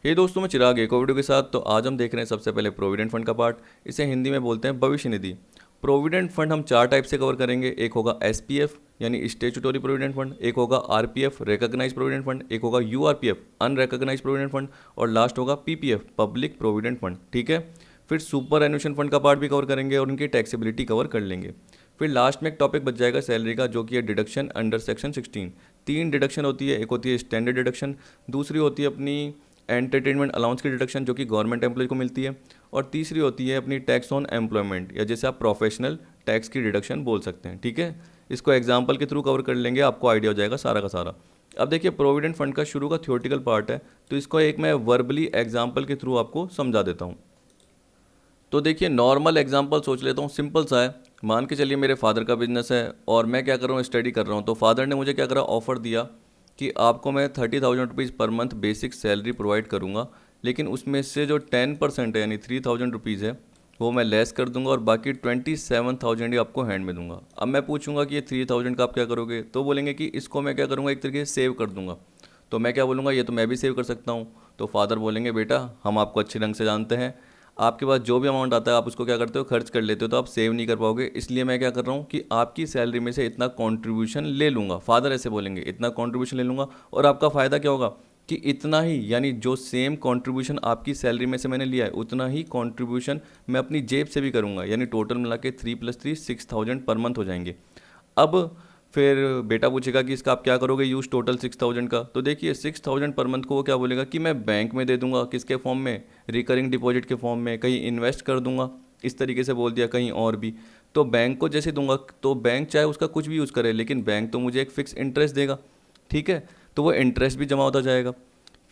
हे दोस्तों, मैं चिराग एक और वीडियो के साथ। तो आज हम देख रहे हैं सबसे पहले प्रोविडेंट फंड का पार्ट। इसे हिंदी में बोलते हैं भविष्य निधि। प्रोविडेंट फंड हम चार टाइप से कवर करेंगे। एक होगा एसपीएफ यानी स्टेचुटरी प्रोविडेंट फंड, एक होगा आरपीएफ रिकॉग्नाइज प्रोविडेंट फंड, एक होगा यूआरपीएफ अनरिकॉग्नाइज प्रोविडेंट फंड और लास्ट होगा पीपीएफ पब्लिक प्रोविडेंट फंड। ठीक है। फिर सुपर एनुएशन फंड का पार्ट भी कवर करेंगे और उनकी टैक्सेबिलिटी कवर कर लेंगे। फिर लास्ट में एक टॉपिक बच जाएगा सैलरी का, जो कि है डिडक्शन अंडर सेक्शन 16। तीन डिडक्शन होती है। एक होती है स्टैंडर्ड डिडक्शन, दूसरी होती है अपनी एंटरटेनमेंट अलाउंस की डिडक्शन जो कि गवर्नमेंट एम्प्लॉय को मिलती है, और तीसरी होती है अपनी टैक्स ऑन एम्प्लॉयमेंट या जैसे आप प्रोफेशनल टैक्स की डिडक्शन बोल सकते हैं। ठीक है। इसको एग्जाम्पल के थ्रू कवर कर लेंगे, आपको आइडिया हो जाएगा सारा का सारा। अब देखिए, प्रोविडेंट फंड का शुरू का थियोरटिकल पार्ट है, तो इसको एक मैं वर्बली एग्जाम्पल के थ्रू आपको समझा देता हूँ। तो देखिए, नॉर्मल एग्जांपल सोच लेता हूँ, सिंपल सा है। मान के चलिए मेरे फादर का बिजनेस है और मैं क्या कर रहा हूँ, स्टडी कर रहा हूँ। तो फादर ने मुझे क्या करा, ऑफर दिया कि आपको मैं 30,000 rupees per month basic salary provide करूँगा, लेकिन उसमें से जो 10% है यानी 3,000 रुपीज़ है वो मैं लेस कर दूंगा और बाकी 27,000 ही आपको हैंड में दूंगा। अब मैं पूछूंगा कि ये 3,000 का आप क्या करोगे, तो बोलेंगे कि इसको मैं क्या करूँगा, एक तरीके से सेव कर दूंगा। तो मैं क्या बोलूँगा, ये तो मैं भी सेव कर सकता हूँ। तो फादर बोलेंगे, बेटा हम आपको अच्छे ढंग से जानते हैं, आपके पास जो भी अमाउंट आता है आप उसको क्या करते हो, खर्च कर लेते हो, तो आप सेव नहीं कर पाओगे। इसलिए मैं क्या कर रहा हूँ कि आपकी सैलरी में से इतना कंट्रीब्यूशन ले लूँगा। फादर ऐसे बोलेंगे, इतना कंट्रीब्यूशन ले लूँगा। और आपका फ़ायदा क्या होगा कि इतना ही, यानी जो सेम कंट्रीब्यूशन आपकी सैलरी में से मैंने लिया है उतना ही कंट्रीब्यूशन मैं अपनी जेब से भी करूँगा, यानी टोटल मिला के 3 + 3 6,000 पर मंथ हो जाएंगे। अब फिर बेटा पूछेगा कि इसका आप क्या करोगे यूज़ टोटल 6,000 का। तो देखिए, 6,000 पर मंथ को वो क्या बोलेगा कि मैं बैंक में दे दूंगा, किसके फॉर्म में, रिकरिंग डिपॉजिट के फॉर्म में, कहीं इन्वेस्ट कर दूंगा, इस तरीके से बोल दिया, कहीं और भी। तो बैंक को जैसे दूंगा तो बैंक चाहे उसका कुछ भी यूज़ करे, लेकिन बैंक तो मुझे एक फिक्स इंटरेस्ट देगा। ठीक है। तो वो इंटरेस्ट भी जमा होता जाएगा।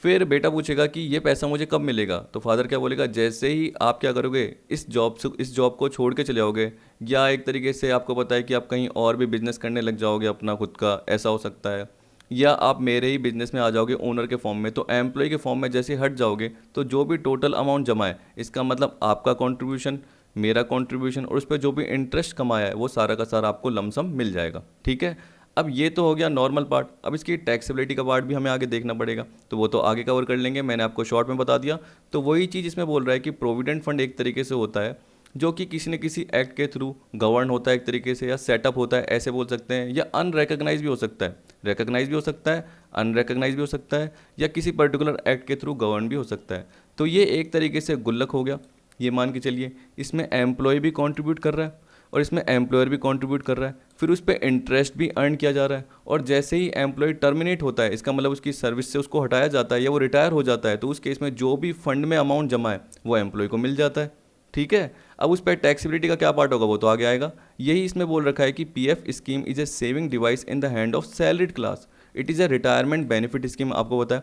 फिर बेटा पूछेगा कि ये पैसा मुझे कब मिलेगा। तो फादर क्या बोलेगा, जैसे ही आप क्या करोगे, इस जॉब को छोड़ के चले जाओगे, या एक तरीके से आपको पता है कि आप कहीं और भी बिजनेस करने लग जाओगे अपना खुद का, ऐसा हो सकता है। या आप मेरे ही बिजनेस में आ जाओगे ओनर के फॉर्म में। तो एम्प्लॉय के फॉर्म में जैसे हट जाओगे तो जो भी टोटल अमाउंट जमा है, इसका मतलब आपका कॉन्ट्रीब्यूशन, मेरा कॉन्ट्रीब्यूशन, और उस पर जो भी इंटरेस्ट कमाया है वो सारा का सारा आपको लमसम मिल जाएगा। ठीक है। अब ये तो हो गया नॉर्मल पार्ट। अब इसकी टैक्सेबिलिटी का पार्ट भी हमें आगे देखना पड़ेगा, तो वो तो आगे कवर कर लेंगे, मैंने आपको शॉर्ट में बता दिया। तो वही चीज़ इसमें बोल रहा है कि प्रोविडेंट फंड एक तरीके से होता है जो कि किसी न किसी एक्ट के थ्रू गवर्न होता है एक तरीके से, या सेटअप होता है ऐसे बोल सकते हैं, या अनरिकॉग्नाइज भी हो सकता है, रिकॉग्नाइज भी हो सकता है, अनरिकॉग्नाइज भी हो सकता है, या किसी पर्टिकुलर एक्ट के थ्रू गवर्न भी हो सकता है। तो ये एक तरीके से गुल्लक हो गया। ये मान के चलिए इसमें एम्प्लॉय भी कॉन्ट्रीब्यूट कर रहा है और इसमें एम्प्लॉयर भी कंट्रीब्यूट कर रहा है, फिर उस पर इंटरेस्ट भी अर्न किया जा रहा है। और जैसे ही एम्प्लॉय टर्मिनेट होता है, इसका मतलब उसकी सर्विस से उसको हटाया जाता है या वो रिटायर हो जाता है, तो उस केस में जो भी फंड में अमाउंट जमा है वो एम्प्लॉय को मिल जाता है। ठीक है। अब उस पर टैक्सेबिलिटी का क्या पार्ट होगा वो तो आगे आएगा। यही इसमें बोल रखा है कि PF scheme is a saving device in the hand of salaried class. It is a retirement benefit scheme. आपको बताया,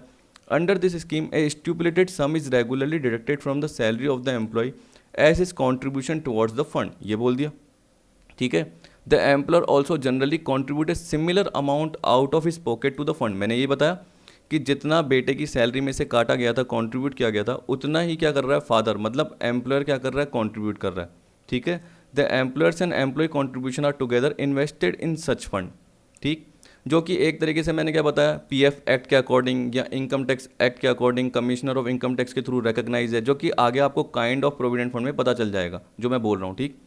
under this scheme a stipulated sum is regularly deducted from the salary of the employee as is contribution towards the fund. ये बोल दिया। ठीक है। The employer also generally contribute a similar amount out of his pocket to the fund. मैंने ये बताया कि जितना बेटे की सैलरी में से काटा गया था, कंट्रीब्यूट किया गया था, उतना ही क्या कर रहा है फादर, मतलब एम्प्लॉयर क्या कर रहा है, कंट्रीब्यूट कर रहा है। ठीक है। The employers and employee contribution are together invested in such fund. ठीक। जो कि एक तरीके से मैंने क्या बताया, पीएफ एक्ट के अकॉर्डिंग या इनकम टैक्स एक्ट के according commissioner of income tax के थ्रू रिकॉग्नाइज है, जो कि आगे आपको काइंड ऑफ प्रोविडेंट फंड में पता चल जाएगा जो मैं बोल रहा हूँ। ठीक।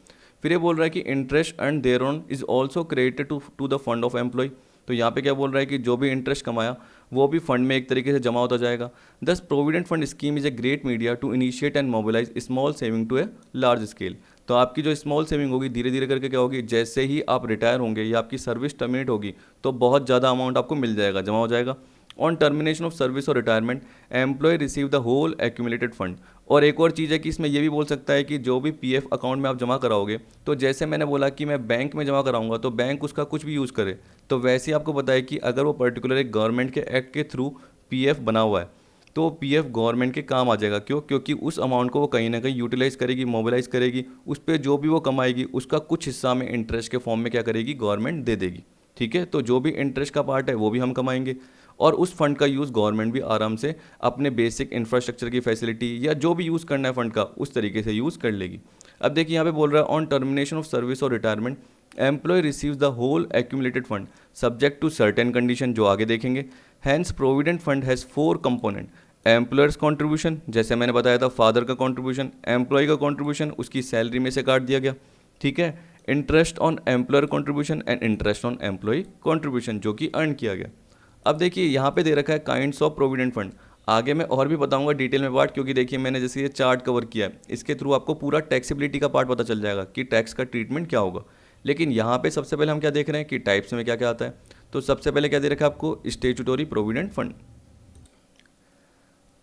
फिर ये बोल रहा है कि interest earn there on is also credited to the fund of employee. तो यहाँ पे क्या बोल रहा है कि जो भी इंटरेस्ट कमाया वो भी फंड में एक तरीके से जमा होता जाएगा। Thus provident fund scheme is a great media to initiate and mobilize small saving to a large scale. तो आपकी जो स्मॉल सेविंग होगी धीरे धीरे करके क्या होगी, जैसे ही आप रिटायर होंगे या आपकी सर्विस टर्मिनेट होगी तो बहुत ज़्यादा अमाउंट आपको मिल जाएगा, जमा हो जाएगा। ऑन टर्मिनेशन ऑफ सर्विस और retirement employee receive the whole accumulated fund. और एक और चीज़ है कि इसमें यह भी बोल सकता है कि जो भी पीएफ अकाउंट में आप जमा कराओगे, तो जैसे मैंने बोला कि मैं बैंक में जमा कराऊंगा तो बैंक उसका कुछ भी यूज़ करे, तो वैसे ही आपको पता है कि अगर वो पर्टिकुलर एक गवर्नमेंट के एक्ट के थ्रू पीएफ बना हुआ है तो पीएफ गवर्नमेंट के काम आ जाएगा। क्यों? क्योंकि उस अमाउंट को वो कहीं ना कहीं यूटिलाइज करेगी, मोबिलाइज करेगी, उस पर जो भी वो कमाएगी उसका कुछ हिस्सा में इंटरेस्ट के फॉर्म में क्या करेगी, गवर्नमेंट दे देगी। ठीक है। तो जो भी इंटरेस्ट का पार्ट है वो भी हम कमाएंगे और उस फंड का यूज़ गवर्नमेंट भी आराम से अपने बेसिक इंफ्रास्ट्रक्चर की फैसिलिटी या जो भी यूज़ करना है फंड का उस तरीके से यूज़ कर लेगी। अब देखिए यहाँ पे बोल रहा है ऑन टर्मिनेशन ऑफ सर्विस और retirement employee receives the whole accumulated fund subject to certain condition, जो आगे देखेंगे। Hence provident fund has 4 component. Employers contribution, जैसे मैंने बताया था फादर का कंट्रीब्यूशन, एम्प्लॉय का कंट्रीब्यूशन उसकी सैलरी में से काट दिया गया, ठीक है। Interest on employer contribution and interest on employee contribution जो कि अर्न किया गया। अब देखिए यहाँ पे दे रखा है काइंड्स ऑफ प्रोविडेंट फंड। आगे मैं और भी बताऊंगा डिटेल में पार्ट, क्योंकि देखिए मैंने जैसे ये चार्ट कवर किया है, इसके थ्रू आपको पूरा टैक्सेबिलिटी का पार्ट पता चल जाएगा कि टैक्स का ट्रीटमेंट क्या होगा। लेकिन यहाँ पे सबसे पहले हम क्या देख रहे हैं कि टाइप्स में क्या क्या आता है। तो सबसे पहले क्या दे रखा है आपको, स्टेचुटोरी प्रोविडेंट फंड।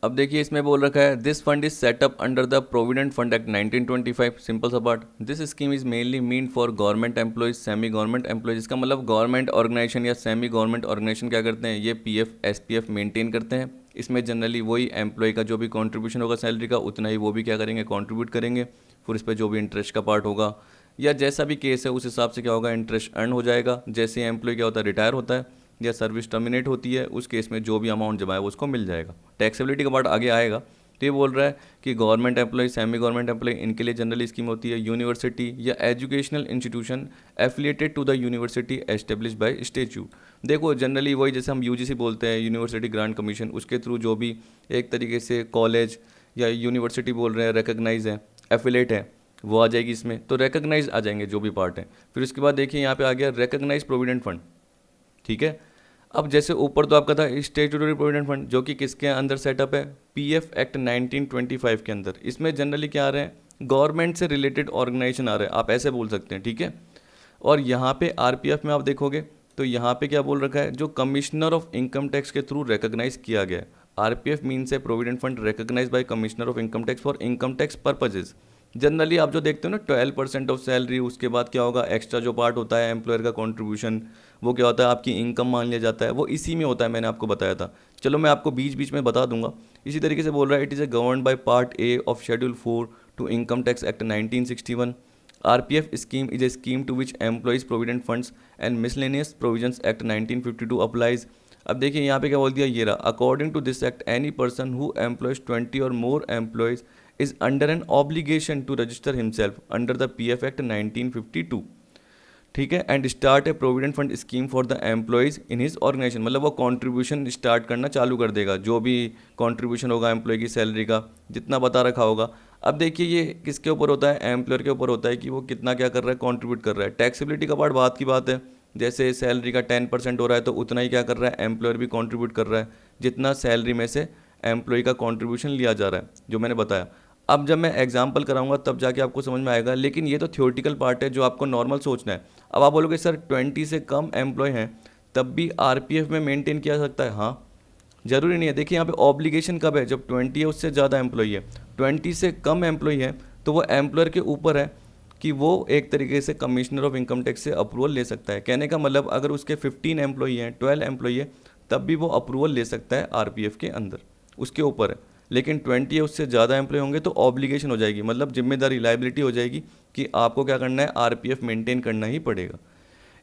अब देखिए इसमें बोल रखा है this fund is set up under the provident fund act 1925। Simple सा part, this scheme is mainly mean for government employees, semi government employees. इसका मतलब गवर्नमेंट ऑर्गेनाइजेशन या सेमी गवर्नमेंट ऑर्गेनाइजेशन क्या करते हैं, ये पीएफ एसपीएफ मेंटेन करते हैं। इसमें जनरली वही एम्प्लॉय का जो भी कंट्रीब्यूशन होगा सैलरी का, उतना ही वो भी क्या करेंगे, कंट्रीब्यूट करेंगे। फिर इस पर जो भी इंटरेस्ट का पार्ट होगा या जैसा भी केस है उस हिसाब से क्या होगा, इंटरेस्ट अर्न हो जाएगा। जैसे एम्प्लॉय क्या होता है, रिटायर होता है या सर्विस टर्मिनेट होती है, उस केस में जो भी अमाउंट जमा है वो उसको मिल जाएगा। टैक्सेबिलिटी का पार्ट आगे आएगा। तो ये बोल रहा है कि government employee, semi government employee, इनके लिए जनरली स्कीम होती है यूनिवर्सिटी या educational institution affiliated to the university establish by statute. देखो जनरली वही जैसे हम यूजीसी बोलते हैं, यूनिवर्सिटी ग्रांट कमीशन, उसके थ्रू जो भी एक तरीके से कॉलेज या यूनिवर्सिटी बोल रहे हैं रिकग्नाइज है, एफिलेट है, वो आ जाएगी इसमें। तो रिकग्नाइज आ जाएंगे जो भी पार्ट है। फिर उसके बाद देखिए यहाँ पे आ गया रिकग्नाइज प्रोविडेंट फंड, ठीक है। अब जैसे ऊपर तो आपका था स्टेचुटरी प्रोविडेंट फंड जो कि किसके अंदर सेटअप है, पीएफ एक्ट 1925 के अंदर। इसमें जनरली क्या आ रहे हैं, गवर्नमेंट से रिलेटेड ऑर्गेनाइजेशन आ रहे हैं, आप ऐसे बोल सकते हैं, ठीक है। और यहाँ पे आरपीएफ में आप देखोगे तो यहाँ पे क्या बोल रखा है, जो कमिश्नर ऑफ इनकम टैक्स के थ्रू रिकॉग्नाइज किया गया है। आरपीएफ मीन्स है provident fund recognize by commissioner of income tax for income tax purposes. Generally आप जो देखते हो ना 12% ऑफ सैलरी, उसके बाद क्या होगा, एक्स्ट्रा जो पार्ट होता है एम्प्लॉयर का कंट्रीब्यूशन, वो क्या होता है, आपकी इनकम मान लिया जाता है, वो इसी में होता है, मैंने आपको बताया था। चलो मैं आपको बीच बीच में बता दूंगा। इसी तरीके से बोल रहा है it is a govern by part A of schedule 4 to income tax act 1961। RPF scheme is a scheme to which employees provident funds and miscellaneous provisions act 1952 applies. अब देखिए यहाँ पे क्या बोल दिया, ये रहा, according to this act any person who employs 20 और more employees is under an obligation to register himself under the PF Act 1952, ठीक है, and start a provident fund scheme for the employees in his organization. मतलब वो contribution start करना चालू कर देगा, जो भी कंट्रीब्यूशन होगा एम्प्लॉय की सैलरी का जितना बता रखा होगा। अब देखिए ये किसके ऊपर होता है, एम्प्लॉयर के ऊपर होता है कि वो कितना क्या कर रहा है, कंट्रीब्यूट कर रहा है। टैक्सेबिलिटी का पार्ट बात की बात है, जैसे सैलरी का 10% हो रहा है तो उतना ही क्या कर रहा है, एम्प्लॉयर भी कंट्रीब्यूट कर रहा है, जितना सैलरी में से एम्प्लॉय का कंट्रीब्यूशन लिया जा रहा है, जो मैंने बताया। अब जब मैं एग्जाम्पल कराऊंगा तब जाके आपको समझ में आएगा, लेकिन ये तो थ्योरेटिकल पार्ट है जो आपको नॉर्मल सोचना है। अब आप बोलोगे सर 20 से कम एम्प्लॉय हैं तब भी आरपीएफ में मेंटेन किया जा सकता है, हाँ, जरूरी नहीं है। देखिए यहाँ पे ऑब्लिगेशन कब है, जब 20 है उससे ज़्यादा एम्प्लॉय है। 20 से कम एम्प्लॉय है तो वो एम्प्लॉयर के ऊपर है कि वो एक तरीके से कमिश्नर ऑफ इनकम टैक्स से अप्रूवल ले सकता है। कहने का मतलब अगर उसके 15 एम्प्लॉय हैं, 12 एम्प्लॉय है, तब भी वो अप्रूवल ले सकता है आरपीएफ के अंदर, उसके ऊपर है। लेकिन 20 या उससे ज़्यादा एम्प्लॉय होंगे तो ऑब्लिगेशन हो जाएगी, मतलब जिम्मेदारी, लाइबिलिटी हो जाएगी कि आपको क्या करना है, आरपीएफ मेंटेन करना ही पड़ेगा।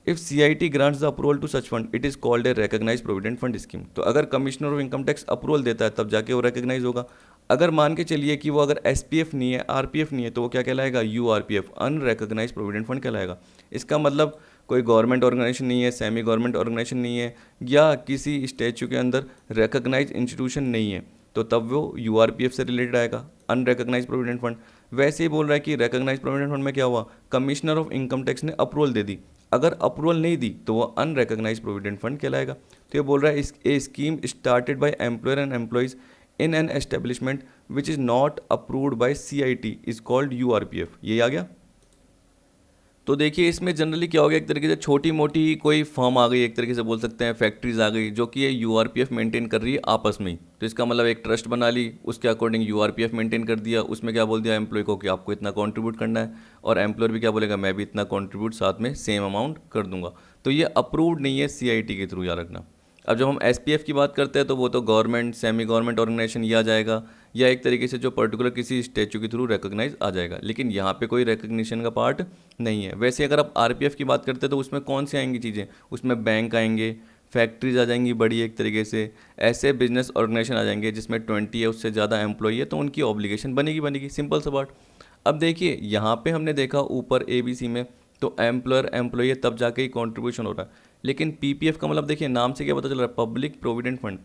If CIT grants the approval to such fund it is called a recognized provident fund scheme. तो अगर commissioner of income tax approval देता है तब जाके वो रिकॉग्नाइज होगा। अगर मान के चलिए कि वो अगर एसपीएफ नहीं है, आरपीएफ नहीं है, तो वो क्या कहलाएगा, यूआरपीएफ, अनरिकॉग्नाइज्ड प्रोविडेंट फंड कहलाएगा। इसका मतलब कोई गवर्नमेंट ऑर्गेनाइजेशन नहीं है, सेमी गवर्नमेंट ऑर्गेनाइजेशन नहीं है, या किसी स्टेच्यू के अंदर रिकॉग्नाइज इंस्टीट्यूशन नहीं है, तो तब वो यूआरपीएफ से रिलेटेड आएगा, अनरिकॉग्नाइज प्रोविडेंट फंड। वैसे ही बोल रहा है कि रिकॉग्नाइज प्रोविडेंट फंड में क्या हुआ, कमिश्नर ऑफ इनकम टैक्स ने अप्रूवल दे दी, अगर अप्रूवल नहीं दी तो वो अनरिकॉग्नाइज प्रोविडेंट फंड कहलाएगा। तो ये बोल रहा है a scheme started by employer and employees in an establishment which is not approved by CIT is called URPF. ये आ गया। तो देखिए इसमें जनरली क्या हो गया, एक तरीके से छोटी मोटी कोई फर्म आ गई, एक तरीके से बोल सकते हैं फैक्ट्रीज आ गई, जो कि ये यूआरपीएफ मेंटेन कर रही है आपस में ही। तो इसका मतलब एक ट्रस्ट बना ली, उसके अकॉर्डिंग यूआरपीएफ मेंटेन कर दिया, उसमें क्या बोल दिया एम्प्लॉय को कि आपको इतना कंट्रीब्यूट करना है, और एम्प्लॉयर भी क्या बोलेगा, मैं भी इतना कंट्रीब्यूट साथ में सेम अमाउंट कर दूंगा। तो ये अप्रूव्ड नहीं है सीआईटी के थ्रू, याद रखना। अब जब हम एसपीएफ की बात करते हैं तो वो तो गवर्नमेंट, सेमी गवर्नमेंट ऑर्गेनाइजेशन ये आ जाएगा, या एक तरीके से जो पर्टिकुलर किसी स्टेच्यू के थ्रू रिकॉग्नाइज आ जाएगा, लेकिन यहाँ पे कोई रिकग्निशन का पार्ट नहीं है। वैसे अगर आप आरपीएफ की बात करते हैं तो उसमें कौन सी आएंगी चीज़ें, उसमें बैंक आएंगे, फैक्ट्रीज आ जाएंगी बड़ी, एक तरीके से ऐसे बिजनेस ऑर्गेनाइजेशन आ जाएंगे जिसमें 20 या उससे ज़्यादा एम्प्लॉई है, तो उनकी ऑब्लिगेशन बनेगी, सिंपल सा बात। अब देखिए यहाँ पे हमने देखा ऊपर एबीसी में तो एम्प्लॉयर एम्प्लॉई है तब जाके ही कॉन्ट्रीब्यूशन हो रहा है, लेकिन पीपीएफ का मतलब देखिए नाम से क्या पता चल रहा है, पब्लिक प्रोविडेंट फंड।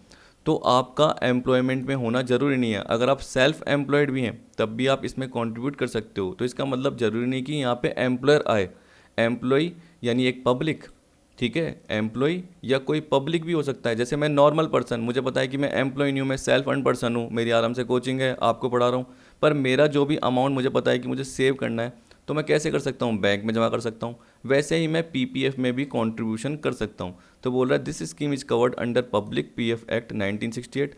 तो आपका एम्प्लॉयमेंट में होना ज़रूरी नहीं है। अगर आप सेल्फ एम्प्लॉयड भी हैं तब भी आप इसमें कंट्रीब्यूट कर सकते हो। तो इसका मतलब ज़रूरी नहीं कि यहाँ पे एम्प्लॉयर आए। एम्प्लॉय यानी एक पब्लिक, ठीक है, एम्प्लॉय या कोई पब्लिक भी हो सकता है। जैसे मैं नॉर्मल पर्सन, मुझे पता है कि मैं एम्प्लॉय नहीं हूँ, मैं सेल्फ अर्न पर्सन हूँ, मेरी आराम से कोचिंग है, आपको पढ़ा रहा हूँ, पर मेरा जो भी अमाउंट मुझे पता है कि मुझे सेव करना है, तो मैं कैसे कर सकता हूँ, बैंक में जमा कर सकता हूँ। वैसे ही मैं पीपीएफ में भी कंट्रीब्यूशन कर सकता हूँ। तो बोल रहा है this scheme is covered under public PF act 1968।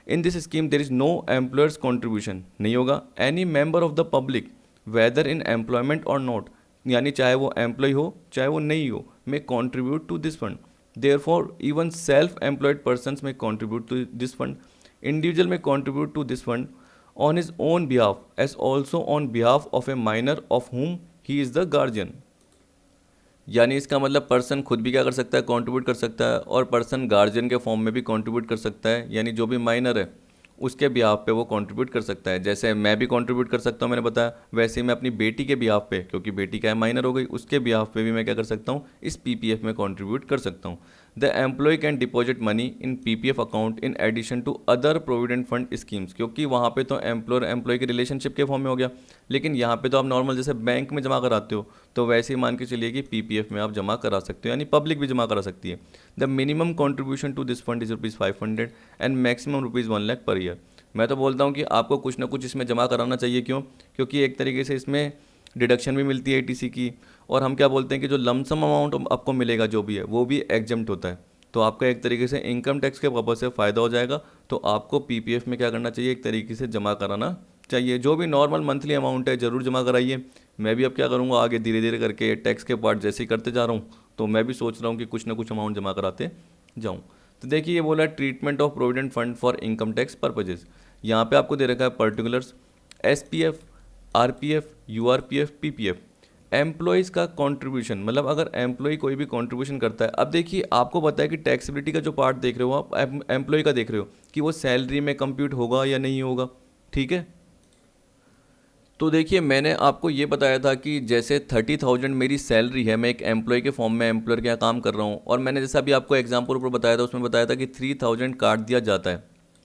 In this scheme there is no employers contribution, नहीं होगा। Any member of the public whether in employment और नॉट, यानी चाहे वो एम्प्लॉय हो चाहे वो नहीं हो, may contribute to this fund. Therefore, even self-employed persons may contribute to this fund. Individual may contribute to this fund on his own behalf as also on behalf of a minor of whom he is the guardian. यानी इसका मतलब person खुद भी क्या कर सकता है, contribute कर सकता है, और पर्सन गार्जियन के फॉर्म में भी कंट्रीब्यूट कर सकता है, यानी जो भी माइनर है उसके बिहाफ पे वो कंट्रीब्यूट कर सकता है। जैसे मैं भी कंट्रीब्यूट कर सकता हूँ, मैंने बताया, वैसे ही मैं अपनी बेटी के बिहाफ पे, क्योंकि बेटी क्या है, माइनर हो गई, उसके बिहाफ पे भी मैं क्या कर सकता हूँ, इस पीपीएफ में कंट्रीब्यूट कर सकता हूँ। The employee can deposit money in PPF account in addition to other provident fund schemes, क्योंकि वहाँ पे तो एम्प्लॉयर एम्प्लॉय के रिलेशनशिप के फॉर्म में हो गया, लेकिन यहाँ पे तो आप नॉर्मल जैसे बैंक में जमा कराते हो, तो वैसे ही मान के चलिए कि पीपीएफ में आप जमा करा सकते हो, यानी पब्लिक भी जमा करा सकती है। The minimum contribution to this fund is ₹500 and maximum ₹1,00,000 per year. मैं तो बोलता हूँ कि आपको कुछ ना कुछ इसमें जमा कराना चाहिए। क्यों? क्योंकि एक तरीके से इसमें डिडक्शन भी मिलती है एटीसी की, और हम क्या बोलते हैं कि जो लमसम अमाउंट आपको मिलेगा जो भी है वो भी एग्जम्प्ट होता है। तो आपका एक तरीके से इनकम टैक्स के पर्पज से फ़ायदा हो जाएगा। तो आपको पीपीएफ में क्या करना चाहिए, एक तरीके से जमा कराना चाहिए। जो भी नॉर्मल मंथली अमाउंट है ज़रूर जमा कराइए। मैं भी अब क्या करूँगा, आगे धीरे धीरे करके टैक्स के पार्ट जैसे ही करते जा रहा हूँ, तो मैं भी सोच रहा हूँ कि कुछ ना कुछ अमाउंट जमा कराते जाऊँ। तो देखिए ये बोला treatment of provident fund for income tax purposes. यहाँ पे आपको दे रखा है particulars, SPF, RPF, URPF, PPF. Employees का कंट्रीब्यूशन, मतलब अगर एम्प्लॉय कोई भी कंट्रीब्यूशन करता है, अब देखिए आपको पता है कि टैक्सेबिलिटी का जो पार्ट देख रहे हो आप, एम्प्लॉय का देख रहे हो कि वो सैलरी में कंप्यूट होगा या नहीं होगा, ठीक है। तो देखिए मैंने आपको ये बताया था कि जैसे 30,000 मेरी सैलरी है, मैं एक एम्प्लॉय के फॉर्म में एम्प्लॉयर के यहाँ काम कर रहा हूँ, और मैंने जैसा अभी आपको एग्जाम्पल ऊपर बताया था, उसमें बताया था कि 3,000 काट दिया जाता है,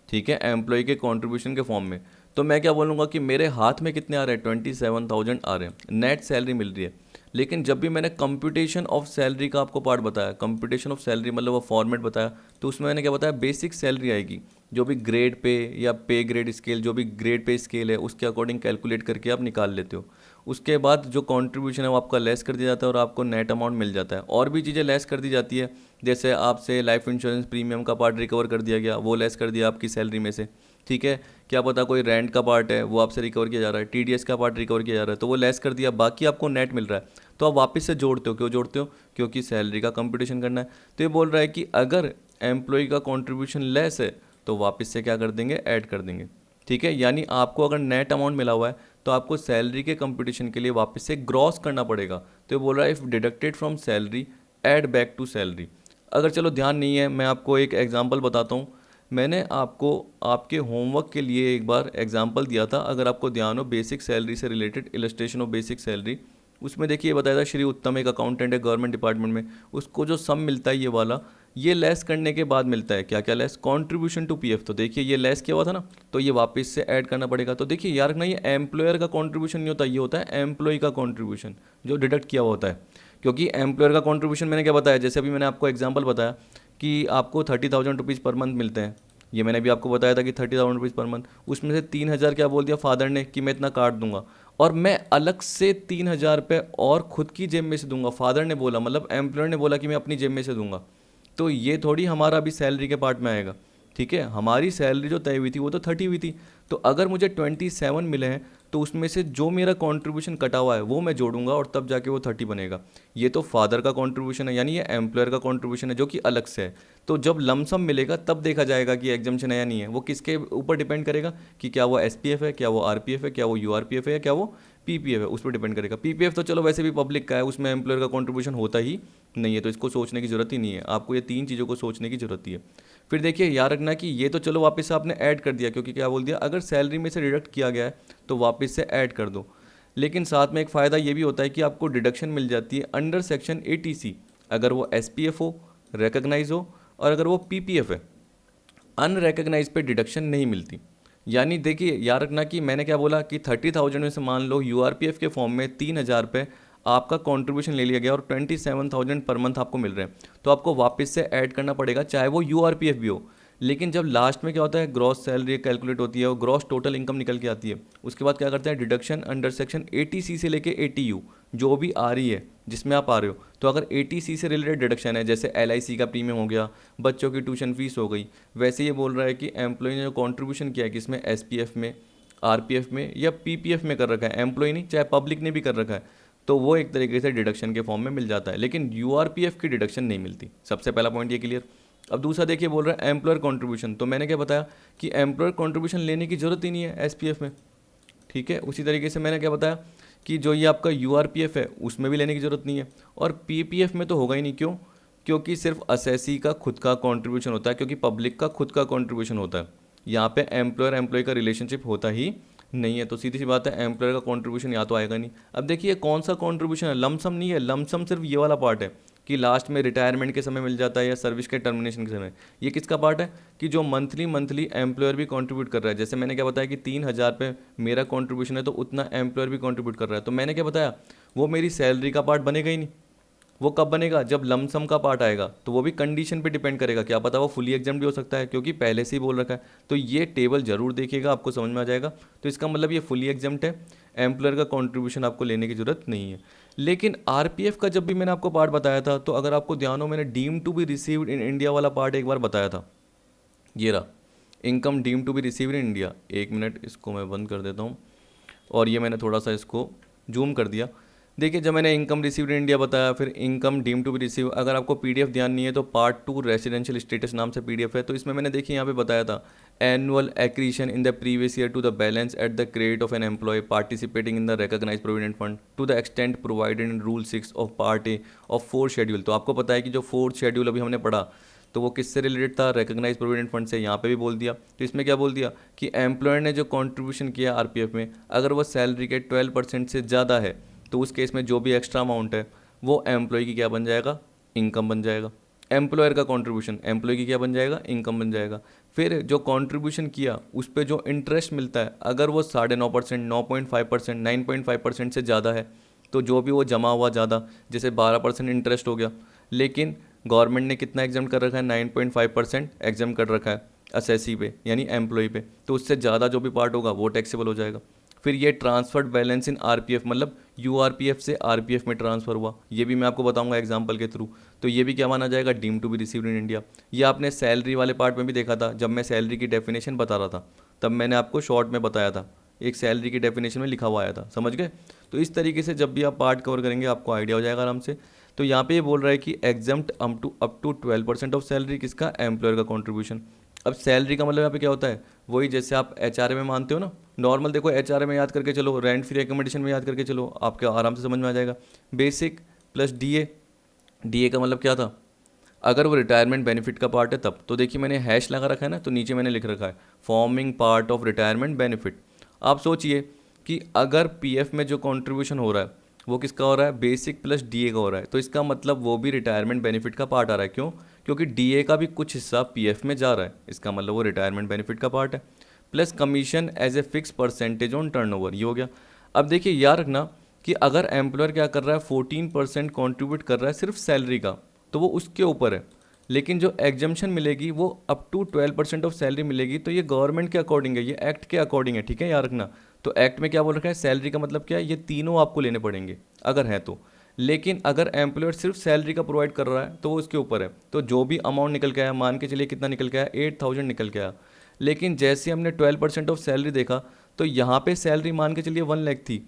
ठीक है, एम्प्लॉय के कंट्रीब्यूशन के फॉर्म में। तो मैं क्या बोलूँगा कि मेरे हाथ में कितने आ रहे हैं, 27,000 आ रहे हैं, नेट सैलरी मिल रही है। लेकिन जब भी मैंने कंप्यूटेशन ऑफ सैलरी का आपको पार्ट बताया, कंप्यूटेशन ऑफ सैलरी मतलब वो फॉर्मेट बताया, तो उसमें मैंने क्या बताया, बेसिक सैलरी आएगी, जो भी ग्रेड पे या पे ग्रेड स्केल, जो भी ग्रेड पे स्केल है उसके अकॉर्डिंग कैलकुलेट करके आप निकाल लेते हो। उसके बाद जो कंट्रीब्यूशन है वो आपका लेस कर दिया जाता है और आपको नेट अमाउंट मिल जाता है। और भी चीज़ें लेस कर दी जाती है, जैसे आपसे लाइफ इंश्योरेंस प्रीमियम का पार्ट रिकवर कर दिया गया, वो लेस कर दिया आपकी सैलरी में से, ठीक है। क्या पता कोई रेंट का पार्ट है वो आपसे रिकवर किया जा रहा है, टीडीएस का पार्ट रिकवर किया जा रहा है, तो वो लेस कर दिया, बाकी आपको नेट मिल रहा है। तो आप वापस से जोड़ते हो, क्यों जोड़ते हो, क्योंकि सैलरी का कंपटीशन करना है। तो ये बोल रहा है कि अगर एम्प्लॉय का कंट्रीब्यूशन लेस है तो वापस से क्या कर देंगे, ऐड कर देंगे, ठीक है। यानी आपको अगर नेट अमाउंट मिला हुआ है तो आपको सैलरी के कंपटीशन के लिए वापस से ग्रॉस करना पड़ेगा। तो ये बोल रहा है if deducted from salary add back to salary. अगर चलो ध्यान नहीं है, मैं आपको एक एग्जांपल बताता हूँ। मैंने आपको आपके होमवर्क के लिए एक बार एग्जांपल दिया था, अगर आपको ध्यान हो, बेसिक सैलरी से related illustration of basic salary. उसमें देखिए बताया था श्री उत्तम एक अकाउंटेंट है गवर्नमेंट डिपार्टमेंट में, उसको जो सम मिलता है ये वाला, ये लेस करने के बाद मिलता है क्या क्या लेस, कंट्रीब्यूशन टू पीएफ। तो देखिए ये लेस किया हुआ था ना, तो ये वापस से ऐड करना पड़ेगा। तो देखिए यार रखना, ये एम्प्लॉयर का कंट्रीब्यूशन नहीं होता, ये होता है एम्प्लॉय का कंट्रीब्यूशन जो डिडक्ट किया हुआ होता है। क्योंकि एम्प्लॉयर का कंट्रीब्यूशन मैंने क्या बताया, जैसे अभी मैंने आपको एग्जाम्पल बताया कि आपको 30,000 रुपीज़ पर मंथ मिलते हैं, ये मैंने भी आपको बताया था कि 30,000 रुपीज़ पर मंथ, उसमें से 3,000 क्या बोल दिया फादर ने कि मैं इतना काट दूंगा, और मैं अलग से 3,000 रुपये और खुद की जेब में से दूंगा। फादर ने बोला, मतलब एम्प्लॉयर ने बोला कि मैं अपनी जेब में से दूंगा। तो ये थोड़ी हमारा अभी सैलरी के पार्ट में आएगा, ठीक है। हमारी सैलरी जो तय हुई थी वो तो 30 हुई थी। तो अगर मुझे 27 मिले हैं तो उसमें से जो मेरा कंट्रीब्यूशन कटा हुआ है वो मैं जोड़ूंगा और तब जाके वो 30 बनेगा। ये तो फादर का कंट्रीब्यूशन है, यानी ये एम्प्लॉयर का कंट्रीब्यूशन है जो कि अलग से है। तो जब लमसम मिलेगा तब देखा जाएगा कि एग्जम्पशन है या नहीं है। वो किसके ऊपर डिपेंड करेगा कि क्या वो एसपीएफ है, क्या वो आरपीएफ है, क्या वो यूआरपीएफ है, या क्या वो पीपीएफ है, उस पर डिपेंड करेगा। पीपीएफ तो चलो वैसे भी पब्लिक का है, उसमें एम्प्लॉयर का कंट्रीब्यूशन होता ही नहीं है, तो इसको सोचने की जरूरत ही नहीं है। आपको ये 3 चीज़ों को सोचने की जरूरत ही है। फिर देखिए याद रखना कि ये तो चलो वापस से आपने ऐड कर दिया, क्योंकि क्या बोल दिया, अगर सैलरी में से डिडक्ट किया गया है तो वापस से ऐड कर दो। लेकिन साथ में एक फ़ायदा ये भी होता है कि आपको डिडक्शन मिल जाती है अंडर सेक्शन 80C, अगर वो एसपीएफ हो, रिकग्नाइज हो, और अगर वो पीपीएफ है। अनरिकग्नाइज पे डिडक्शन नहीं मिलती। यानी देखिए याद रखना कि मैंने क्या बोला कि 30,000 में से मान लो यूआरपीएफ के फॉर्म में 3,000 पे आपका कंट्रीब्यूशन ले लिया गया और 27,000 पर मंथ आपको मिल रहे हैं, तो आपको वापस से ऐड करना पड़ेगा चाहे वो यूआरपीएफ भी हो। लेकिन जब लास्ट में क्या होता है, ग्रॉस सैलरी कैलकुलेट होती है और ग्रॉस टोटल इनकम निकल के आती है, उसके बाद क्या करते हैं डिडक्शन अंडर सेक्शन 80C से लेके 80U जो भी आ रही है जिसमें आप आ रहे हो, तो अगर 80C से रिलेटेड डिडक्शन है जैसे LIC का प्रीमियम हो गया, बच्चों की ट्यूशन फीस हो गई, वैसे ये बोल रहा है कि एम्प्लॉय ने जो कॉन्ट्रीब्यूशन किया है किसमें, SPF में, RPF में या PPF में कर रखा है, एम्प्लॉय नहीं चाहे पब्लिक ने भी कर रखा है, तो वो एक तरीके से डिडक्शन के फॉर्म में मिल जाता है। लेकिन URPF की डिडक्शन नहीं मिलती। सबसे पहला पॉइंट ये क्लियर। अब दूसरा देखिए बोल रहा है एम्प्लॉयर कंट्रीब्यूशन, तो मैंने क्या बताया कि एम्प्लॉयर कंट्रीब्यूशन लेने की ज़रूरत ही नहीं है SPF में, ठीक है। उसी तरीके से मैंने क्या बताया कि जो ये आपका URPF है उसमें भी लेने की ज़रूरत नहीं है, और PPF में तो होगा ही नहीं। क्यों? क्योंकि सिर्फ असेसी का खुद का कंट्रीब्यूशन होता है, क्योंकि पब्लिक का खुद का कंट्रीब्यूशन होता है। यहाँ पे एम्प्लॉयर एम्प्लॉय का रिलेशनशिप होता ही नहीं है, तो सीधी सी बात है एम्प्लॉयर का कंट्रीब्यूशन या तो आएगा नहीं। अब देखिए कौन सा कंट्रीब्यूशन है, लमसम नहीं है, लमसम सिर्फ ये वाला पार्ट है कि लास्ट में रिटायरमेंट के समय मिल जाता है या सर्विस के टर्मिनेशन के समय। ये किसका पार्ट है कि जो मंथली मंथली एम्प्लॉयर भी कंट्रीब्यूट कर रहा है। जैसे मैंने क्या बताया कि 3,000 पे मेरा कंट्रीब्यूशन है तो उतना एम्प्लॉयर भी कंट्रीब्यूट कर रहा है, तो मैंने क्या बताया वो मेरी सैलरी का पार्ट बनेगा ही नहीं। वो कब बनेगा, जब लमसम का पार्ट आएगा, तो वो भी कंडीशन पे डिपेंड करेगा, क्या पता वो फुली एग्जाम भी हो सकता है क्योंकि पहले से ही बोल रखा है। तो ये टेबल जरूर देखिएगा, आपको समझ में आ जाएगा। तो इसका मतलब ये फुली एग्जाम है, एम्प्लॉयर का कंट्रीब्यूशन आपको लेने की जरूरत नहीं है। लेकिन RPF का जब भी मैंने आपको पार्ट बताया था, तो अगर आपको ध्यान हो मैंने deem to be received in India वाला पार्ट एक बार बताया था, ये रहा income deem to be received in India. एक मिनट इसको मैं बंद कर देता हूँ, और ये मैंने थोड़ा सा इसको जूम कर दिया। देखिए जब मैंने इनकम रिसीव्ड इन इंडिया बताया, फिर income deem to be receive, अगर आपको PDF ध्यान नहीं है तो पार्ट 2 रेसिडेंशियल स्टेटस नाम से PDF है, तो इसमें मैंने देखिए यहाँ पे बताया था annual accretion in the previous year to the balance at the credit of an employee participating in the recognized provident fund to the extent provided in rule 6 of part A of 4th schedule. तो आपको पता है कि जो 4th schedule अभी हमने पढ़ा, तो वो किससे रिलेटेड था, रिकॉग्नाइज्ड प्रोविडेंट फंड से। यहाँ पे भी बोल दिया, तो इसमें क्या बोल दिया कि एम्प्लॉयर ने जो कंट्रीब्यूशन किया RPF में, अगर वो सैलरी के 12% से ज़्यादा है, तो उस केस में जो भी एक्स्ट्रा अमाउंट है वो एम्प्लॉय की क्या बन जाएगा, इनकम बन जाएगा। एम्प्लॉयर का कंट्रीब्यूशन एम्प्लॉय की क्या बन जाएगा, इनकम बन जाएगा। फिर जो कंट्रीब्यूशन किया उस पर जो इंटरेस्ट मिलता है, अगर वो 9.5%, 9.5%, 9.5% से ज़्यादा है, तो जो भी वो जमा हुआ ज़्यादा, जैसे 12% इंटरेस्ट हो गया, लेकिन गवर्नमेंट ने कितना एग्जाम कर रखा है, 9.5% एग्जाम कर रखा है असेसी पे यानी एम्प्लॉय पे, तो उससे ज़्यादा जो भी पार्ट होगा वो टैक्सेबल हो जाएगा। फिर ये ट्रांसफर्ड बैलेंस इन RPF, मतलब URPF से RPF में ट्रांसफ़र हुआ, ये भी मैं आपको बताऊंगा एग्जांपल के थ्रू, तो ये भी क्या माना जाएगा, deem to be received in India. ये आपने सैलरी वाले पार्ट में भी देखा था, जब मैं सैलरी की डेफिनेशन बता रहा था तब मैंने आपको शॉर्ट में बताया था, एक सैलरी की डेफिनेशन में लिखा हुआ आया था, समझ गए। तो इस तरीके से जब भी आप पार्ट कवर करेंगे आपको आइडिया हो जाएगा आराम से। तो यहाँ पे ये बोल रहा है कि exempt up to 12% of salary, किसका, एम्प्लॉयर का कॉन्ट्रीब्यूशन। अब सैलरी का मतलब यहाँ पे क्या होता है, वही जैसे आप HRA में मानते हो ना, नॉर्मल देखो HRA में याद करके चलो, रेंट फ्री एकोमोडेशन में याद करके चलो, आपके आराम से समझ में आ जाएगा। बेसिक प्लस DA का मतलब क्या था, अगर वो रिटायरमेंट बेनिफिट का पार्ट है तब, तो देखिए मैंने हैश लगा रखा है ना, तो नीचे मैंने लिख रखा है forming part of retirement benefit. आप सोचिए कि अगर PF में जो कंट्रीब्यूशन हो रहा है वो किसका हो रहा है, बेसिक प्लस DA का हो रहा है, तो इसका मतलब वो भी रिटायरमेंट बेनिफिट का पार्ट आ रहा है। क्यों? क्योंकि DA का भी कुछ हिस्सा PF में जा रहा है, इसका मतलब वो रिटायरमेंट बेनिफिट का पार्ट है। Plus commission as a fix percentage on turnover, ये हो गया। अब देखिए याद रखना कि अगर एम्प्लॉयर क्या कर रहा है, 14% कॉन्ट्रीब्यूट कर रहा है सिर्फ सैलरी का, तो वो उसके ऊपर है। लेकिन जो एग्जम्पशन मिलेगी वो अप टू 12% ऑफ सैलरी मिलेगी, तो ये गवर्नमेंट के अकॉर्डिंग है, ये एक्ट के अकॉर्डिंग है, ठीक है याद रखना। तो एक्ट में क्या बोल रखा है, सैलरी का मतलब क्या है, ये तीनों आपको लेने पड़ेंगे अगर है तो। लेकिन अगर एम्प्लॉयर सिर्फ सैलरी का प्रोवाइड कर रहा है तो वो उसके ऊपर है। तो जो भी अमाउंट निकल के आया, मान के चलिए कितना निकल के आया, 8,000 निकल के आया। लेकिन जैसे हमने 12% ऑफ सैलरी देखा, तो यहाँ पे सैलरी मान के चलिए 1 लाख थी,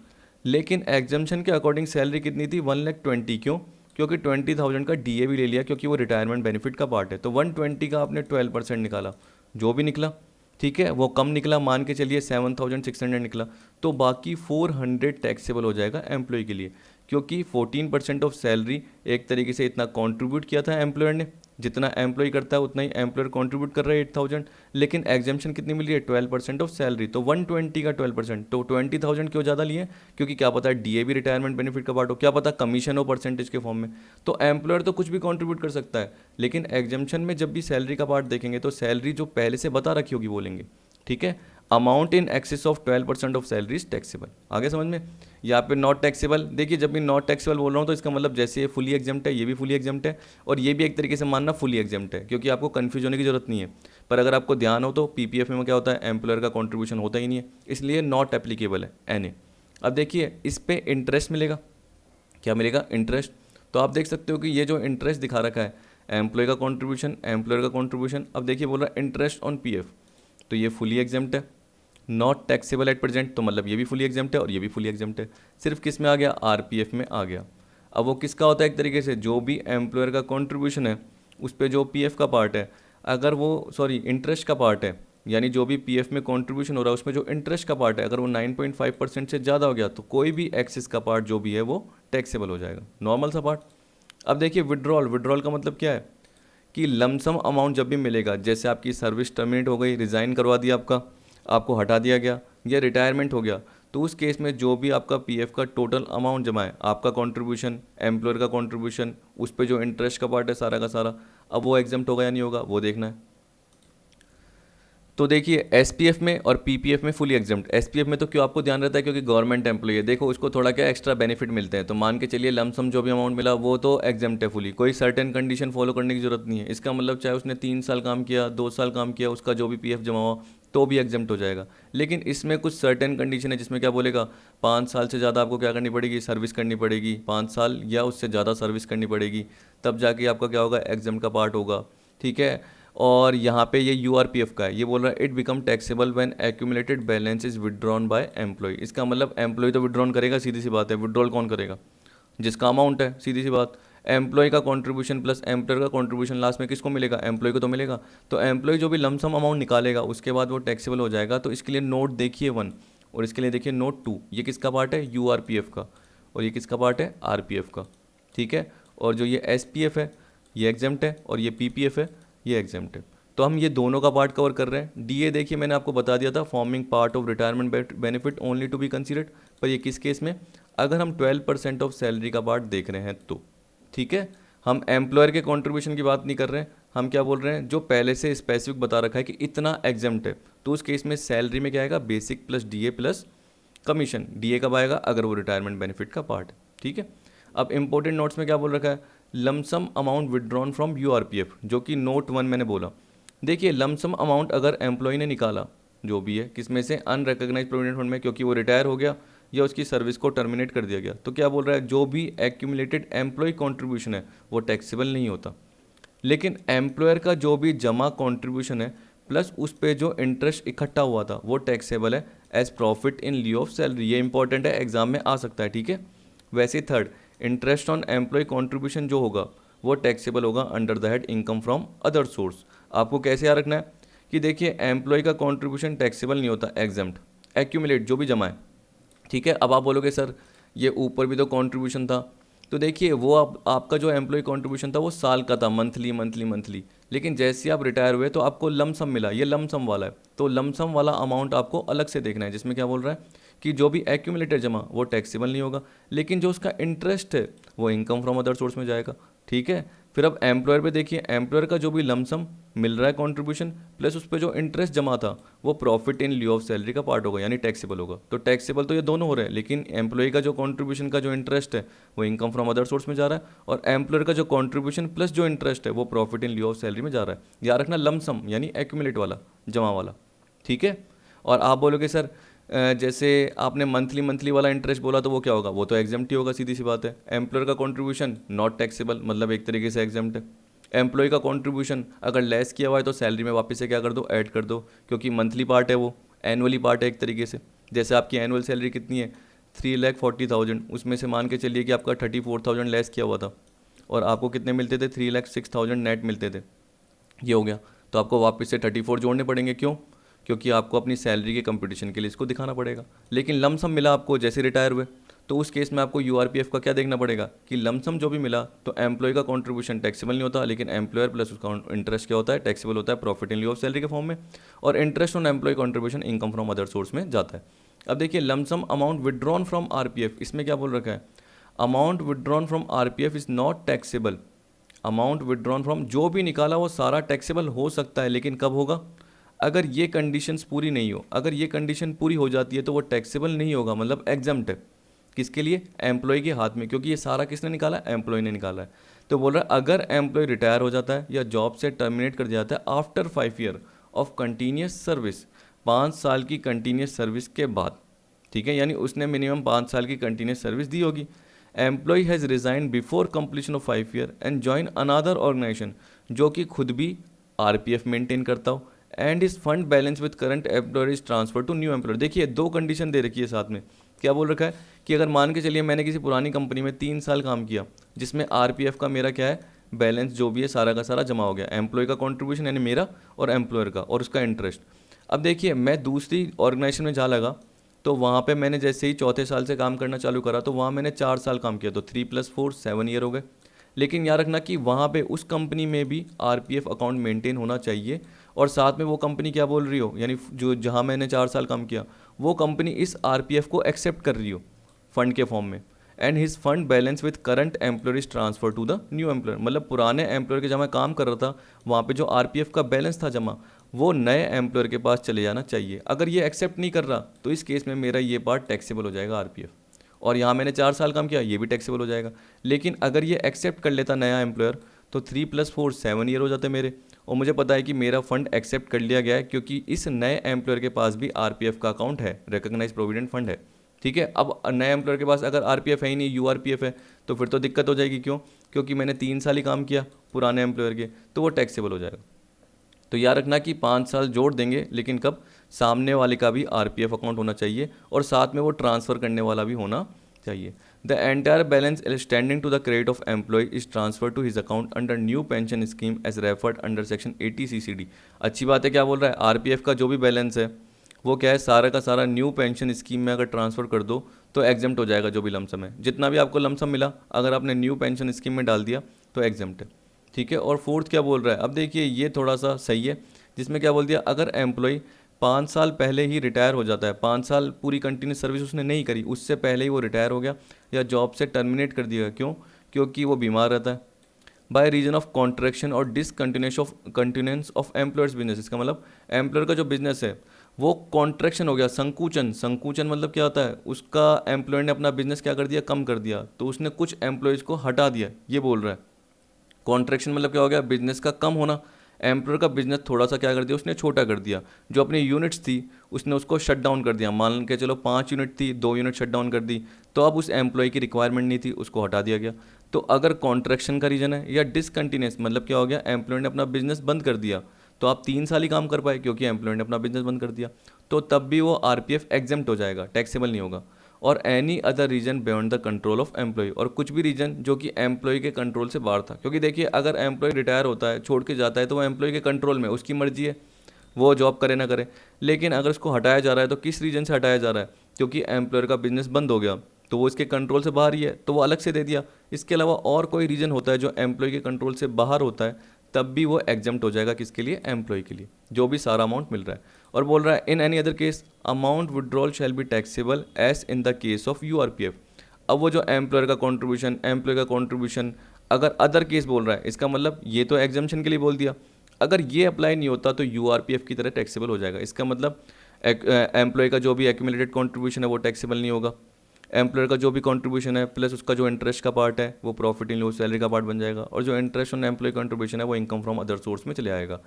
लेकिन एग्जम्पशन के अकॉर्डिंग सैलरी कितनी थी, 1,20,000। क्यों? क्योंकि 20,000 का DA भी ले लिया, क्योंकि वो रिटायरमेंट बेनिफिट का पार्ट है। तो 120 का आपने 12% निकाला, जो भी निकला, ठीक है, वो कम निकला, मान के चलिए 7,600 निकला, तो बाकी 400 टैक्सेबल हो जाएगा एम्प्लॉय के लिए। क्योंकि 14% ऑफ सैलरी एक तरीके से इतना कंट्रीब्यूट किया था एम्प्लॉयर ने, जितना एम्प्लॉय करता है उतना ही एम्प्लॉयर कंट्रीब्यूट कर रहा है 8,000, लेकिन एग्जाम्शन कितनी मिल रही है 12% ऑफ सैलरी, तो 120 का 12%, तो 20,000 क्यों ज़्यादा लिए, क्योंकि क्या पता डीए भी रिटायरमेंट बेनिफिट का पार्ट हो, क्या पता कमीशन हो परसेंटेज के फॉर्म में, तो एम्प्लॉयर तो कुछ भी कंट्रीब्यूट कर सकता है, लेकिन एग्जाम्शन में जब भी सैलरी का पार्ट देखेंगे तो सैलरी जो पहले से बता रखी होगी बोलेंगे, ठीक है। Amount in excess of 12% of salary is taxable, आगे समझ में। यहाँ पे नॉट टैक्सेबल, देखिए जब भी नॉट टैक्सेबल बोल रहा हूँ तो इसका मतलब जैसे ये फुली एग्जाम्प्ट है, ये भी फुली एग्जाम्प्ट है, और ये भी एक तरीके से मानना फुली एग्जाम्प्ट है, क्योंकि आपको कन्फ्यूज होने की जरूरत नहीं है। पर अगर आपको ध्यान हो तो पीपीएफ में क्या होता है, एम्प्लॉयर का कॉन्ट्रीब्यूशन होता ही नहीं है, इसलिए नॉट एप्लीकेबल है एनए। अब देखिए इस पे इंटरेस्ट मिलेगा, क्या मिलेगा, इंटरेस्ट। तो आप देख सकते हो कि ये जो इंटरेस्ट दिखा रखा है, एम्प्लॉय का कॉन्ट्रीब्यूशन, एम्प्लॉयर का कॉन्ट्रीब्यूशन, अब देखिए बोल रहा है इंटरेस्ट ऑन पीएफ, तो ये फुली एग्जाम्प्ट है, नॉट टैक्सेबल एट प्रेजेंट, तो मतलब ये भी फुली एग्जाम्प्ट है और ये भी फुली एग्जाम्प्ट है, सिर्फ किस में आ गया, आरपीएफ में आ गया। अब वो किसका होता है, एक तरीके से जो भी एम्प्लॉयर का कॉन्ट्रीब्यूशन है उस पर जो पीएफ का पार्ट है, अगर वो इंटरेस्ट का पार्ट है, यानी जो भी पीएफ में कॉन्ट्रीब्यूशन हो रहा है उसमें जो इंटरेस्ट का पार्ट है अगर वो 9.5% से ज़्यादा हो गया तो कोई भी एक्सेस का पार्ट जो भी है वो टैक्सेबल हो जाएगा, नॉर्मल सा पार्ट। अब देखिए विड्रॉल, विड्रॉल का मतलब क्या है कि लमसम अमाउंट जब भी मिलेगा, जैसे आपकी सर्विस टर्मिनेट हो गई, रिज़ाइन करवा दिया आपको हटा दिया गया या रिटायरमेंट हो गया, तो उस केस में जो भी आपका पीएफ का टोटल अमाउंट जमा है, आपका कंट्रीब्यूशन, एम्प्लॉयर का कंट्रीब्यूशन, उस पे जो इंटरेस्ट का पार्ट है सारा का सारा, अब वो एग्जाम्प्ट होगा या नहीं होगा वो देखना है। तो देखिए एसपीएफ में और पीपीएफ में फुली एग्जाम्प्ट, एसपीएफ में तो क्यों आपको ध्यान रहता है क्योंकि गवर्नमेंट एम्प्लॉय है, देखो उसको थोड़ा क्या एक्स्ट्रा बेनिफिट मिलते हैं, तो मान के चलिए लमसम जो भी अमाउंट मिला वो तो एग्जाम्प्ट है फुली, कोई सर्टेन कंडीशन फॉलो करने की जरूरत नहीं है, इसका मतलब चाहे उसने 3 साल काम किया, 2 साल काम किया, उसका जो भी पीएफ जमा हुआ तो भी एग्जाम्प्ट हो जाएगा। लेकिन इसमें कुछ सर्टेन कंडीशन है जिसमें क्या बोलेगा, 5 साल से ज़्यादा आपको क्या करनी पड़ेगी, सर्विस करनी पड़ेगी, 5 साल या उससे ज़्यादा सर्विस करनी पड़ेगी, तब जाके आपका क्या होगा, एग्जाम्प्ट का पार्ट होगा, ठीक है। और यहाँ पे ये यूआरपीएफ का है, ये बोल रहा है it become taxable when accumulated balance is withdrawn by employee, इसका मतलब एम्प्लॉय तो विड्रॉन करेगा, सीधी सी बात है, विड्रॉल कौन करेगा, जिसका अमाउंट है, सीधी सी बात। एम्प्लॉय का कंट्रीब्यूशन प्लस एम्प्लॉयर का कंट्रीब्यूशन लास्ट में किसको मिलेगा, एम्प्लॉय को तो मिलेगा, तो एम्प्लॉय जो भी लमसम अमाउंट निकालेगा उसके बाद वो टैक्सेबल हो जाएगा। तो इसके लिए नोट देखिए 1 और इसके लिए देखिए नोट 2, ये किसका पार्ट है, यूआरपीएफ का, और ये किसका पार्ट है, आरपीएफ का, ठीक है। और जो ये एसपीएफ है ये एग्जाम्प्ट है और ये पीपीएफ है ये एग्जाम्प्ट है, तो हम ये दोनों का पार्ट कवर कर रहे हैं। डीए देखिए मैंने आपको बता दिया था, forming part of retirement benefit only to be considered, पर ये किस केस में, अगर हम 12% ऑफ सैलरी का पार्ट देख रहे हैं तो, ठीक है। हम एम्प्लॉयर के कंट्रीब्यूशन की बात नहीं कर रहे हैं, हम क्या बोल रहे हैं, जो पहले से स्पेसिफिक बता रखा है कि इतना एग्जाम्प्ट है, तो उस केस में सैलरी में क्या आएगा, basic plus DA plus commission, DA कब आएगा, अगर वो रिटायरमेंट बेनिफिट का पार्ट है, ठीक है। अब इंपॉर्टेंट नोट्स में क्या बोल रखा है, lump sum amount withdrawn from URPF, जो कि नोट 1 मैंने बोला। देखिए लमसम अमाउंट अगर एम्प्लॉय ने निकाला जो भी है, किस में से, अनरिकॉग्नाइज्ड प्रोविडेंट फंड में, क्योंकि वो रिटायर हो गया या उसकी सर्विस को टर्मिनेट कर दिया गया, तो क्या बोल रहा है, जो भी एक्यूमुलेटेड एम्प्लॉय कंट्रीब्यूशन है वो टैक्सेबल नहीं होता, लेकिन एम्प्लॉयर का जो भी जमा कंट्रीब्यूशन है प्लस उस पे जो इंटरेस्ट इकट्ठा हुआ था वो टैक्सेबल है as profit in लिeu of salary, ये इंपॉर्टेंट है, एग्जाम में आ सकता है, ठीक है। वैसे third, interest on employee contribution जो होगा वो टैक्सेबल होगा under the head income from other source. आपको कैसे याद रखना है कि देखिए एम्प्लॉय का कंट्रीब्यूशन टैक्सेबल नहीं होता, एग्जाम्प्ट, एक्यूमुलेट जो भी जमा है, ठीक है। अब आप बोलोगे सर ये ऊपर भी तो कंट्रीब्यूशन था, तो देखिए वो आपका जो एम्प्लॉय कंट्रीब्यूशन था वो साल का था, मंथली मंथली मंथली, लेकिन जैसे ही आप रिटायर हुए तो आपको लमसम मिला, ये लमसम वाला है, तो लमसम वाला अमाउंट आपको अलग से देखना है, जिसमें क्या बोल रहा है कि जो भी एक्यूमुलेटेड जमा वो टैक्सेबल नहीं होगा, लेकिन जो उसका इंटरेस्ट है वो इनकम फ्रॉम अदर सोर्स में जाएगा, ठीक है। फिर अब एम्प्लॉयर पे देखिए, एम्प्लॉयर का जो भी लमसम मिल रहा है कंट्रीब्यूशन प्लस उस पर जो इंटरेस्ट जमा था वो प्रॉफिट इन लिeu ऑफ सैलरी का पार्ट होगा, यानी टैक्सेबल होगा, तो टैक्सेबल तो ये दोनों हो रहे हैं, लेकिन एम्प्लॉय का जो कंट्रीब्यूशन का जो इंटरेस्ट है वो इनकम फ्रॉम अदर सोर्स में जा रहा है, और एम्प्लॉयर का जो कंट्रीब्यूशन प्लस जो इंटरेस्ट है वो प्रॉफिट इन लिeu ऑफ सैलरी में जा रहा है। याद रखना लमसम यानी एक्यूमुलेट वाला, जमा वाला, ठीक है। और आप बोलोगे सर जैसे आपने मंथली मंथली वाला इंटरेस्ट बोला तो वो क्या होगा, वो तो एग्जाम्प्ट ही होगा, सीधी सी बात है। एम्प्लॉयर का कंट्रीब्यूशन नॉट टैक्सेबल, मतलब एक तरीके से एग्जाम्प्ट है। एम्प्लॉय का कंट्रीब्यूशन अगर लेस किया हुआ है तो सैलरी में वापस से क्या कर दो, ऐड कर दो, क्योंकि मंथली पार्ट है, वो एनुअली पार्ट है एक तरीके से। जैसे आपकी एनुअल सैलरी कितनी है, 3,40,000, उसमें से मान के चलिए कि आपका 34,000 लेस किया हुआ था और आपको कितने मिलते थे, 3,06,000 नेट मिलते थे, ये हो गया, तो आपको वापस से 34 जोड़ने पड़ेंगे, क्यों, क्योंकि आपको अपनी सैलरी के कंपटीशन के लिए इसको दिखाना पड़ेगा। लेकिन लमसम मिला आपको जैसे रिटायर हुए, तो उस केस में आपको यूआरपीएफ का क्या देखना पड़ेगा कि लमसम जो भी मिला तो एम्प्लॉय का कंट्रीब्यूशन टैक्सेबल नहीं होता, लेकिन एम्प्लॉयर प्लस उसका इंटरेस्ट क्या होता है, टैक्सेबल होता है प्रॉफिट इन लिeu ऑफ सैलरी के फॉर्म में, और interest on employee contribution income from other source में जाता है। अब देखिए lump sum amount withdrawn from RPF, इसमें क्या बोल रखा है, amount withdrawn from RPF is not taxable. Amount withdrawn from जो भी निकाला वो सारा टैक्सेबल हो सकता है, लेकिन कब होगा, अगर ये कंडीशंस पूरी नहीं हो। अगर ये कंडीशन पूरी हो जाती है तो वो टैक्सेबल नहीं होगा, मतलब एग्जम्प्ट है। किसके लिए, एम्प्लॉय के हाथ में, क्योंकि ये सारा किसने निकाला, एम्प्लॉय ने निकाला है। तो बोल रहा है अगर एम्प्लॉय रिटायर हो जाता है या जॉब से टर्मिनेट कर दिया जाता है after 5 year of continuous service, 5 साल की कंटिन्यूस सर्विस के बाद, ठीक है, यानी उसने मिनिमम 5 साल की कंटिन्यूस सर्विस दी होगी। Employee has resign before completion of 5 year and join another organisation, जो कि खुद भी आरपीएफ मेंटेन करता हो, and is fund balance with current employer is transfer to new employer. देखिए 2 कंडीशन दे रखी है साथ में, क्या बोल रखा है कि अगर मान के चलिए मैंने किसी पुरानी कंपनी में 3 साल काम किया, जिसमें आरपीएफ का मेरा क्या है, बैलेंस जो भी है सारा का सारा जमा हो गया, एम्प्लॉय का कॉन्ट्रीब्यूशन यानी मेरा और एम्प्लॉयर का और उसका इंटरेस्ट। अब देखिए मैं दूसरी ऑर्गेनाइजेशन में जा लगा, तो वहाँ पे मैंने जैसे ही चौथे साल से काम करना चालू करा तो वहाँ मैंने 4 साल काम किया, तो 3 + 4 7 ईयर हो गए। लेकिन याद रखना कि वहाँ पे उस कंपनी में भी आरपीएफ अकाउंट मेंटेन होना चाहिए, और साथ में वो कंपनी क्या बोल रही हो, यानी जो जहाँ मैंने 4 साल काम किया वो कंपनी इस आरपीएफ को एक्सेप्ट कर रही हो फंड के फॉर्म में, and his fund balance with current employer is transfer to the new employer. मतलब पुराने एम्प्लॉयर के जहाँ मैं काम कर रहा था वहाँ पे जो आरपीएफ का बैलेंस था जमा, वो नए एम्प्लॉयर के पास चले जाना चाहिए। अगर ये एक्सेप्ट नहीं कर रहा तो इस केस में मेरा ये पार्ट टैक्सेबल हो जाएगा आरपीएफ, और यहाँ मैंने 4 साल काम किया ये भी टैक्सेबल हो जाएगा। लेकिन अगर ये एक्सेप्ट कर लेता नया एम्प्लॉयर तो 3 + 4 7 ईयर हो जाते मेरे, और मुझे पता है कि मेरा फंड एक्सेप्ट कर लिया गया है क्योंकि इस नए एम्प्लॉयर के पास भी आरपीएफ का अकाउंट है, रिकॉग्नाइज प्रोविडेंट फंड है, ठीक है। अब नए एम्प्लॉयर के पास अगर आरपीएफ है ही नहीं, यूआरपीएफ है, तो फिर तो दिक्कत हो जाएगी। क्यों, क्योंकि मैंने 3 साल ही काम किया पुराने एम्प्लॉयर के, तो वो टैक्सेबल हो जाएगा। तो याद रखना कि 5 साल जोड़ देंगे, लेकिन कब, सामने वाले का भी आरपीएफ अकाउंट होना चाहिए और साथ में वो ट्रांसफ़र करने वाला भी होना चाहिए। The entire balance standing to the credit of employee is transfer to his account under new pension scheme as referred under section 80 CCD। अच्छी बात है, क्या बोल रहा है, आरपीएफ का जो भी बैलेंस है वो क्या है, सारा का सारा न्यू पेंशन स्कीम में अगर ट्रांसफ़र कर दो तो एग्जेम्प्ट हो जाएगा। जो भी लमसम है, जितना भी आपको लमसम मिला, अगर आपने न्यू पेंशन स्कीम में डाल दिया तो एग्जेम्प्ट है, ठीक है। और फोर्थ क्या बोल रहा है, अब देखिए ये थोड़ा सा सही है, जिसमें क्या बोल दिया, अगर एम्प्लॉय 5 साल पहले ही रिटायर हो जाता है, 5 साल पूरी कंटिन्यूस सर्विस उसने नहीं करी, उससे पहले ही वो रिटायर हो गया या जॉब से टर्मिनेट कर दिया, क्यों, क्योंकि वो बीमार रहता है, बाय रीजन ऑफ कॉन्ट्रैक्शन और कंटिन्यूंस ऑफ एम्प्लॉयर्स बिजनेस। इसका मतलब एम्प्लॉयर का जो बिजनेस है वो कॉन्ट्रैक्शन हो गया, संकुचन। संकुचन मतलब क्या होता है, उसका एम्प्लॉयर ने अपना बिजनेस क्या कर दिया, कम कर दिया, तो उसने कुछ एम्प्लॉयज़ को हटा दिया, ये बोल रहा है। कॉन्ट्रैक्शन मतलब क्या हो गया, बिजनेस का कम होना, एम्प्लॉयर का बिजनेस थोड़ा सा क्या कर दिया, उसने छोटा कर दिया, जो अपनी यूनिट्स थी उसने उसको शट डाउन कर दिया। मान के चलो 5 यूनिट थी, 2 यूनिट शट डाउन कर दी, तो अब उस एम्प्लॉय की रिक्वायरमेंट नहीं थी, उसको हटा दिया गया। तो अगर कॉन्ट्रैक्शन का रीजन है, या डिसकंटिन्यूस मतलब क्या हो गया, एम्प्लॉय ने अपना बिजनेस बंद कर दिया, तो आप 3 साल ही काम कर पाए क्योंकि एम्प्लॉय ने अपना बिजनेस बंद कर दिया, तो तब भी वो आरपीएफ एग्जेम्प्ट हो जाएगा, टैक्सेबल नहीं होगा। और any other reason beyond the control of employee, और कुछ भी रीजन जो कि एम्प्लॉय के कंट्रोल से बाहर था, क्योंकि देखिए अगर एम्प्लॉय रिटायर होता है, छोड़ के जाता है, तो वो एम्प्लॉय के कंट्रोल में, उसकी मर्जी है वो जॉब करे ना करे। लेकिन अगर उसको हटाया जा रहा है तो किस रीजन से हटाया जा रहा है, क्योंकि एम्प्लॉयर का बिजनेस बंद हो गया, तो वो इसके कंट्रोल से बाहर ही है, तो वो अलग से दे दिया। इसके अलावा और कोई रीजन होता है जो एम्प्लॉय के कंट्रोल से बाहर होता है, तब भी वो एग्जेम्प्ट हो जाएगा, किसके लिए, एम्प्लॉय के लिए, जो भी सारा अमाउंट मिल रहा है। और बोल रहा है in any other case amount withdrawal shall be taxable as in the case of URPF. अब वो जो एम्प्लॉयर का कंट्रीब्यूशन, एम्प्लॉय का कंट्रीब्यूशन, अगर अदर केस बोल रहा है, इसका मतलब ये तो एग्जाम्पशन के लिए बोल दिया, अगर ये अप्लाई नहीं होता तो यूआरपीएफ की तरह टैक्सेबल हो जाएगा। इसका मतलब एम्प्लॉय का जो भी एक्यूमुलेटेड कंट्रीब्यूशन है वो टैक्सेबल नहीं होगा, एम्प्लॉयर का जो भी कंट्रीब्यूशन है प्लस उसका जो इंटरेस्ट का पार्ट है वो प्रॉफिट इन लिeu सैलरी का पार्ट बन जाएगा, और जो इंटरेस्ट ऑन एम्प्लॉय कंट्रीब्यूशन है वो इनकम फ्रॉम अदर सोर्स में चले आएगा।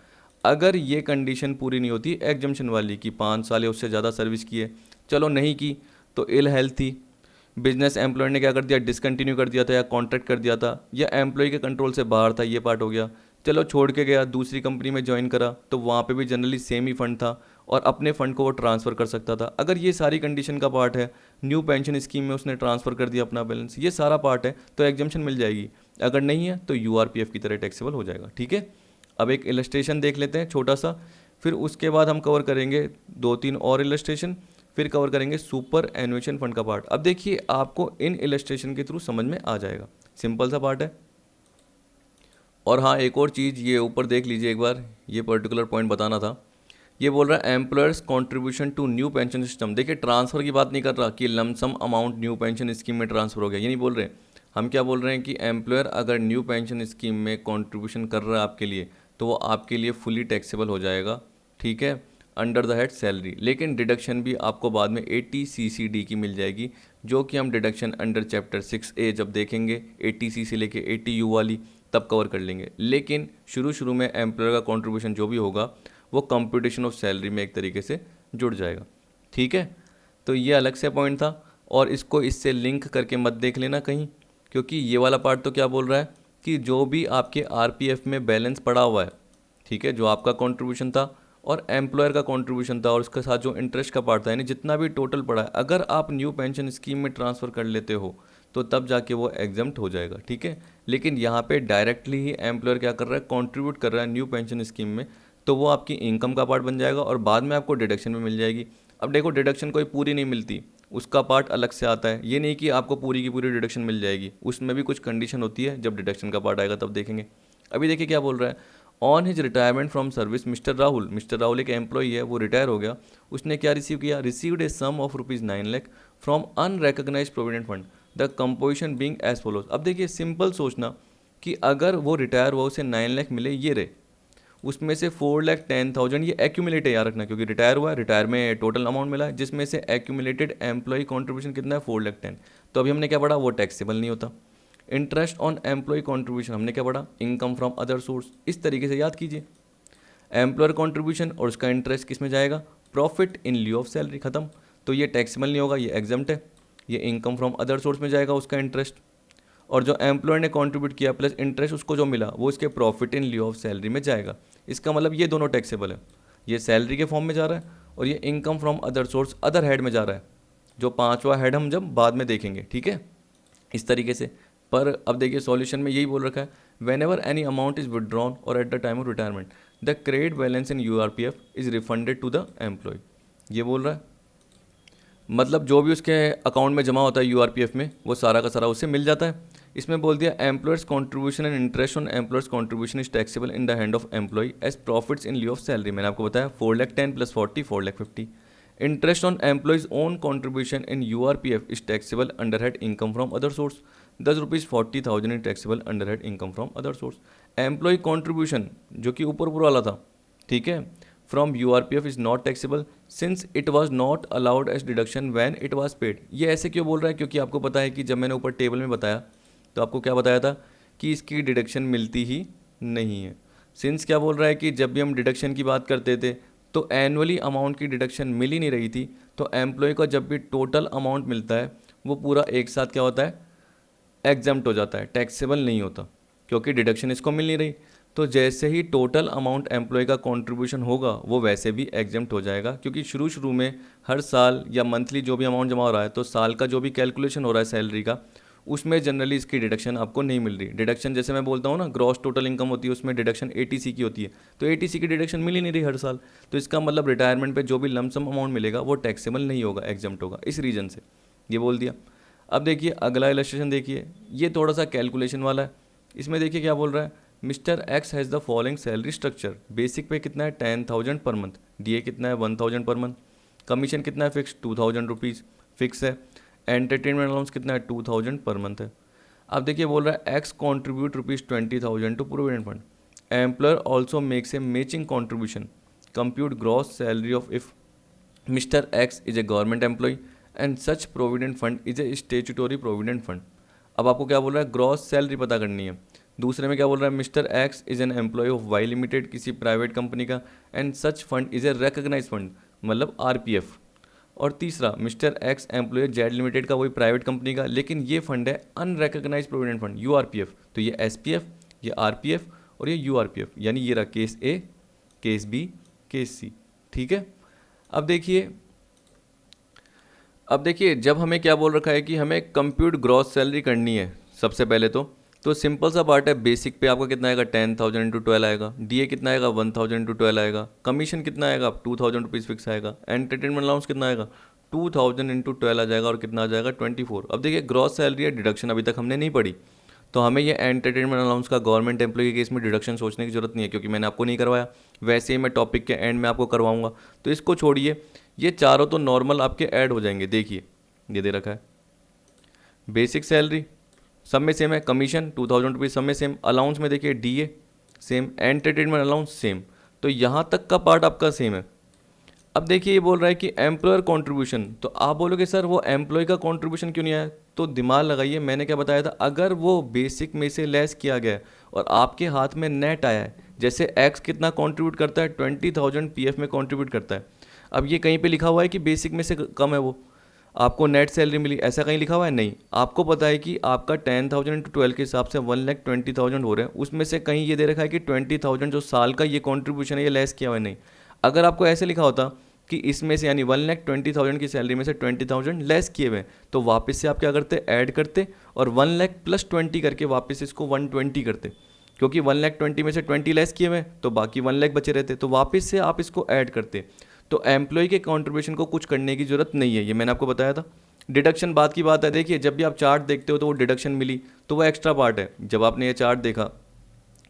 अगर ये कंडीशन पूरी नहीं होती एग्जम्पशन वाली कि 5 साल या उससे ज़्यादा सर्विस की है, चलो नहीं की तो इल हेल्थ थी, बिजनेस एम्प्लॉयर ने क्या कर दिया, डिसकंटिन्यू कर दिया था या कॉन्ट्रैक्ट कर दिया था, या एम्प्लॉय के कंट्रोल से बाहर था, ये पार्ट हो गया, चलो छोड़ के गया दूसरी कंपनी में ज्वाइन करा, तो वहाँ पे भी जनरली सेम ही फंड था और अपने फ़ंड को वो ट्रांसफ़र कर सकता था। अगर ये सारी कंडीशन का पार्ट है, न्यू पेंशन स्कीम में उसने ट्रांसफ़र कर दिया अपना बैलेंस, ये सारा पार्ट है तो एग्जम्पशन मिल जाएगी। अगर नहीं है तो यूआरपीएफ की तरह टैक्सेबल हो जाएगा, ठीक है। अब एक इलस्ट्रेशन देख लेते हैं छोटा सा, फिर उसके बाद हम कवर करेंगे 2-3 और इलस्ट्रेशन, फिर कवर करेंगे सुपर एनुएशन फंड का पार्ट। अब देखिए आपको इन इलस्ट्रेशन के थ्रू समझ में आ जाएगा, सिंपल सा पार्ट है। और हाँ एक और चीज़ ये ऊपर देख लीजिए एक बार, ये पर्टिकुलर पॉइंट बताना था। ये बोल रहा है employer's contribution to new pension system. देखिए ट्रांसफ़र की बात नहीं कर रहा कि lump sum amount new pension scheme में ट्रांसफ़र हो गया, ये नहीं बोल रहे। हम क्या बोल रहे हैं कि एम्प्लॉयर अगर न्यू पेंशन स्कीम में कंट्रीब्यूशन कर रहा है आपके लिए, तो वो आपके लिए फुली टैक्सेबल हो जाएगा, ठीक है, अंडर द हेड सैलरी। लेकिन डिडक्शन भी आपको बाद में 80 CCD की मिल जाएगी, जो कि हम डिडक्शन अंडर चैप्टर 6A जब देखेंगे 80C से लेके 80U वाली, तब कवर कर लेंगे। लेकिन शुरू में एम्प्लॉयर का कंट्रीब्यूशन जो भी होगा वो कंप्यूटेशन ऑफ सैलरी में एक तरीके से जुड़ जाएगा, ठीक है। तो ये अलग से पॉइंट था, और इसको इससे लिंक करके मत देख लेना कहीं, क्योंकि ये वाला पार्ट तो क्या बोल रहा है कि जो भी आपके RPF में बैलेंस पड़ा हुआ है, ठीक है, जो आपका कंट्रीब्यूशन था और एम्प्लॉयर का कंट्रीब्यूशन था और उसके साथ जो इंटरेस्ट का पार्ट था, यानी जितना भी टोटल पड़ा है, अगर आप न्यू पेंशन स्कीम में ट्रांसफ़र कर लेते हो तो तब जाके वो एग्जम्प्ट हो जाएगा, ठीक है। लेकिन यहाँ पे डायरेक्टली ही एम्प्लॉयर क्या कर रहा है, कंट्रीब्यूट कर रहा है न्यू पेंशन स्कीम में, तो वो आपकी इनकम का पार्ट बन जाएगा और बाद में आपको डिडक्शन में मिल जाएगी। अब देखो डिडक्शन कोई पूरी नहीं मिलती, उसका पार्ट अलग से आता है। ये नहीं कि आपको पूरी की पूरी डिडक्शन मिल जाएगी, उसमें भी कुछ कंडीशन होती है, जब डिडक्शन का पार्ट आएगा तब देखेंगे। अभी देखिए क्या बोल रहा है, on his retirement from service mister Rahul एक एम्प्लॉई है, वो रिटायर हो गया, उसने क्या रिसीव किया, received a sum of ₹9 lakh from unrecognised provident fund, the composition being as follows. अब देखिए सिंपल सोचना कि अगर वो रिटायर हुआ उसे 9 लाख मिले, ये रहे, उसमें से 4,10,000 ये एक्यूमुलेट है, याद रखना, क्योंकि रिटायर हुआ है, रिटायर में टोटल अमाउंट मिला है, जिसमें से एक्यूमुलेटेड एम्प्लॉय कंट्रीब्यूशन कितना है, 4,10,000। तो अभी हमने क्या पढ़ा, वो टैक्सेबल नहीं होता। इंटरेस्ट ऑन एम्प्लॉय कंट्रीब्यूशन हमने क्या पढ़ा, इनकम फ्रॉम अदर सोर्स। इस तरीके से याद कीजिए, एम्प्लॉयर कंट्रीब्यूशन और उसका इंटरेस्ट किस में जाएगा, profit in lieu of salary, खत्म। तो ये टैक्सेबल नहीं होगा, ये एग्जम्प्ट है। ये इनकम फ्रॉम अदर सोर्स में जाएगा उसका इंटरेस्ट, और जो एम्प्लॉयर ने कंट्रीब्यूट किया प्लस इंटरेस्ट उसको जो मिला वो इसके profit in lieu of salary में जाएगा। इसका मतलब ये दोनों टैक्सेबल है, ये सैलरी के फॉर्म में जा रहा है और ये income from other source other head में जा रहा है, जो पांचवा हेड हम जब बाद में देखेंगे, ठीक है, इस तरीके से। पर अब देखिए सॉल्यूशन में यही बोल रखा है, whenever any amount is withdrawn और at the time of retirement the credit balance in URPF is refunded to the employee. ये बोल रहा है मतलब जो भी उसके अकाउंट में जमा होता है URPF में, वो सारा का सारा उसे मिल जाता है। इसमें बोल दिया employer's contribution and interest on employer's contribution is taxable in the hand of employee as profits in lieu of salary. मैंने आपको बताया 4,10,000 plus 40 4,50,000। Interest on employees own contribution in URPF is taxable under head income from other source, ₹10,40,000 is taxable under head income from other source. Employee contribution जो कि ऊपर वाला था, ठीक है, from URPF is not taxable since it was not allowed as deduction when it was paid. ये ऐसे क्यों बोल रहा है, क्योंकि आपको पता है कि जब मैंने ऊपर टेबल में बताया तो आपको क्या बताया था कि इसकी डिडक्शन मिलती ही नहीं है। सिंस क्या बोल रहा है कि जब भी हम डिडक्शन की बात करते थे तो एनुअली अमाउंट की डिडक्शन मिल ही नहीं रही थी, तो एम्प्लॉय का जब भी टोटल अमाउंट मिलता है वो पूरा एक साथ क्या होता है, एग्जम्प्ट हो जाता है, टैक्सेबल नहीं होता, क्योंकि डिडक्शन इसको मिल नहीं रही। तो जैसे ही टोटल अमाउंट एम्प्लॉय का कंट्रीब्यूशन होगा वो वैसे भी एग्जम्प्ट हो जाएगा, क्योंकि शुरू में हर साल या मंथली जो भी अमाउंट जमा हो रहा है, तो साल का जो भी कैलकुलेशन हो रहा है सैलरी का, उसमें जनरली इसकी डिडक्शन आपको नहीं मिल रही। डिडक्शन जैसे मैं बोलता हूँ ना, ग्रॉस टोटल इनकम होती है, उसमें डिडक्शन 80C की होती है, तो 80C की डिडक्शन मिल ही नहीं रही हर साल। तो इसका मतलब रिटायरमेंट पे जो भी लमसम अमाउंट मिलेगा वो टैक्सेबल नहीं होगा, एग्जम्प्ट होगा, इस रीज़न से ये बोल दिया। अब देखिए अगला इलस्ट्रेशन देखिए, ये थोड़ा सा कैलकुलेशन वाला है। इसमें देखिए क्या बोल रहा है, mister x has the following salary structure. Basic पे कितना है, 10,000 पर मंथ। DA कितना है, 1,000 पर मंथ। कमीशन कितना है, फिक्स 2,000 रुपीज़ फिक्स है। एंटरटेनमेंट अलाउंस कितना है, 2,000 पर मंथ है। अब देखिए बोल रहा है X contribute ₹20,000 to provident fund. Employer also makes a matching contribution. Compute gross salary of if mister X is a government employee and such provident fund is a statutory provident fund. अब आपको क्या बोल रहा है, gross salary पता करनी है। दूसरे में क्या बोल रहा है, mister X is an employee of Y limited, किसी प्राइवेट कंपनी का, and such fund is a recognised fund, मतलब RPF। और तीसरा, mister X employee Z limited का, वही प्राइवेट कंपनी का, लेकिन ये फंड है अनरिकग्नाइज प्रोविडेंट फंड URPF। तो ये SPF, ये RPF और ये URPF, यानी ये रहा case A, case B, case C, ठीक है। अब देखिए जब हमें क्या बोल रखा है कि हमें कंप्यूट ग्रॉस सैलरी करनी है, सबसे पहले तो सिंपल सा पार्ट है। बेसिक पे आपका कितना आएगा, 10,000 इंटू 12 आएगा। DA कितना आएगा, 1,000 इंटू 12 आएगा। कमीशन कितना आएगा, 2,000 रुपीज़ फिक्स आएगा। एंटरटेनमेंट अलाउंस कितना आएगा, 2000 इंटू 12 आ जाएगा और कितना आ जाएगा 24। अब देखिए ग्रॉस सैलरी या डिडक्शन अभी तक हमने नहीं पढ़ी, तो हमें ये एंटरटेनमेंट अलाउंस का गवर्नमेंट एम्प्लॉय के केस में डिडक्शन सोचने की जरूरत नहीं है, क्योंकि मैंने आपको नहीं करवाया। वैसे ही मैं टॉपिक के एंड में आपको करवाऊंगा, तो इसको छोड़िए। ये चारों तो नॉर्मल आपके ऐड हो जाएंगे। देखिए ये दे रखा है, बेसिक सैलरी सब में सेम है, कमीशन 2000 रुपीज़ सब में सेम, अलाउंस में देखिए DA same, entertainment allowance same, तो यहाँ तक का पार्ट आपका सेम है। अब देखिए ये बोल रहा है कि एम्प्लॉयर कंट्रीब्यूशन, तो आप बोलोगे सर वो एम्प्लॉय का कंट्रीब्यूशन क्यों नहीं आया? तो दिमाग लगाइए, मैंने क्या बताया था, अगर वो बेसिक में से लेस किया गया है और आपके हाथ में नेट आया है, जैसे एक्स कितना कंट्रीब्यूट करता है, 20,000 PF में कंट्रीब्यूट करता है। अब ये कहीं पे लिखा हुआ है कि बेसिक में से कम है, वो आपको नेट सैलरी मिली, ऐसा कहीं लिखा हुआ है? नहीं। आपको पता है कि आपका 10,000 इंटू 12 के हिसाब से 1,20,000 हो रहे हैं, उसमें से कहीं ये दे रखा है कि 20,000 जो साल का ये कॉन्ट्रीब्यूशन है ये लेस किया हुआ है। नहीं, अगर आपको ऐसे लिखा होता कि इसमें से यानी 1,20,000 की सैलरी में से 20,000 लेस किए हुए, तो वापस से आप क्या करते, ऐड करते और 1,00,000 प्लस 20 करके वापस इसको 120 करते, क्योंकि 1,20,000 में से 20 लेस किए हुए तो बाकी 1,00,000 बचे रहते, तो वापस से आप इसको ऐड करते। तो एम्प्लॉय के कॉन्ट्रीब्यूशन को कुछ करने की जरूरत नहीं है, ये मैंने आपको बताया था। डिडक्शन बात की बात है, देखिए जब भी आप चार्ट देखते हो तो वो डिडक्शन मिली तो वो एक्स्ट्रा पार्ट है। जब आपने ये चार्ट देखा,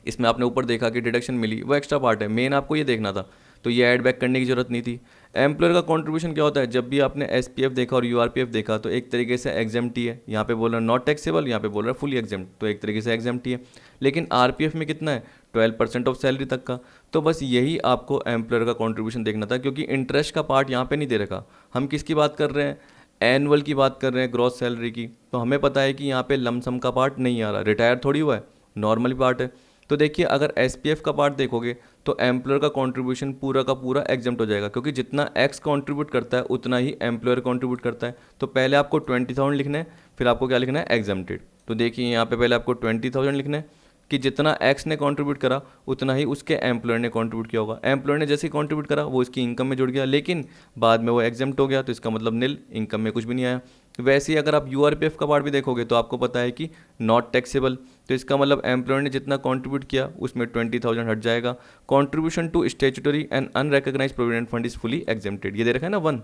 इसमें आपने ऊपर देखा कि डिडक्शन मिली, वो एक्स्ट्रा पार्ट है, मेन आपको ये देखना था, तो ये ऐड बैक करने की जरूरत नहीं थी। एम्प्लॉयर का कंट्रीब्यूशन क्या होता है, जब भी आपने SPF देखा और URPF देखा तो एक तरीके से एग्जेम्प्टी है, यहाँ पे बोल रहा है नॉट टैक्सेबल, यहाँ पे बोल रहा है फुली एग्जेम्प्ट, तो एक तरीके से एग्जेम्प्टी है। लेकिन RPF में कितना है, 12% ऑफ सैलरी तक का। तो बस यही आपको एम्प्लॉयर का कंट्रीब्यूशन देखना था, क्योंकि इंटरेस्ट का पार्ट यहाँ पे नहीं दे रखा। हम किसकी बात कर रहे हैं, एनुअल की बात कर रहे हैं, ग्रॉस सैलरी की। तो हमें पता है कि यहाँ पे लमसम का पार्ट नहीं आ रहा, रिटायर थोड़ी हुआ है, नॉर्मल पार्ट है। तो देखिए अगर SPF का पार्ट देखोगे तो एम्प्लॉयर का कंट्रीब्यूशन पूरा का पूरा एग्जेम्प्ट हो जाएगा, क्योंकि जितना एक्स कंट्रीब्यूट करता है उतना ही एम्प्लॉयर कंट्रीब्यूट करता है। तो पहले आपको 20,000 लिखना है, फिर आपको क्या लिखना है, एग्जेम्प्टेड। तो देखिए यहाँ पे पहले आपको 20,000 लिखना है कि जितना एक्स ने कंट्रीब्यूट करा उतना ही उसके एम्प्लॉयर ने कंट्रीब्यूट किया होगा। एम्प्लॉयर ने जैसे ही कंट्रीब्यूट करा वो इसकी इनकम में जुड़ गया, लेकिन बाद में वो एग्जेम्प्ट हो गया, तो इसका मतलब निल, इनकम में कुछ भी नहीं आया। वैसे ही अगर आप URPF का पार्ट भी देखोगे तो आपको पता है कि नॉट टैक्सेबल, तो इसका मतलब एम्प्लॉयर ने जितना कंट्रीब्यूट किया उसमें 20,000 हट जाएगा। Contribution to statutory and unrecognised provident fund is fully exempted, ये दे रखा है ना 1,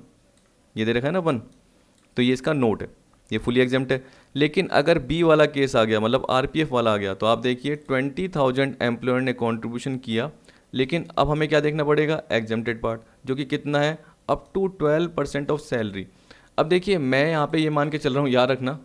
ये दे रखा है ना 1, तो ये इसका नोट है, ये फुली एग्जेम्प्ट है। लेकिन अगर B वाला केस आ गया, मतलब RPF वाला आ गया, तो आप देखिए 20,000 एम्प्लॉयर ने कंट्रीब्यूशन किया, लेकिन अब हमें क्या देखना पड़ेगा, एग्जेम्प्टेड पार्ट, जो कि कितना है, अप टू 12% ऑफ सैलरी। अब देखिए मैं यहाँ पे ये मान के चल रहा हूँ, याद रखना,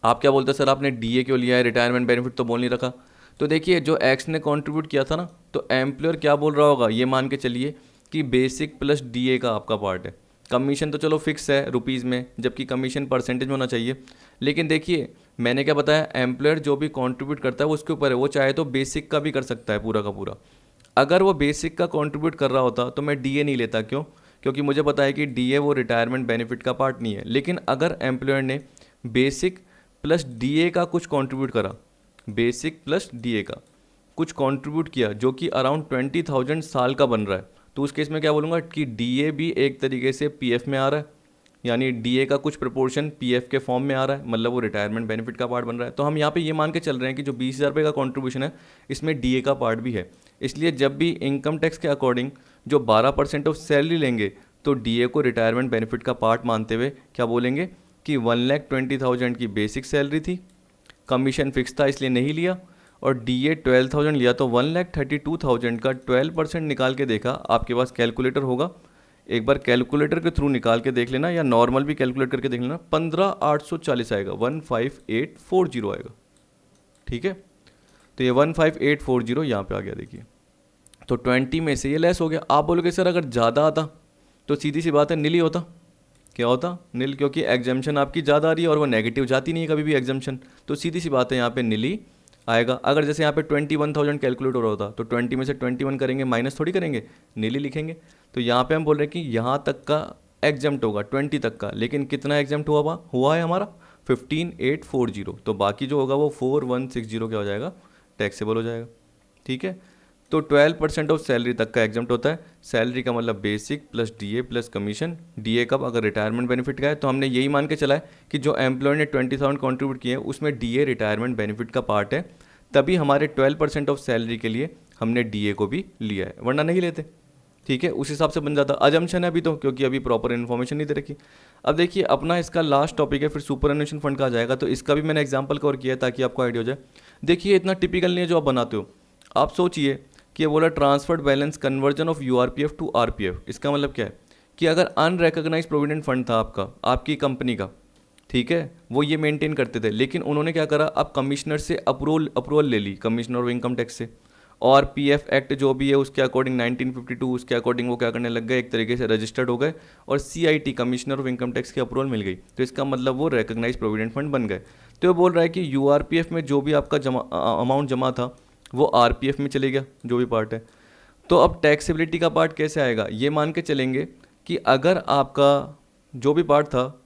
आप क्या बोलते हैं सर आपने DA क्यों लिया है, रिटायरमेंट बेनिफिट तो बोल नहीं रखा। तो देखिए जो एक्स ने कंट्रीब्यूट किया था ना, तो एम्प्लॉयर क्या बोल रहा होगा, ये मान के चलिए कि बेसिक प्लस DA का आपका पार्ट है। कमीशन तो चलो फिक्स है रुपीज़ में, जबकि कमीशन परसेंटेज में होना चाहिए। लेकिन देखिए मैंने क्या बताया, एम्प्लॉयर जो भी कंट्रीब्यूट करता है वो उसके ऊपर है, वो चाहे तो बेसिक का भी कर सकता है पूरा का पूरा। अगर वो बेसिक का कंट्रीब्यूट कर रहा होता तो मैं DA नहीं लेता, क्यों, क्योंकि मुझे पता है कि DA वो रिटायरमेंट बेनिफिट का पार्ट नहीं है। लेकिन अगर एम्प्लॉयर ने बेसिक प्लस DA का कुछ कंट्रीब्यूट करा, बेसिक प्लस DA का कुछ कंट्रीब्यूट किया, जो कि अराउंड 20,000 साल का बन रहा है, तो उस केस में क्या बोलूँगा कि DA भी एक तरीके से PF में आ रहा है, यानी DA का कुछ प्रपोर्शन PF के फॉर्म में आ रहा है, मतलब वो रिटायरमेंट बेनिफिट का पार्ट बन रहा है। तो हम यहाँ पे ये मान के चल रहे हैं कि जो 20,000 रुपये का कंट्रीब्यूशन है इसमें DA का पार्ट भी है। इसलिए जब भी इनकम टैक्स के अकॉर्डिंग जो 12% ऑफ सैलरी लेंगे, तो DA को रिटायरमेंट बेनिफिट का पार्ट मानते हुए क्या बोलेंगे कि 1,20,000 की बेसिक सैलरी थी, कमीशन फिक्स था इसलिए नहीं लिया, और DA 12,000 लिया, तो 1,32,000 का 12% निकाल के देखा। आपके पास कैलकुलेटर होगा, एक बार कैलकुलेटर के थ्रू निकाल के देख लेना, या नॉर्मल भी कैलकुलेट करके देख लेना, 15,840 आएगा, 15,840 आएगा। ठीक है, तो ये 15,840 यहाँ पे आ गया। देखिए तो 20 में से ये लेस हो गया। आप बोलोगे सर अगर ज़्यादा आता तो सीधी सी बात है नील ही होता, क्या होता, नील, क्योंकि एग्जाम्शन आपकी ज़्यादा आ रही है और वो नेगेटिव जाती नहीं है कभी भी एग्जाम्शन, तो सीधी सी बात है यहाँ पे नील ही आएगा। अगर जैसे यहाँ पे 21,000 कैलकुलेट हो रहा होता तो 20 में से 21 करेंगे, माइनस थोड़ी करेंगे, नील ही लिखेंगे। तो यहाँ पे हम बोल रहे हैं कि यहाँ तक का एग्जाम्प्ट होगा, 20 तक का, लेकिन कितना एग्जाम्प्ट हुआ है हमारा 15,840, तो बाकी जो होगा वो 4,160 क्या हो जाएगा, टैक्सेबल हो जाएगा। ठीक है, तो 12% ऑफ सैलरी तक का एग्जाम्प्ट होता है। सैलरी का मतलब basic plus DA plus commission. DA कब, अगर रिटायरमेंट बेनिफिट का है, तो हमने यही मान के चला है कि जो एम्प्लॉयर ने 20,000 कंट्रीब्यूट किए हैं उसमें DA रिटायरमेंट बेनिफिट का पार्ट है, तभी हमारे 12% ऑफ सैलरी के लिए हमने DA को भी लिया है, वरना नहीं लेते। ठीक है, उस हिसाब से बन जाता। अजम्पशन है अभी तो, क्योंकि अभी प्रॉपर इन्फॉर्मेशन नहीं दे रखी। अब देखिए अपना इसका लास्ट टॉपिक है, फिर सुपरएनुएशन फंड का आ जाएगा, तो इसका भी मैंने एग्जांपल कवर किया है ताकि आपको आइडिया हो जाए। देखिए इतना टिपिकल नहीं है जो आप बनाते हो। आप सोचिए कि ये बोला transferred balance conversion of URPF to RPF. इसका मतलब क्या है कि अगर अनरिकॉग्नाइज्ड प्रोविडेंट फंड था आपका, आपकी कंपनी का, ठीक है, वो ये मेंटेन करते थे, लेकिन उन्होंने क्या करा, अब कमिश्नर से अप्रूवल ले ली, कमिश्नर ऑफ इनकम टैक्स से, और पीएफ एक्ट जो भी है उसके अकॉर्डिंग 1952 उसके अकॉर्डिंग वो क्या करने लग गए, एक तरीके से रजिस्टर्ड हो गए, और CIT commissioner of income tax की अप्रूवल मिल गई, तो इसका मतलब वो रिकॉग्नाइज्ड प्रोविडेंट फंड बन गए। तो ये बोल रहा है कि यूआरपीएफ में जो भी आपका अमाउंट जमा था वो आरपीएफ में चले गया, जो भी पार्ट है। तो अब टैक्सेबिलिटी का पार्ट कैसे आएगा, ये मान के चलेंगे कि अगर आपका जो भी पार्ट था,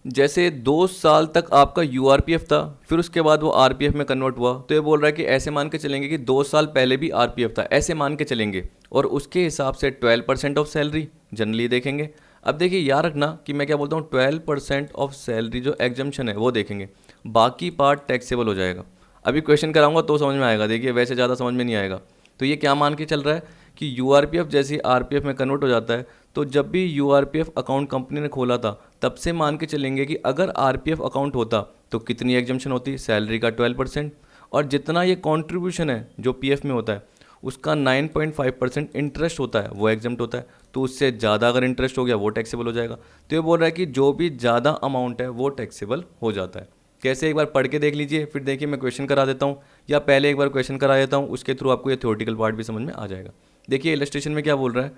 जैसे 2 साल तक आपका यूआरपीएफ था, फिर उसके बाद वो आरपीएफ में कन्वर्ट हुआ, तो ये बोल रहा है कि ऐसे मान के चलेंगे कि 2 साल पहले भी आरपीएफ था, ऐसे मान के चलेंगे, और उसके हिसाब से 12% ऑफ सैलरी जनरली देखेंगे। अब देखिए याद रखना कि मैं क्या बोलता हूँ, 12% ऑफ सैलरी जो एग्जम्पशन है वो देखेंगे, बाकी पार्ट टैक्सेबल हो जाएगा। अभी क्वेश्चन कराऊंगा तो समझ में आएगा, देखिए वैसे ज़्यादा समझ में नहीं आएगा। तो ये क्या मान के चल रहा है कि यूआरपीएफ जैसे आरपीएफ में कन्वर्ट हो जाता है, तो जब भी यूआरपीएफ अकाउंट कंपनी ने खोला था तब से मान के चलेंगे कि अगर आरपीएफ अकाउंट होता तो कितनी एग्जम्पशन होती, सैलरी का 12%, और जितना ये कॉन्ट्रीब्यूशन है जो पीएफ में होता है उसका 9.5% इंटरेस्ट होता है वो एग्जम्प्ट होता है, तो उससे ज़्यादा अगर इंटरेस्ट हो गया वो टैक्सेबल हो जाएगा। तो ये बोल रहा है कि जो भी ज़्यादा अमाउंट है वो टैक्सेबल हो जाता है। कैसे, एक बार पढ़ के देख लीजिए, फिर देखिए मैं क्वेश्चन करा देता हूँ, या पहले एक बार क्वेश्चन करा देता हूँ, उसके थ्रू आपको ये थ्योरेटिकल पार्ट भी समझ में आ जाएगा। देखिए इलस्ट्रेशन में क्या बोल रहा है,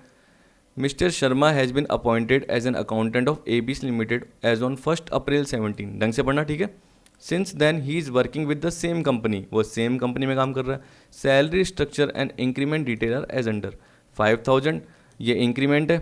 mister Sharma has been appointed as an accountant of ABC limited as on 1 April 17। ढंग से पढ़ना, ठीक है। Since then he is working with the same company, वो सेम कंपनी में काम कर रहा है। Salary structure and increment detail are as under. 5000 ये इंक्रीमेंट है,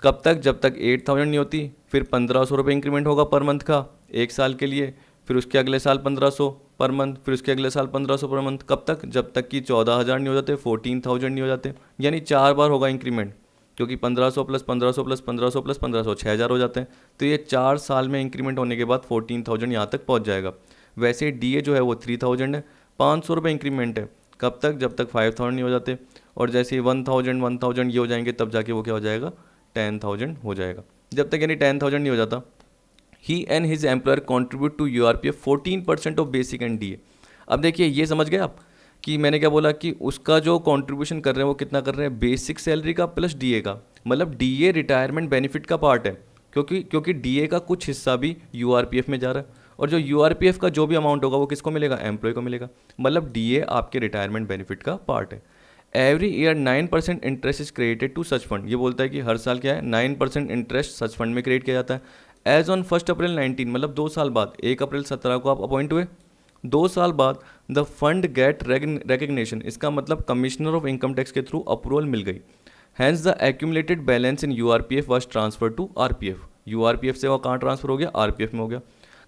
कब तक, जब तक 8000 नहीं होती, फिर 1500 रुपये इंक्रीमेंट होगा पर मंथ का 1 साल के लिए, फिर उसके अगले साल 1500 पर मंथ, फिर उसके अगले साल 1500 पर मंथ, कब तक, जब तक कि 14000 नहीं हो जाते, 14000 नहीं हो जाते, यानी 4 बार होगा इंक्रीमेंट, क्योंकि 1500 प्लस 1500 प्लस 1500 प्लस 1500 6000 हो जाते हैं। तो ये 4 साल में इंक्रीमेंट होने के बाद 14000 यहाँ तक पहुँच जाएगा। वैसे डीए जो है वो 3000 है, 500 रुपये इंक्रीमेंट है, कब तक, जब तक 5000 नहीं हो जाते, और जैसे ही 1000 ये हो जाएंगे तब जाके वो क्या हो जाएगा, 10000 हो जाएगा। जब तक यानी 10000 नहीं हो जाता, he and his employer contribute to URPF 14% of basic and DA. अब देखिए ये समझ गए आप कि मैंने क्या बोला कि उसका जो कंट्रीब्यूशन कर रहे हैं वो कितना कर रहे हैं, बेसिक सैलरी का प्लस डीए का, मतलब डीए रिटायरमेंट बेनिफिट का पार्ट है, क्योंकि डीए का कुछ हिस्सा भी यूआरपीएफ में जा रहा है, और जो यूआरपीएफ का जो भी अमाउंट होगा वो किसको मिलेगा, एम्प्लॉय को मिलेगा, मतलब डीए आपके रिटायरमेंट बेनिफिट का पार्ट है। Every year 9% interest is created to such fund, ये बोलता है कि हर साल क्या है, 9% इंटरेस्ट सच फंड में क्रिएट किया जाता है। एज ऑन 1 अप्रैल 19, मतलब 2 साल बाद, 1 अप्रैल 17 को आप अपॉइंट हुए, 2 साल बाद द फंड गेट रिकग्निशन, इसका मतलब कमिश्नर ऑफ इनकम टैक्स के थ्रू अप्रूवल मिल गई। Hence the accumulated balance in URPF was transfer to RPF, URPF से वो कहाँ ट्रांसफर हो गया, आरपीएफ में हो गया।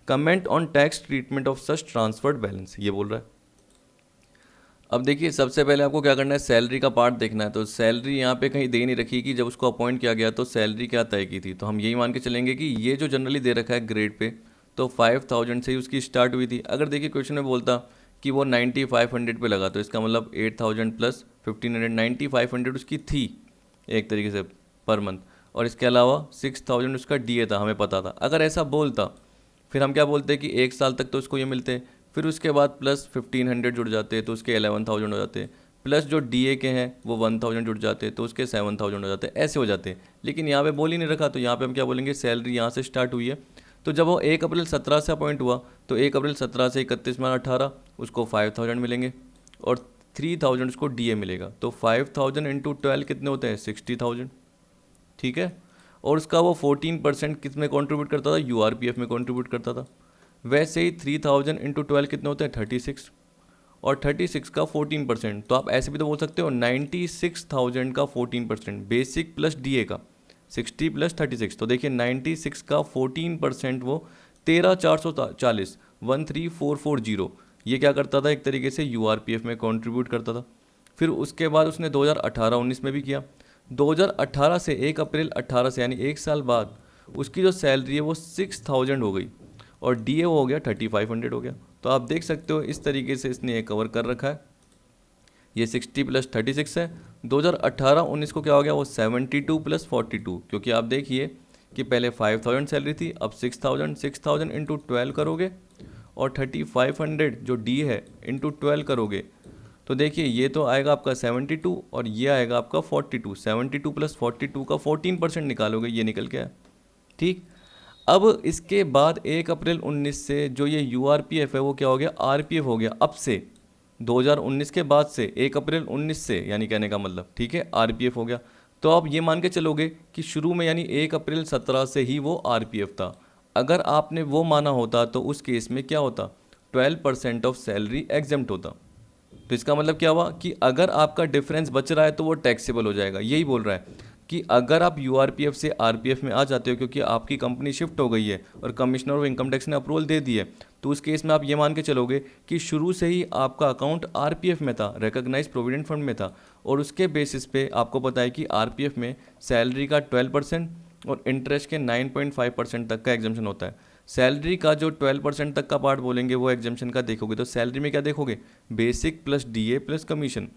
Comment on tax treatment of such transferred balance, ये बोल रहा है। अब देखिए सबसे पहले आपको क्या करना है, सैलरी का पार्ट देखना है। तो सैलरी यहाँ पे कहीं दे नहीं रखी कि जब उसको अपॉइंट किया गया तो सैलरी क्या तय की थी, तो हम यही मान के चलेंगे कि ये जो जनरली दे रखा है ग्रेड पे, तो 5000 से ही उसकी स्टार्ट हुई थी। अगर देखिए क्वेश्चन में बोलता कि वो 9500 पे लगा, तो इसका मतलब 8000 प्लस 1500, 9500 उसकी थी एक तरीके से पर मंथ, और इसके अलावा 6000 उसका डीए था, हमें पता था। अगर ऐसा बोलता फिर हम क्या बोलते कि 1 साल तक तो उसको ये मिलते, फिर उसके बाद प्लस 1500 जुड़ जाते तो उसके 11000 हो जाते, प्लस जो डीए के हैं वो 1000 जुड़ जाते तो उसके 7000 हो जाते, ऐसे हो जाते। लेकिन यहाँ पे बोल ही नहीं रखा, तो यहाँ पे हम क्या बोलेंगे, सैलरी यहाँ से स्टार्ट हुई है। तो जब वो 1 अप्रैल 17 से अपॉइंट हुआ, तो 1 अप्रैल 17 से 31 मार्च 18 उसको 5000 मिलेंगे, और 3000 उसको डीए मिलेगा। तो 5000 इंटू 12 कितने होते हैं, 60000, ठीक है। और उसका वो 14% किस में कॉन्ट्रीब्यूट करता था, यूआरपीएफ में कॉन्ट्रीब्यूट करता था। वैसे ही 3000 इंटू 12 कितने होते हैं, 36, और 36 का 14%, तो आप ऐसे भी तो बोल सकते हो 96,000 का 14%, बेसिक प्लस डीए का 60 प्लस 36, तो देखिए 96 का 14% वो 13440, 13440, ये क्या करता था, एक तरीके से यूआरपीएफ में कंट्रीब्यूट करता था। फिर उसके बाद उसने 2018-19 में भी किया। 2018 से 1 अप्रैल 18 से यानी 1 साल बाद उसकी जो सैलरी है वो 6000 हो गई, और डीए हो गया 3500 हो गया। तो आप देख सकते हो इस तरीके से इसने ये कवर कर रखा है ये 60 प्लस 36 है। 2018-19 को क्या हो गया, वो 72 प्लस 42, क्योंकि आप देखिए कि पहले 5000 सैलरी थी, अब 6000 इंटू 12 करोगे और 3500 जो डी है इंटू 12 करोगे, तो देखिए ये तो आएगा आपका 72 और ये आएगा आपका 42। 72 प्लस 42 का 14% निकालोगे, ये निकल के आया। ठीक, अब इसके बाद 1 अप्रैल 19 से जो ये यूआरपीएफ है वो क्या हो गया, आरपीएफ हो गया। अब से 2019 के बाद से 1 अप्रैल 19 से, यानी कहने का मतलब, ठीक है, आरपीएफ हो गया। तो आप ये मान के चलोगे कि शुरू में यानी 1 अप्रैल 17 से ही वो आरपीएफ था। अगर आपने वो माना होता तो उस केस में क्या होता, 12% ऑफ सैलरी एग्जेम्प्ट होता। तो इसका मतलब क्या हुआ कि अगर आपका डिफरेंस बच रहा है तो वो टैक्सेबल हो जाएगा। यही बोल रहा है कि अगर आप यूआरपीएफ से आरपीएफ में आ जाते हो क्योंकि आपकी कंपनी शिफ्ट हो गई है और कमिश्नर ऑफ इनकम टैक्स ने अप्रूवल दे दी है, तो उस केस में आप ये मान के चलोगे कि शुरू से ही आपका अकाउंट आरपीएफ में था, रिकॉग्नाइज प्रोविडेंट फंड में था, और उसके बेसिस पे आपको पता है कि आरपीएफ में सैलरी का 12% और इंटरेस्ट के 9.5% तक का एग्जाम्शन होता है। सैलरी का जो 12% तक का पार्ट बोलेंगे वो एग्जाम्शन का देखोगे तो सैलरी में क्या देखोगे, basic plus DA plus commission.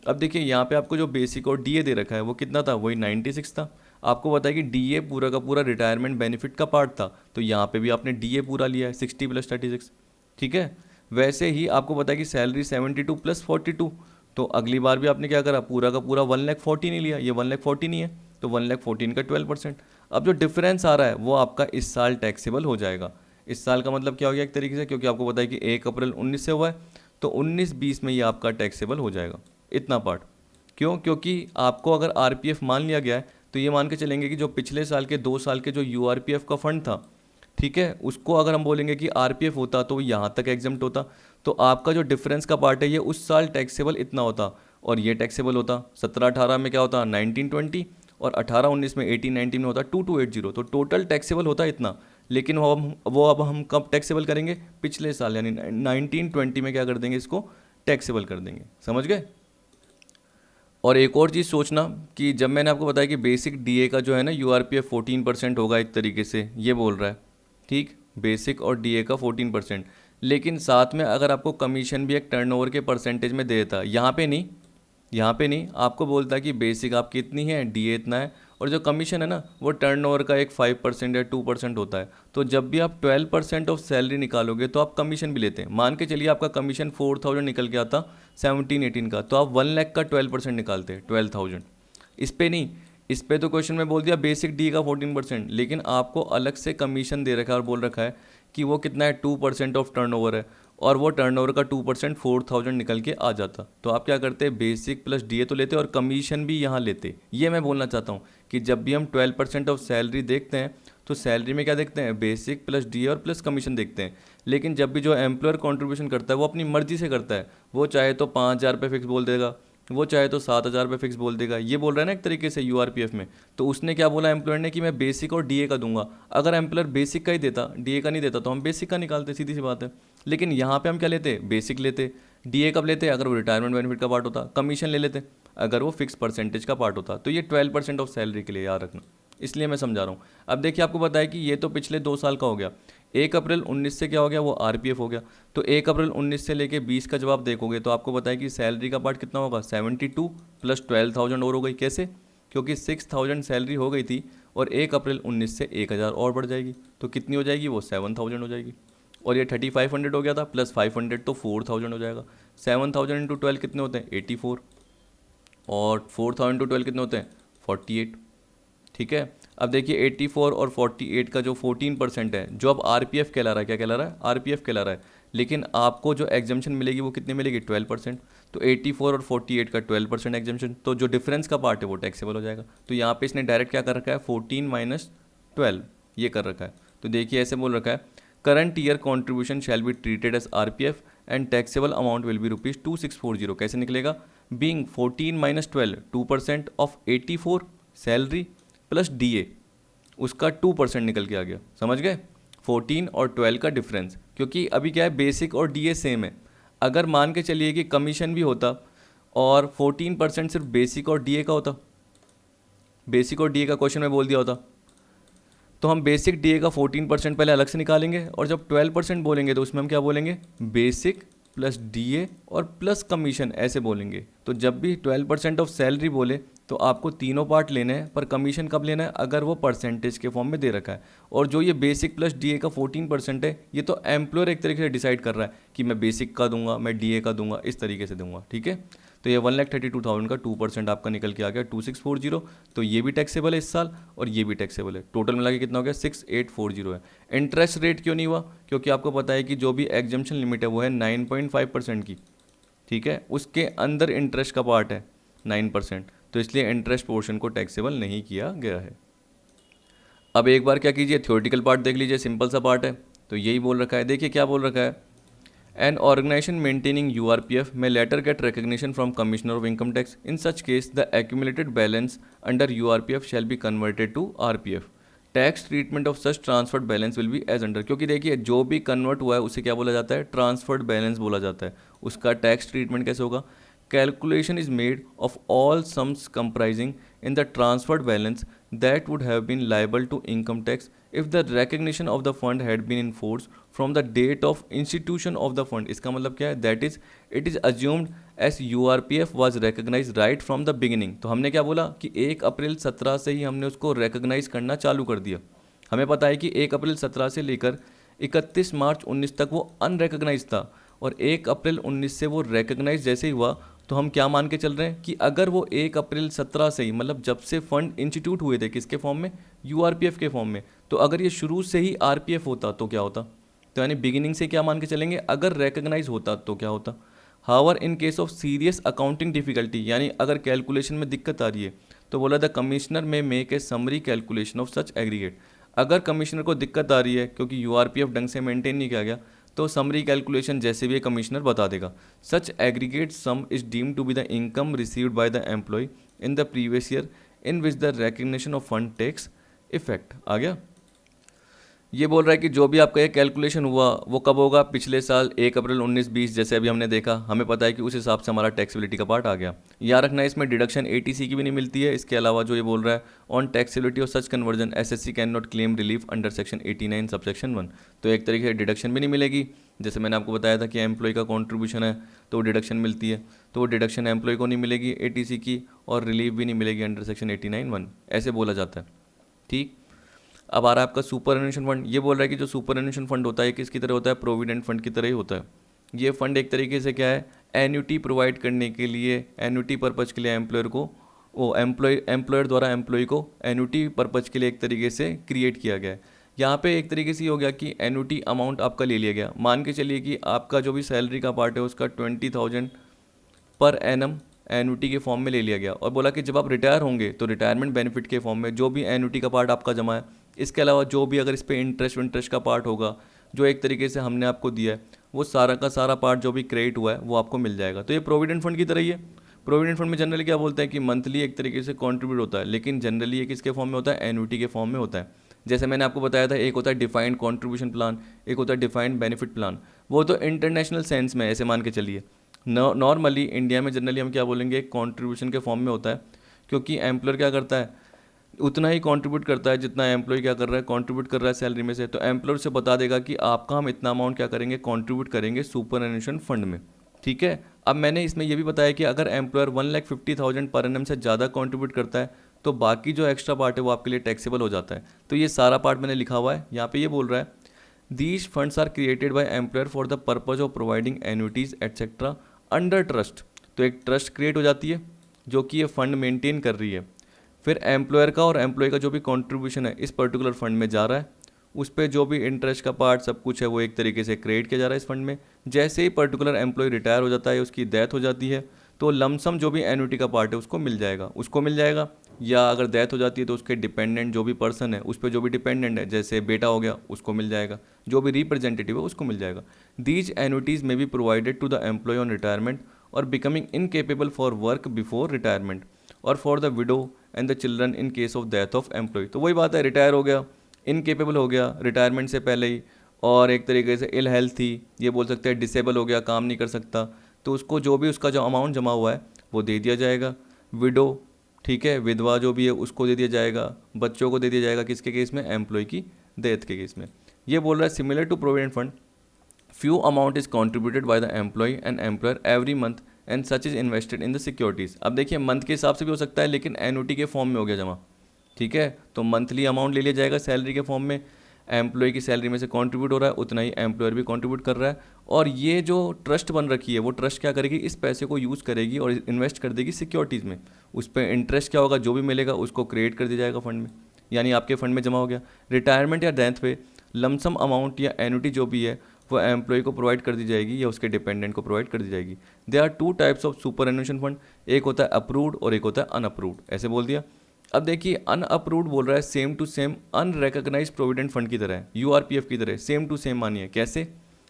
अब देखिए यहाँ पे आपको जो बेसिक और डीए दे रखा है वो कितना था, वही 96 था। आपको पता है कि डीए पूरा का पूरा रिटायरमेंट बेनिफिट का पार्ट था, तो यहाँ पे भी आपने डीए पूरा लिया है 60 प्लस 36। ठीक है, वैसे ही आपको पता है कि सैलरी 72 प्लस 42, तो अगली बार भी आपने क्या करा, पूरा का पूरा 1,14,000 ही लिया, ये 1,14,000 ही है, तो 1,14,000 का 12%। अब जो डिफरेंस आ रहा है वो आपका इस साल टैक्सेबल हो जाएगा। इस साल का मतलब क्या हो गया एक तरीके से, क्योंकि आपको पता है कि 1 अप्रैल 19 से हुआ है, तो 19-20 में ये आपका टैक्सेबल हो जाएगा इतना पार्ट। क्यों, क्योंकि आपको अगर आरपीएफ मान लिया गया है तो ये मान के चलेंगे कि जो पिछले साल के 2 साल के जो यूआरपीएफ का फंड था, ठीक है, उसको अगर हम बोलेंगे कि आरपीएफ होता तो यहाँ तक एग्जाम्प्ट होता, तो आपका जो डिफरेंस का पार्ट है ये उस साल टैक्सेबल इतना होता और ये टैक्सेबल होता। 17-18 में क्या होता 19-20 और 18-19 में 18-19 में होता 2280, तो टोटल टैक्सेबल होता इतना। लेकिन वो अब हम कब टैक्सेबल करेंगे, पिछले साल यानी 19-20 में क्या कर देंगे, इसको टैक्सेबल कर देंगे। समझ गए। और एक और चीज़ सोचना कि जब मैंने आपको बताया कि बेसिक डीए का जो है ना यूआरपीएफ 14% होगा, एक तरीके से ये बोल रहा है, ठीक, बेसिक और डीए का 14%, लेकिन साथ में अगर आपको कमीशन भी एक टर्नओवर के परसेंटेज में दे देता, यहाँ पे नहीं आपको बोलता कि बेसिक आपकी इतनी है, डीए इतना है, और जो कमीशन है ना वो टर्नओवर का एक 5% या 2% होता है। तो जब भी आप 12% ऑफ सैलरी निकालोगे तो आप कमीशन भी लेते हैं। मान के चलिए आपका कमीशन 4000 निकल के आता 17-18 का, तो आप 1 लाख का 12% निकालते हैं 12,000। इस पे नहीं, इस पे तो क्वेश्चन में बोल दिया बेसिक डी का 14%, लेकिन आपको अलग से कमीशन दे रखा है और बोल रखा है कि वो कितना है, 2% ऑफ टर्नओवर है, और वो टर्नओवर का 2% 4000 निकल के आ जाता। तो आप क्या करते हैं, बेसिक प्लस डीए तो लेते और कमीशन भी यहाँ लेते। ये मैं बोलना चाहता हूँ कि जब भी हम 12% ऑफ सैलरी देखते हैं तो सैलरी में क्या देखते हैं, बेसिक प्लस डीए और प्लस कमीशन देखते हैं। लेकिन जब भी जो एम्प्लॉयर कंट्रीब्यूशन करता है वो अपनी मर्जी से करता है, वो चाहे तो 5,000 रुपये फिक्स बोल देगा, वो चाहे तो 7,000 रुपये फिक्स बोल देगा। ये बोल रहा है ना एक तरीके से यूआरपीएफ में। तो उसने क्या बोला एम्प्लॉयर ने कि मैं बेसिक और डीए का दूंगा। अगर एम्प्लॉयर बेसिक का ही देता, डीए का नहीं देता, तो हम बेसिक का निकालते, सीधी सी बात है। लेकिन यहाँ पे हम क्या लेते, बेसिक लेते। डीए कब लेते, अगर वो रिटायरमेंट बेनिफिट का पार्ट होता। कमीशन ले लेते अगर वो फिक्स परसेंटेज का पार्ट होता। तो ये 12% ऑफ सैलरी के लिए याद रखना, इसलिए मैं समझा रहा हूँ। अब देखिए आपको बताया कि ये तो पिछले 2 साल का हो गया। 1 अप्रैल 19 से क्या हो गया, वो आरपीएफ हो गया। तो 1 अप्रैल 19 से लेके 20 का जब आप देखोगे तो आपको बताया कि सैलरी का पार्ट कितना होगा, 72 प्लस 12,000 और हो गई। कैसे, क्योंकि 6,000 सैलरी हो गई थी और 1 अप्रैल 19 से 1,000 और बढ़ जाएगी, तो कितनी हो जाएगी, वो 7,000 हो जाएगी। और ये 3500 हो गया था, प्लस 500 तो 4,000 हो जाएगा। 7,000 इंटू 12 कितने होते हैं, 84, और 4,000 इंटू 12 कितने होते हैं, 48। ठीक है, अब देखिए 84 और 48 का जो 14% है, जो अब आरपीएफ कहला रहा है, क्या कहला रहा है, आरपीएफ कहला रहा है। लेकिन आपको जो एग्जाम्शन मिलेगी वो कितनी मिलेगी, 12%। तो 84 और 48 का 12% एग्जाम्शन, तो जो डिफरेंस का पार्ट है वो टैक्सेबल हो जाएगा। तो यहाँ पे इसने डायरेक्ट क्या कर रखा है, 14 माइनस 12 ये कर रखा है। तो देखिए ऐसे बोल रखा है, current year contribution shall be treated as RPF and taxable amount will be ₹2640। कैसे निकलेगा, being 14 minus 12 2% of 84 salary plus DA, उसका 2% निकल के आ गया। समझ गए, 14 और 12 का डिफरेंस, क्योंकि अभी क्या है, बेसिक और डीए सेम है। अगर मान के चलिए कि कमीशन भी होता और 14% सिर्फ बेसिक और डीए का होता, बेसिक और डीए का क्वेश्चन में बोल दिया होता, तो हम बेसिक डीए का 14% पहले अलग से निकालेंगे, और जब 12% बोलेंगे तो उसमें हम क्या बोलेंगे, बेसिक प्लस डीए और प्लस कमीशन ऐसे बोलेंगे। तो जब भी 12% ऑफ सैलरी बोले तो आपको तीनों पार्ट लेने हैं, पर कमीशन कब लेना है, अगर वो परसेंटेज के फॉर्म में दे रखा है। और जो ये बेसिक प्लस डीए का 14% है, ये तो एम्प्लॉयर एक तरीके से डिसाइड कर रहा है कि मैं बेसिक का दूंगा, मैं डीए का दूंगा, इस तरीके से दूंगा। ठीक है, तो ये 1,32,000 का 2% आपका निकल के आ गया 2640। तो ये भी टैक्सेबल है इस साल और ये भी टैक्सेबल है। टोटल मिला के कितना हो गया 6840 है। इंटरेस्ट रेट क्यों नहीं हुआ, क्योंकि आपको पता है कि जो भी एग्जम्पशन लिमिट है वो है 9.5% की। ठीक है, उसके अंदर इंटरेस्ट का पार्ट है 9%, तो इसलिए इंटरेस्ट पोर्शन को टैक्सेबल नहीं किया गया है। अब एक बार क्या कीजिए, थ्योरेटिकल पार्ट देख लीजिए, सिंपल सा पार्ट है। तो यही बोल रखा है, देखिए क्या बोल रखा है, An organization maintaining URPF may later get recognition from Commissioner of Income Tax. In such case, the accumulated balance under URPF shall be converted to RPF. Tax treatment of such transferred balance will be as under. क्योंकि देखिए जो भी convert हुआ है उसे क्या बोला जाता है, ट्रांसफर्ड बैलेंस बोला जाता है। उसका टैक्स ट्रीटमेंट कैसे होगा, calculation is made of all sums comprising in the transferred balance that would have been liable to income tax if the recognition of the fund had been in force from the date of institution of the fund. इसका मतलब क्या है, that is it is assumed as URPF was recognized right from the beginning. तो हमने क्या बोला कि 1 April 17 से ही हमने उसको recognize करना चालू कर दिया। हमें पता है कि 1 अप्रैल 17 से लेकर 31 मार्च 19 तक वो अनरिकग्नाइज था, और 1 अप्रैल 19 से वो रिकग्नाइज जैसे ही हुआ तो हम क्या मान के चल रहे हैं कि अगर वो 1 अप्रैल 17 से ही, मतलब जब से फंड इंस्टीट्यूट हुए थे, किसके फॉर्म में, यूआरपीएफ के फॉर्म में, तो अगर ये शुरू से ही आरपीएफ होता तो क्या होता, तो यानी बिगिनिंग से क्या मान के चलेंगे, अगर रिकग्नाइज होता तो क्या होता। However in case of serious accounting difficulty, यानी अगर कैलकुलेशन में दिक्कत आ रही है, तो बोला द कमिश्नर में make a summary calculation of such aggregate. अगर कमिश्नर को दिक्कत आ रही है क्योंकि यूआरपीएफ ढंग से मेंटेन नहीं किया गया, तो समरी कैलकुलेशन जैसे भी कमिश्नर बता देगा। Such aggregate sum is deemed to be the income received by the employee in the previous year in which the recognition of fund takes effect. आ गया, ये बोल रहा है कि जो भी आपका ये कैलकुलेशन हुआ वो कब होगा, पिछले साल 1 अप्रैल 19-20, जैसे अभी हमने देखा, हमें पता है कि उस हिसाब से हमारा टैक्सेबिलिटी का पार्ट आ गया। याद रखना है इसमें डिडक्शन एटीसी की भी नहीं मिलती है। इसके अलावा जो ये बोल रहा है on taxability of such conversion SSC can not claim relief under section 89 subsection 1, तो एक तरीके से डिडक्शन भी नहीं मिलेगी। जैसे मैंने आपको बताया था कि एम्प्लॉय का कॉन्ट्रीब्यूशन है तो डिडक्शन मिलती है, तो वो डिडक्शन एम्प्लॉय को नहीं मिलेगी एटीसी की, और रिलीफ भी नहीं मिलेगी अंडर सेक्शन 89(1), ऐसे बोला जाता है। ठीक, अब आ रहा है आपका सुपर एन्यूएशन फंड। ये बोल रहा है कि जो सुपर एन्यूएशन फंड होता है किसकी तरह होता है, प्रोविडेंट फंड की तरह ही होता है। ये फंड एक तरीके से क्या है, एन्यूटी प्रोवाइड करने के लिए, एन्यूटी पर्पज के लिए एम्प्लॉयर को, वो एम्प्लॉयर द्वारा एम्प्लॉय को एन्यूटी पर्पज के लिए एक तरीके से क्रिएट किया गया है। यहाँ पे एक तरीके से ये हो गया कि एन्यूटी अमाउंट आपका ले लिया गया। मान के चलिए कि आपका जो भी सैलरी का पार्ट है उसका 20,000 पर एनम एन्यूटी के फॉर्म में ले लिया गया, और बोला कि जब आप रिटायर होंगे तो रिटायरमेंट बेनिफिट के फॉर्म में जो भी एन्यूटी का पार्ट आपका जमा है, इसके अलावा जो भी अगर इस पर इंटरेस्ट का पार्ट होगा जो एक तरीके से हमने आपको दिया है, वो सारा का सारा पार्ट जो भी क्रेडिट हुआ है वो आपको मिल जाएगा। तो ये प्रोविडेंट फंड की तरह ही है। प्रोविडेंट फंड में जनरली क्या बोलते हैं कि मंथली एक तरीके से कॉन्ट्रीब्यूट होता है, लेकिन जनरली ये किसके फॉर्म में होता है, एन्यूटी के फॉर्म में होता है। जैसे मैंने आपको बताया था, एक होता है डिफाइंड कॉन्ट्रीब्यूशन प्लान, एक होता है डिफाइंड बेनिफिट प्लान। वो तो इंटरनेशनल सेंस में ऐसे मान के चलिए। नॉर्मली इंडिया में जनरली हम क्या बोलेंगे, कॉन्ट्रीब्यूशन के फॉर्म में होता है, क्योंकि एम्प्लॉयर क्या करता है, उतना ही कंट्रीब्यूट करता है जितना एम्प्लॉय क्या कर रहा है, कंट्रीब्यूट कर रहा है सैलरी में से। तो एम्प्लॉयर से बता देगा कि आपका हम इतना अमाउंट क्या करेंगे, कंट्रीब्यूट करेंगे सुपर एन्यूएशन फंड में। ठीक है, अब मैंने इसमें यह भी बताया कि अगर एम्प्लॉयर 1,50,000 पर एनम से ज़्यादा कंट्रीब्यूट करता है तो बाकी जो एक्स्ट्रा पार्ट है वो आपके लिए टैक्सेबल हो जाता है। तो ये सारा पार्ट मैंने लिखा हुआ है यहाँ पे। ये बोल रहा है these funds are created by employer for the purpose of providing annuities etcetera under trust. तो एक ट्रस्ट क्रिएट हो जाती है जो कि ये फंड मेंटेन कर रही है। फिर एम्प्लॉयर का और एम्प्लॉय का जो भी कंट्रीब्यूशन है इस पर्टिकुलर फंड में जा रहा है, उस पर जो भी इंटरेस्ट का पार्ट सब कुछ है वो एक तरीके से क्रिएट किया जा रहा है इस फंड में। जैसे ही पर्टिकुलर एम्प्लॉय रिटायर हो जाता है, उसकी डेथ हो जाती है, तो लमसम जो भी एन्युटी का पार्ट है उसको मिल जाएगा, या अगर डेथ हो जाती है तो उसके डिपेंडेंट जो भी पर्सन है, उस पर जो भी डिपेंडेंट है, जैसे बेटा हो गया, उसको मिल जाएगा, जो भी रिप्रेजेंटेटिव है उसको मिल जाएगा। These annuities may be provided to the employee on retirement or becoming incapable for work before retirement or for the widow and the children in case of death of employee. तो वही बात है, retire हो गया, incapable हो गया retirement से पहले ही, और एक तरीके से इल हेल्थ थी, ये बोल सकते हैं डिसेबल हो गया, काम नहीं कर सकता, तो उसको जो भी उसका जो अमाउंट जमा हुआ है वो दे दिया जाएगा। विडो, ठीक है, विधवा जो भी है उसको दे दिया जाएगा, बच्चों को दे दिया जाएगा, किसके केस में, एम्प्लॉय की डेथ के केस में। ये बोल रहा है similar to provident fund few amount is contributed by the employee and employer every month and such is invested in the securities. अब देखिए मंथ के हिसाब से भी हो सकता है, लेकिन एन्युटी के फॉर्म में हो गया जमा, ठीक है। तो मंथली अमाउंट ले लिया जाएगा सैलरी के फॉर्म में, एम्प्लॉय की सैलरी में से कंट्रीब्यूट हो रहा है, उतना ही एम्प्लॉयर भी कंट्रीब्यूट कर रहा है। और ये जो ट्रस्ट बन रखी है वो ट्रस्ट क्या करेगी, इस पैसे को यूज़ करेगी और इन्वेस्ट कर देगी सिक्योरिटीज़ में। उस पर इंटरेस्ट क्या होगा, जो भी मिलेगा उसको क्रिएट कर दिया जाएगा फंड में, यानी आपके फंड में जमा हो गया। रिटायरमेंट या डेथ पे लमसम अमाउंट या एन्युटी जो भी है वो एम्प्लॉय को प्रोवाइड कर दी जाएगी या उसके डिपेंडेंट को प्रोवाइड कर दी जाएगी। They are two types of superannuation fund, एक होता है अप्रूव्ड और एक होता है अनअप्रूव्ड, ऐसे बोल दिया। अब देखिए अनअप्रूव्ड बोल रहा है same to same unrecognised provident fund की तरह है, यूआरपीएफ की तरह सेम टू सेम मानिए। कैसे,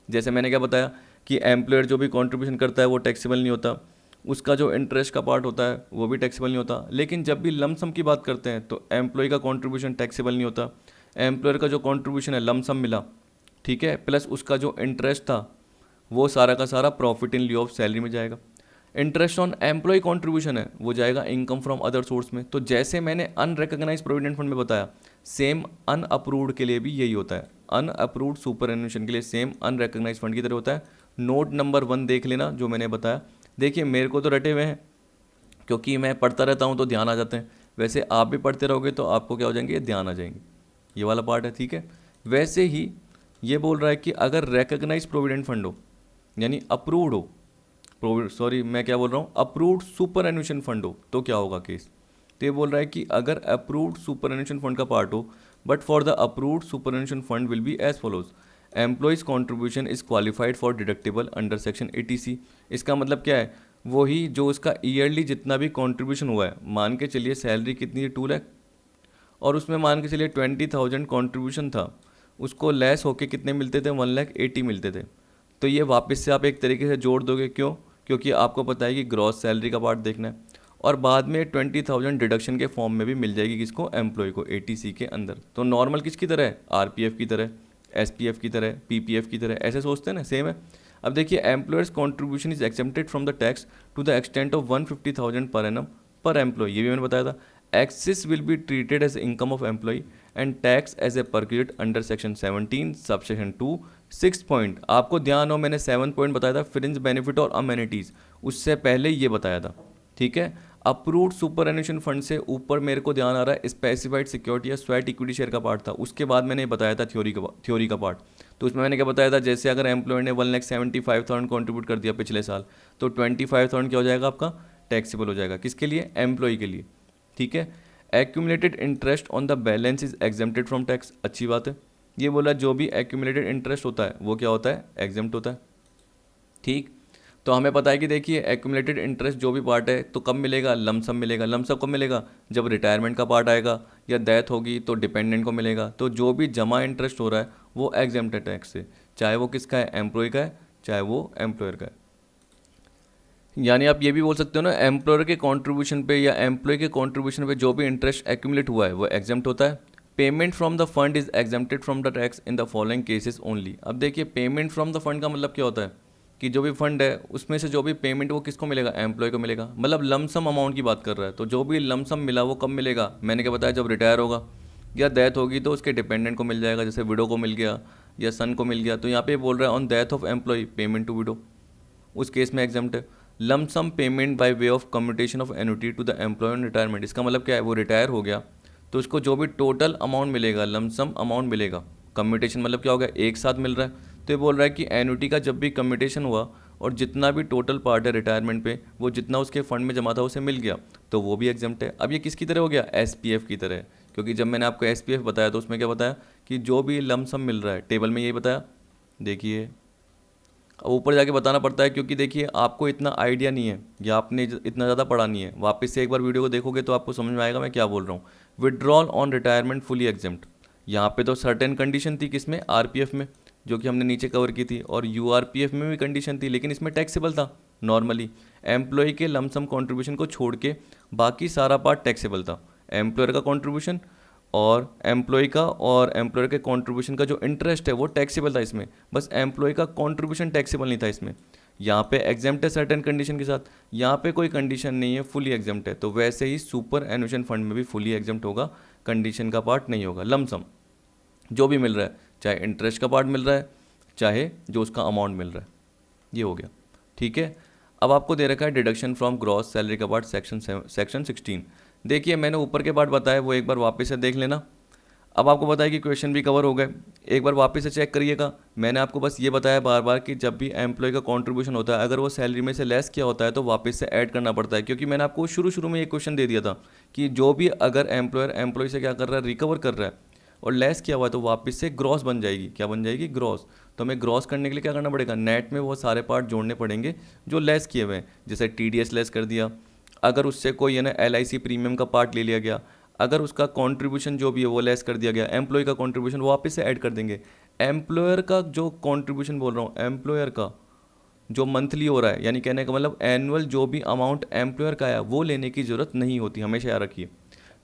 जैसे मैंने क्या बताया कि एम्प्लॉयर जो भी कंट्रीब्यूशन करता है वो टैक्सेबल नहीं होता, उसका जो इंटरेस्ट का पार्ट होता है वो भी टैक्सेबल नहीं होता। लेकिन जब भी लमसम की बात करते हैं तो एम्प्लॉय का कंट्रीब्यूशन टैक्सेबल नहीं होता, एम्प्लॉयर का जो कंट्रीब्यूशन है लमसम मिला, ठीक है, प्लस उसका जो इंटरेस्ट था वो सारा का सारा प्रॉफिट इन लिeu ऑफ सैलरी में जाएगा। इंटरेस्ट ऑन एम्प्लॉय कंट्रीब्यूशन है वो जाएगा इनकम फ्रॉम अदर सोर्स में। तो जैसे मैंने अनरिकॉग्नाइज प्रोविडेंट फंड में बताया, सेम अनअप्रूव्ड के लिए भी यही होता है। अनअप्रूव्ड सुपर एन्युएशन के लिए सेम अनरिकॉग्नाइज फंड की तरह होता है। नोट नंबर 1 देख लेना जो मैंने बताया। देखिए मेरे को तो रटे हुए हैं क्योंकि मैं पढ़ता रहता हूँ तो ध्यान आ जाते हैं, वैसे आप भी पढ़ते रहोगे तो आपको क्या हो जाएंगे, ध्यान आ जाएंगे। ये वाला पार्ट है, ठीक है। वैसे ही ये बोल रहा है कि अगर रिकॉग्नाइज प्रोविडेंट फंड हो यानी अप्रूव्ड हो, मैं क्या बोल रहा हूँ, अप्रूव्ड सुपर एन्युएशन फंड हो तो क्या होगा केस। तो ये बोल रहा है कि अगर अप्रूव्ड सुपर एन्युएशन फंड का पार्ट हो but for the approved superannuation fund will be as follows, employees contribution is qualified for deductible under section 80C। इसका मतलब क्या है, वही जो उसका ईयरली जितना भी कॉन्ट्रीब्यूशन हुआ है, मान के चलिए सैलरी कितनी है 2 लाख और उसमें मान के चलिए 20,000 कॉन्ट्रीब्यूशन था, उसको लेस होके कितने मिलते थे, 1,80,000 मिलते थे। तो ये वापस से आप एक तरीके से जोड़ दोगे, क्यों, क्योंकि आपको पता है कि ग्रॉस सैलरी का पार्ट देखना है और बाद में 20,000 डिडक्शन के फॉर्म में भी मिल जाएगी किसको, एम्प्लॉय को 80C के अंदर। तो नॉर्मल किसकी तरह है, आरपीएफ की तरह, एसपीएफ की तरह, पीपीएफ की तरह, ऐसे सोचते हैं ना, सेम है। अब देखिए employer's contribution is accepted from the tax to the extent of 150,000 per annum पर एम्प्लॉय, ये भी मैंने बताया था। Excess will be treated as income of employee and tax as a perquisite under section 17 subsection 2। 6 point आपको ध्यान हो, मैंने 7 पॉइंट बताया था, फ्रिंज बेनिफिट और अमेनिटीज़, उससे पहले ये बताया था, ठीक है। अप्रूव्ड सुपर एन्युएशन फंड से ऊपर मेरे को ध्यान आ रहा है स्पेसिफाइड सिक्योरिटी या स्वेट इक्विटी शेयर का पार्ट था, उसके बाद मैंने बताया था थ्योरी का पार्ट। तो उसमें मैंने क्या बताया था, जैसे अगर एम्प्लॉयर ने 1,75,000 कॉन्ट्रीब्यूट कर दिया पिछले साल तो 25,000 क्या हो जाएगा आपका, टैक्सेबल हो जाएगा, किसके लिए, एम्प्लॉय के लिए, ठीक है। Accumulated interest on the balance is exempted from tax, अच्छी बात है। ये बोला जो भी एक्यूमुलेटेड इंटरेस्ट होता है वो क्या होता है, एग्जेम्प्ट होता है, ठीक। तो हमें पता है कि देखिए एक्यूमुलेटेड इंटरेस्ट जो भी पार्ट है तो कब मिलेगा, लमसम मिलेगा। लमसम कब मिलेगा, जब रिटायरमेंट का पार्ट आएगा या डेथ होगी तो डिपेंडेंट को मिलेगा। तो जो भी जमा इंटरेस्ट हो रहा है वो एग्जेम्प्ट है टैक्स से, चाहे वो किसका है, एम्प्लॉय का है, चाहे वो एम्प्लॉयर का है। यानी आप ये भी बोल सकते हो ना, एम्प्लॉयर के कंट्रीब्यूशन पे या एम्प्लॉय के कंट्रीब्यूशन पे जो भी इंटरेस्ट एक्यूमुलेट हुआ है वो एग्जेम्प्ट होता है। Payment from the fund is exempted from the tax in the following cases only. अब देखिए पेमेंट फ्रॉम द फंड का मतलब क्या होता है कि जो भी फंड है उसमें से जो भी पेमेंट वो किसको मिलेगा, एम्प्लॉय को मिलेगा। मतलब लमसम अमाउंट की बात कर रहा है, तो जो भी लमसम मिला वो कब मिलेगा, मैंने क्या बताया, जब रिटायर होगा या डेथ होगी तो उसके डिपेंडेंट को मिल जाएगा, जैसे विडो को मिल गया या सन को मिल गया। तो यहाँ पे बोल रहा है on death of employee payment to widow, उस केस में एग्जाम्प्ट है। Lump sum payment by way of commutation of annuity to the employee on retirement, इसका मतलब क्या है, वो रिटायर हो गया तो उसको जो भी टोटल अमाउंट मिलेगा, लमसम अमाउंट मिलेगा। कम्यूटेशन मतलब क्या हो गया, एक साथ मिल रहा है। तो ये बोल रहा है कि एन्युटी का जब भी कम्यूटेशन हुआ और जितना भी टोटल पार्ट है रिटायरमेंट पे वो जितना उसके फंड में जमा था उसे मिल गया तो वो भी एग्जेम्प्ट है। अब ये किसकी तरह हो गया, एसपीएफ की तरह, क्योंकि जब मैंने आपको एसपीएफ बताया तो उसमें क्या बताया कि जो भी लमसम मिल रहा है, टेबल में यही बताया। देखिए अब ऊपर जाके बताना पड़ता है क्योंकि देखिए आपको इतना आइडिया नहीं है या आपने इतना ज़्यादा पढ़ा नहीं है। वापस से एक बार वीडियो को देखोगे तो आपको समझ में आएगा मैं क्या बोल रहा हूँ। Withdrawal on retirement fully exempt, यहाँ पे तो सर्टेन कंडीशन थी, किसमें, आरपीएफ में, जो कि हमने नीचे कवर की थी, और यूआरपीएफ में भी कंडीशन थी लेकिन इसमें टैक्सेबल था नॉर्मली। एम्प्लॉय के लमसम कॉन्ट्रीब्यूशन को छोड़ के बाकी सारा पार्ट टैक्सेबल था। एम्प्लॉयर का कॉन्ट्रीब्यूशन और एम्प्लॉय का और एम्प्लॉयर के कंट्रीब्यूशन का जो इंटरेस्ट है वो टैक्सेबल था इसमें, बस एम्प्लॉय का कंट्रीब्यूशन टैक्सेबल नहीं था इसमें। यहाँ पे एग्जेम्प्ट है सर्टेन कंडीशन के साथ, यहाँ पे कोई कंडीशन नहीं है, फुली एग्जेम्प्ट है। तो वैसे ही सुपर एन्युएशन फंड में भी फुली एग्जेम्प्ट होगा, कंडीशन का पार्ट नहीं होगा। लमसम जो भी मिल रहा है, चाहे इंटरेस्ट का पार्ट मिल रहा है, चाहे जो उसका अमाउंट मिल रहा है। ये हो गया, ठीक है। अब आपको दे रखा है डिडक्शन फ्रॉम ग्रॉस सैलरी का पार्ट सेक्शन 16। देखिए मैंने ऊपर के पार्ट बताया वो एक बार वापस से देख लेना। अब आपको बताया कि क्वेश्चन भी कवर हो गए, एक बार वापस से चेक करिएगा। मैंने आपको बस ये बताया बार बार कि जब भी एम्प्लॉय का कंट्रीब्यूशन होता है अगर वो सैलरी में से लेस किया होता है तो वापस से ऐड करना पड़ता है, क्योंकि मैंने आपको शुरू में एक क्वेश्चन दे दिया था कि जो भी अगर एम्प्लॉयर एम्प्लॉय से क्या कर रहा है, रिकवर कर रहा है और लेस किया हुआ है तो वापस से ग्रॉस बन जाएगी। क्या बन जाएगी? ग्रॉस। तो हमें ग्रॉस करने के लिए क्या करना पड़ेगा, नेट में वो सारे पार्ट जोड़ने पड़ेंगे जो लेस किए हुए हैं। जैसे TDS लेस कर दिया, अगर उससे कोई है ना LIC प्रीमियम का पार्ट ले लिया गया, अगर उसका कंट्रीब्यूशन जो भी है वो लेस कर दिया गया, एम्प्लॉय का कंट्रीब्यूशन वो वापस से ऐड कर देंगे। एम्प्लॉयर का जो कंट्रीब्यूशन बोल रहा हूँ, एम्प्लॉयर का जो मंथली हो रहा है, यानी कहने का मतलब एनुअल जो भी अमाउंट एम्प्लॉयर का है वो लेने की ज़रूरत नहीं होती, हमेशा याद रखिए।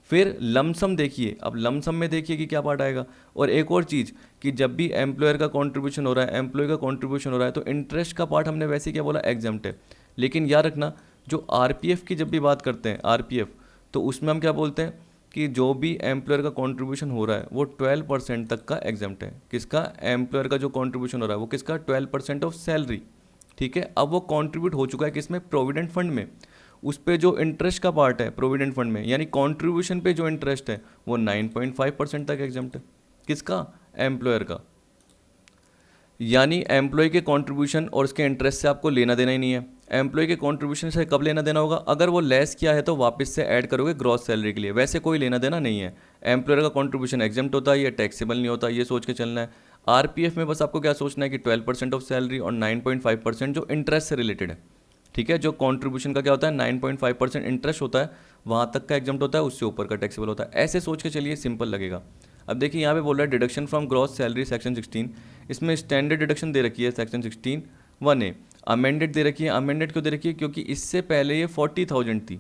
फिर लमसम देखिए, अब लमसम में देखिए कि क्या पार्ट आएगा। और एक और चीज़ कि जब भी एम्प्लॉयर का कंट्रीब्यूशन हो रहा है, एम्प्लॉय का कंट्रीब्यूशन हो रहा है तो इंटरेस्ट का पार्ट हमने वैसे ही क्या बोला, एग्जम्प्ट है। लेकिन याद रखना जो RPF की जब भी बात करते हैं, RPF, तो उसमें हम क्या बोलते हैं कि जो भी एम्प्लॉयर का कंट्रीब्यूशन हो रहा है वो 12% तक का एग्जम्प्ट है। किसका? एम्प्लॉयर का जो कंट्रीब्यूशन हो रहा है वो किसका? 12% ऑफ सैलरी, ठीक है। अब वो कंट्रीब्यूट हो चुका है किसमें? प्रोविडेंट फंड में। उस पे जो इंटरेस्ट का पार्ट है प्रोविडेंट फंड में, यानी कंट्रीब्यूशन पे जो इंटरेस्ट है वो 9.5% तक एग्जम्प्ट है। किसका? एम्प्लॉयर का। यानी एम्प्लॉय के कंट्रीब्यूशन और उसके इंटरेस्ट से आपको लेना देना ही नहीं है। एम्प्लॉय के कंट्रीब्यूशन से कब लेना देना होगा? अगर वो लेस किया है तो वापस से ऐड करोगे ग्रॉस सैलरी के लिए, वैसे कोई लेना देना नहीं है। एम्प्लॉयर का कंट्रीब्यूशन एग्जम्प्ट होता है, ये टैक्सेबल नहीं होता, ये सोच के चलना है। RPF में बस आपको क्या सोचना है कि 12% ऑफ सैलरी और 9.5% जो इंटरेस्ट से रिलेटेड है, ठीक है। जो कंट्रीब्यूशन का क्या होता है, 9.5% इंटरेस्ट होता है, वहाँ तक का एग्जम्प्ट होता है, उससे ऊपर का टैक्सेबल होता है। ऐसे सोच के चलिए, सिंपल लगेगा। अब देखिए यहाँ पे बोल रहा है deduction from gross salary section 16, इसमें स्टैंडर्ड डिडक्शन दे रखी है सेक्शन 16(1)(a), अमेंडेड दे रखी है। अमेंडेड क्यों दे रखी है? क्योंकि इससे पहले ये 40,000 थी।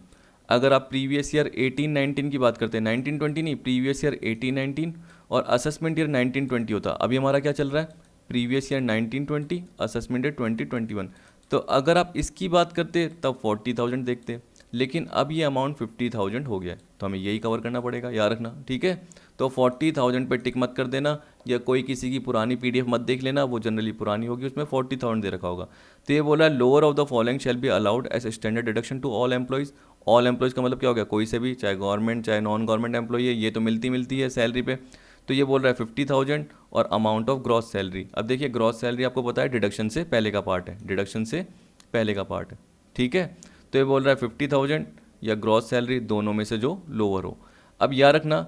अगर आप प्रीवियस ईयर 18-19 की बात करते हैं, 19-20 नहीं, प्रीवियस ईयर 18-19 और असेसमेंट ईयर 19-20 होता। अभी हमारा क्या चल रहा है? Previous year 19-20, assessment year 20-21। तो अगर आप इसकी बात करते तब 40,000 देखते, लेकिन अब ये अमाउंट 50,000 हो गया है, तो हमें यही कवर करना पड़ेगा, याद रखना, ठीक है। तो 40,000 पे टिक मत कर देना, या कोई किसी की पुरानी PDF मत देख लेना, वो जनरली पुरानी होगी, उसमें 40,000 दे रखा होगा। तो ये बोला lower of the following shall be allowed as standard deduction to all employees. All employees का मतलब क्या हो गया? कोई से भी, चाहे गवर्नमेंट चाहे नॉन गवर्नमेंट एम्प्लॉय है, ये तो मिलती है सैलरी पे। तो ये बोल रहा है 50,000 और अमाउंट ऑफ ग्रॉस सैलरी। अब देखिए ग्रॉस सैलरी आपको पता है डिडक्शन से पहले का पार्ट है, डिडक्शन से पहले का पार्ट है, ठीक है। तो ये बोल रहा है 50,000 या ग्रॉस सैलरी, दोनों में से जो लोअर हो। अब याद रखना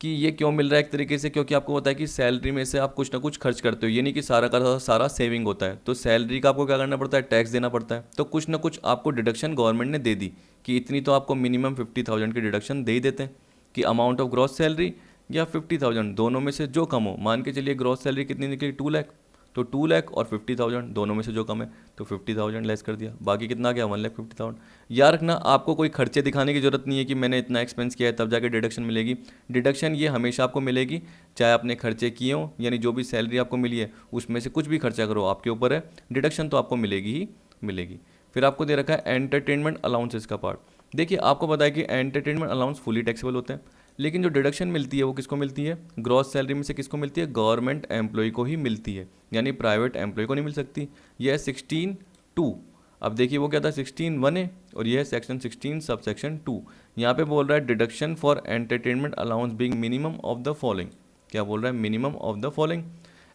कि ये क्यों मिल रहा है एक तरीके से, क्योंकि आपको पता है कि सैलरी में से आप कुछ ना कुछ खर्च करते हो, ये नहीं कि सारा का सारा सेविंग होता है। तो सैलरी का आपको क्या करना पड़ता है? टैक्स देना पड़ता है। तो कुछ ना कुछ आपको डिडक्शन गवर्नमेंट ने दे दी कि इतनी तो आपको मिनिमम 50,000 की डिडक्शन दे ही देते हैं, कि अमाउंट ऑफ ग्रॉस सैलरी या 50,000 दोनों में से जो कम हो। मान के चलिए ग्रॉस सैलरी कितनी निकली? 2 लाख, तो 2 लाख और 50,000 दोनों में से जो कम है, तो 50,000 लेस कर दिया, बाकी कितना गया? 1,50,000। याद रखना आपको कोई खर्चे दिखाने की जरूरत नहीं है कि मैंने इतना एक्सपेंस किया है तब जाके डिडक्शन मिलेगी। डिडक्शन ये हमेशा आपको मिलेगी चाहे आपने खर्चे किए हों, यानी जो भी सैलरी आपको मिली है उसमें से कुछ भी खर्चा करो, आपके ऊपर है, डिडक्शन तो आपको मिलेगी ही मिलेगी। फिर आपको दे रखा है एंटरटेनमेंट अलाउंसेस का पार्ट। देखिए आपको पता है कि एंटरटेनमेंट अलाउंस फुली टैक्सेबल होते हैं, लेकिन जो डिडक्शन मिलती है वो किसको मिलती है? ग्रॉस सैलरी में से किसको मिलती है? गवर्नमेंट एम्प्लॉय को ही मिलती है, यानी प्राइवेट एम्प्लॉय को नहीं मिल सकती। यह है 16(2). अब देखिए वो क्या था? 16(1)(a) और यह है सेक्शन 16 सब सेक्शन 2। यहाँ पे बोल रहा है deduction for entertainment allowance being minimum of the following. क्या बोल रहा है? Minimum of the following.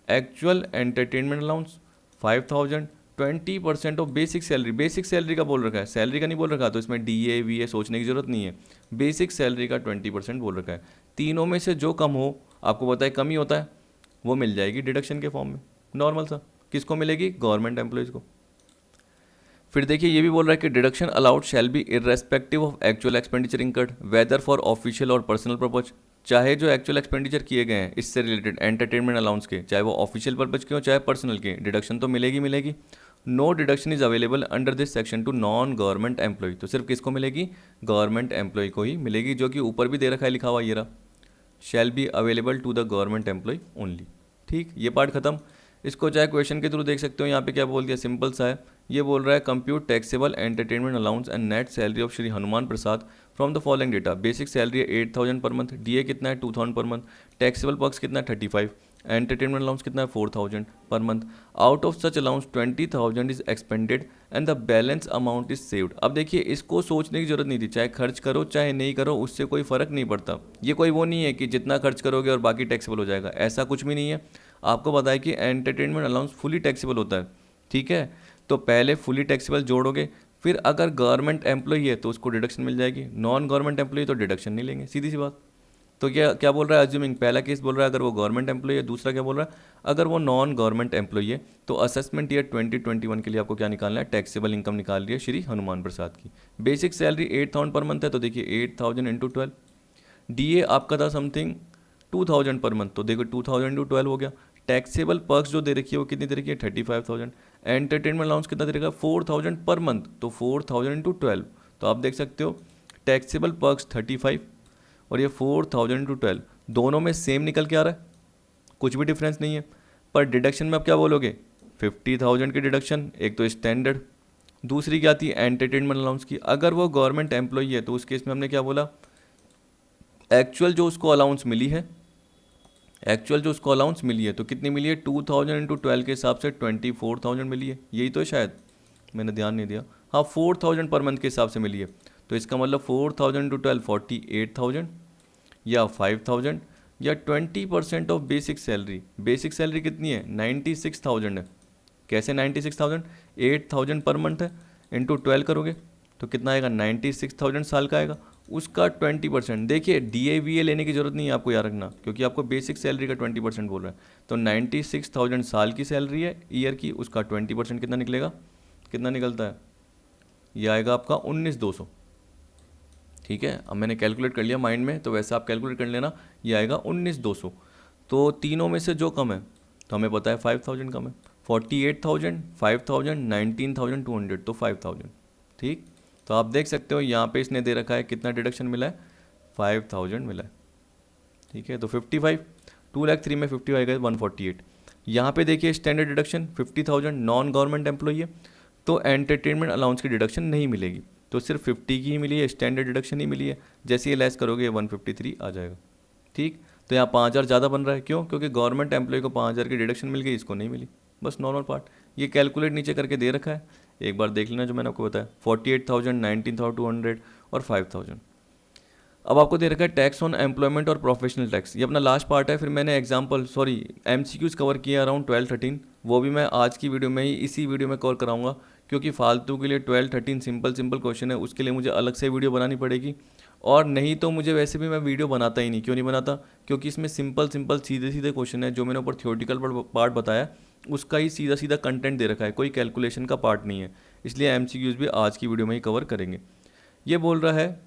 Actual entertainment allowance 5,000, 20% of basic salary. Basic salary का बोल रखा है, सैलरी का नहीं बोल रखा, तो इसमें DA VA सोचने की जरूरत नहीं है। बेसिक सैलरी का 20% बोल रखा है। तीनों में से जो कम हो, आपको पता है कम ही होता है, वो मिल जाएगी डिडक्शन के फॉर्म में, नॉर्मल सा। किसको मिलेगी? गवर्नमेंट एम्प्लॉयज़ को। फिर देखिए ये भी बोल रहा है कि deduction allowed shall be irrespective of actual expenditure incurred whether for official और पर्सनल पर्पज। चाहे जो एक्चुअल एक्सपेंडिचर किए गए हैं इससे रिलेटेड एंटरटेनमेंट अलाउंस के, चाहे वो ऑफिशियल पर्पज के हो चाहे पर्सनल के, डिडक्शन तो मिलेगी। No deduction is available under this section to non government employee. तो सिर्फ किसको मिलेगी? गवर्नमेंट एम्प्लॉय को ही मिलेगी, जो कि ऊपर भी दे रखा है लिखा हुआ ये रहा, shall be available to the government employee only. ठीक, ये पार्ट खत्म। इसको चाहे क्वेश्चन के थ्रू देख सकते हो, यहाँ पे क्या बोल दिया, सिंपल सा है। ये बोल रहा है compute taxable entertainment allowance and net salary of Shri Hanuman Prasad from the following data. Basic salary है 8,000 पर मंथ, DA कितना है 2,000 पर मंथ, टैक्सेबल पर्क्स कितना है 35, एंटरटेनमेंट अलाउंस कितना है 4000 per month. Out of such allowance 20,000 is expanded and the balance amount is saved. अब देखिए इसको सोचने की जरूरत नहीं थी, चाहे खर्च करो चाहे नहीं करो उससे कोई फ़र्क नहीं पड़ता। ये कोई वो नहीं है कि जितना खर्च करोगे और बाकी टैक्सेबल हो जाएगा, ऐसा कुछ भी नहीं है। आपको पता है कि एंटरटेनमेंट अलाउंस फुली टैक्सेबल होता है, ठीक है। तो पहले फुली टैक्सेबल जोड़ोगे, फिर अगर गवर्नमेंट एम्प्लॉई है तो उसको डिडक्शन मिल जाएगी, नॉन गवर्नमेंट एम्प्लॉई तो डिडक्शन नहीं लेंगे, सीधी सी बात। तो क्या क्या बोल रहा है अज्यूमिंग, पहला केस बोल रहा है अगर वो गवर्नमेंट एम्प्लॉई है, दूसरा क्या बोल रहा है अगर वो नॉन गवर्नमेंट एम्प्लॉई है। तो असेसमेंट ईयर 2021 के लिए आपको क्या निकालना है, टैक्सेबल इनकम निकाल रही है श्री हनुमान प्रसाद की। बेसिक सैलरी 8,000 पर मंथ है, तो देखिए 8,000 इंटू 12। डीए आपका था समथिंग 2,000 पर मंथ, तो देखो 2,000 इंटू 12 हो गया। टैक्सेबल पर्क्स जो दे रखी है वो कितनी दे रखी है 35,000। एंटरटेनमेंट अलाउंस कितना दे रखा है 4,000 पर मंथ, तो 4,000 इंटू 12। तो आप देख सकते हो टैक्सेबल पर्क्स 35 और ये 4,000 इंटू 12 दोनों में सेम निकल के आ रहा है, कुछ भी डिफरेंस नहीं है। पर डिडक्शन में आप क्या बोलोगे 50,000 की डिडक्शन, एक तो स्टैंडर्ड, दूसरी क्या थी एंटरटेनमेंट अलाउंस की। अगर वो गवर्नमेंट एम्प्लॉई है तो उस केस में हमने क्या बोला, एक्चुअल जो उसको अलाउंस मिली है, एक्चुअल जो उसको अलाउंस मिली है तो कितनी मिली है 2,000 इंटू 12 के हिसाब से 24,000 मिली है, यही तो है शायद, मैंने ध्यान नहीं दिया। हाँ 4,000 पर मंथ के हिसाब से मिली है, तो इसका मतलब 4,000 इंटू 12 48,000 या 5,000 या 20% of basic salary. Basic salary कितनी है 96,000 है। कैसे 96,000, 8,000 पर मंथ है, इंटू 12 करोगे तो कितना आएगा 96,000 साल का आएगा, उसका 20%। देखिए DAVA लेने की जरूरत नहीं है आपको याद रखना, क्योंकि आपको बेसिक सैलरी का 20% बोल रहा है। तो 96,000 साल की सैलरी है ईयर की, उसका 20% कितना निकलेगा, कितना निकलता है, ये आएगा आपका 19,200। ठीक है, अब मैंने कैलकुलेट कर लिया माइंड में, तो वैसे आप कैलकुलेट कर लेना, ये आएगा 19,200। तो तीनों में से जो कम है, तो हमें पता है 5,000 कम है, 48,000, 5,000, 19,200, तो 5,000। ठीक, तो आप देख सकते हो यहाँ पे इसने दे रखा है कितना डिडक्शन मिला है 5,000 मिला है। ठीक है, तो 55, 2,03,000 में 50 आएगा 148। यहाँ पे देखिए standard deduction 50,000 non government employee है, तो एंटरटेनमेंट अलाउंस की डिडक्शन नहीं मिलेगी, तो सिर्फ 50 की ही मिली है, स्टैंडर्ड डिडक्शन ही मिली है। जैसे ये लेस करोगे 153 आ जाएगा। ठीक, तो यहाँ 5,000 ज़्यादा बन रहा है, क्यों, क्योंकि गवर्नमेंट एम्प्लॉय को 5,000 की डिडक्शन मिल गई, इसको नहीं मिली, बस नॉर्मल पार्ट। ये कैलकुलेट नीचे करके दे रखा है, एक बार देख लेना जो मैंने आपको बताया, 48,000, 19,200 और 5,000। अब आपको दे रखा है tax on employment or professional tax, ये अपना लास्ट पार्ट है। फिर मैंने एग्जांपल MCQs कवर किए अराउंड 12-13, वो भी मैं आज की वीडियो में ही इसी वीडियो में कवर कराऊंगा, क्योंकि फालतू के लिए 12-13 सिंपल क्वेश्चन है, उसके लिए मुझे अलग से वीडियो बनानी पड़ेगी। और नहीं तो मुझे वैसे भी मैं वीडियो बनाता ही नहीं, क्यों नहीं बनाता, क्योंकि इसमें सिंपल सीधे क्वेश्चन है। जो मैंने ऊपर थियोरटिकल पार्ट बताया उसका ही सीधा कंटेंट दे रखा है, कोई कैलकुलेशन का पार्ट नहीं है, इसलिए MCQs भी आज की वीडियो में ही कवर करेंगे। ये बोल रहा है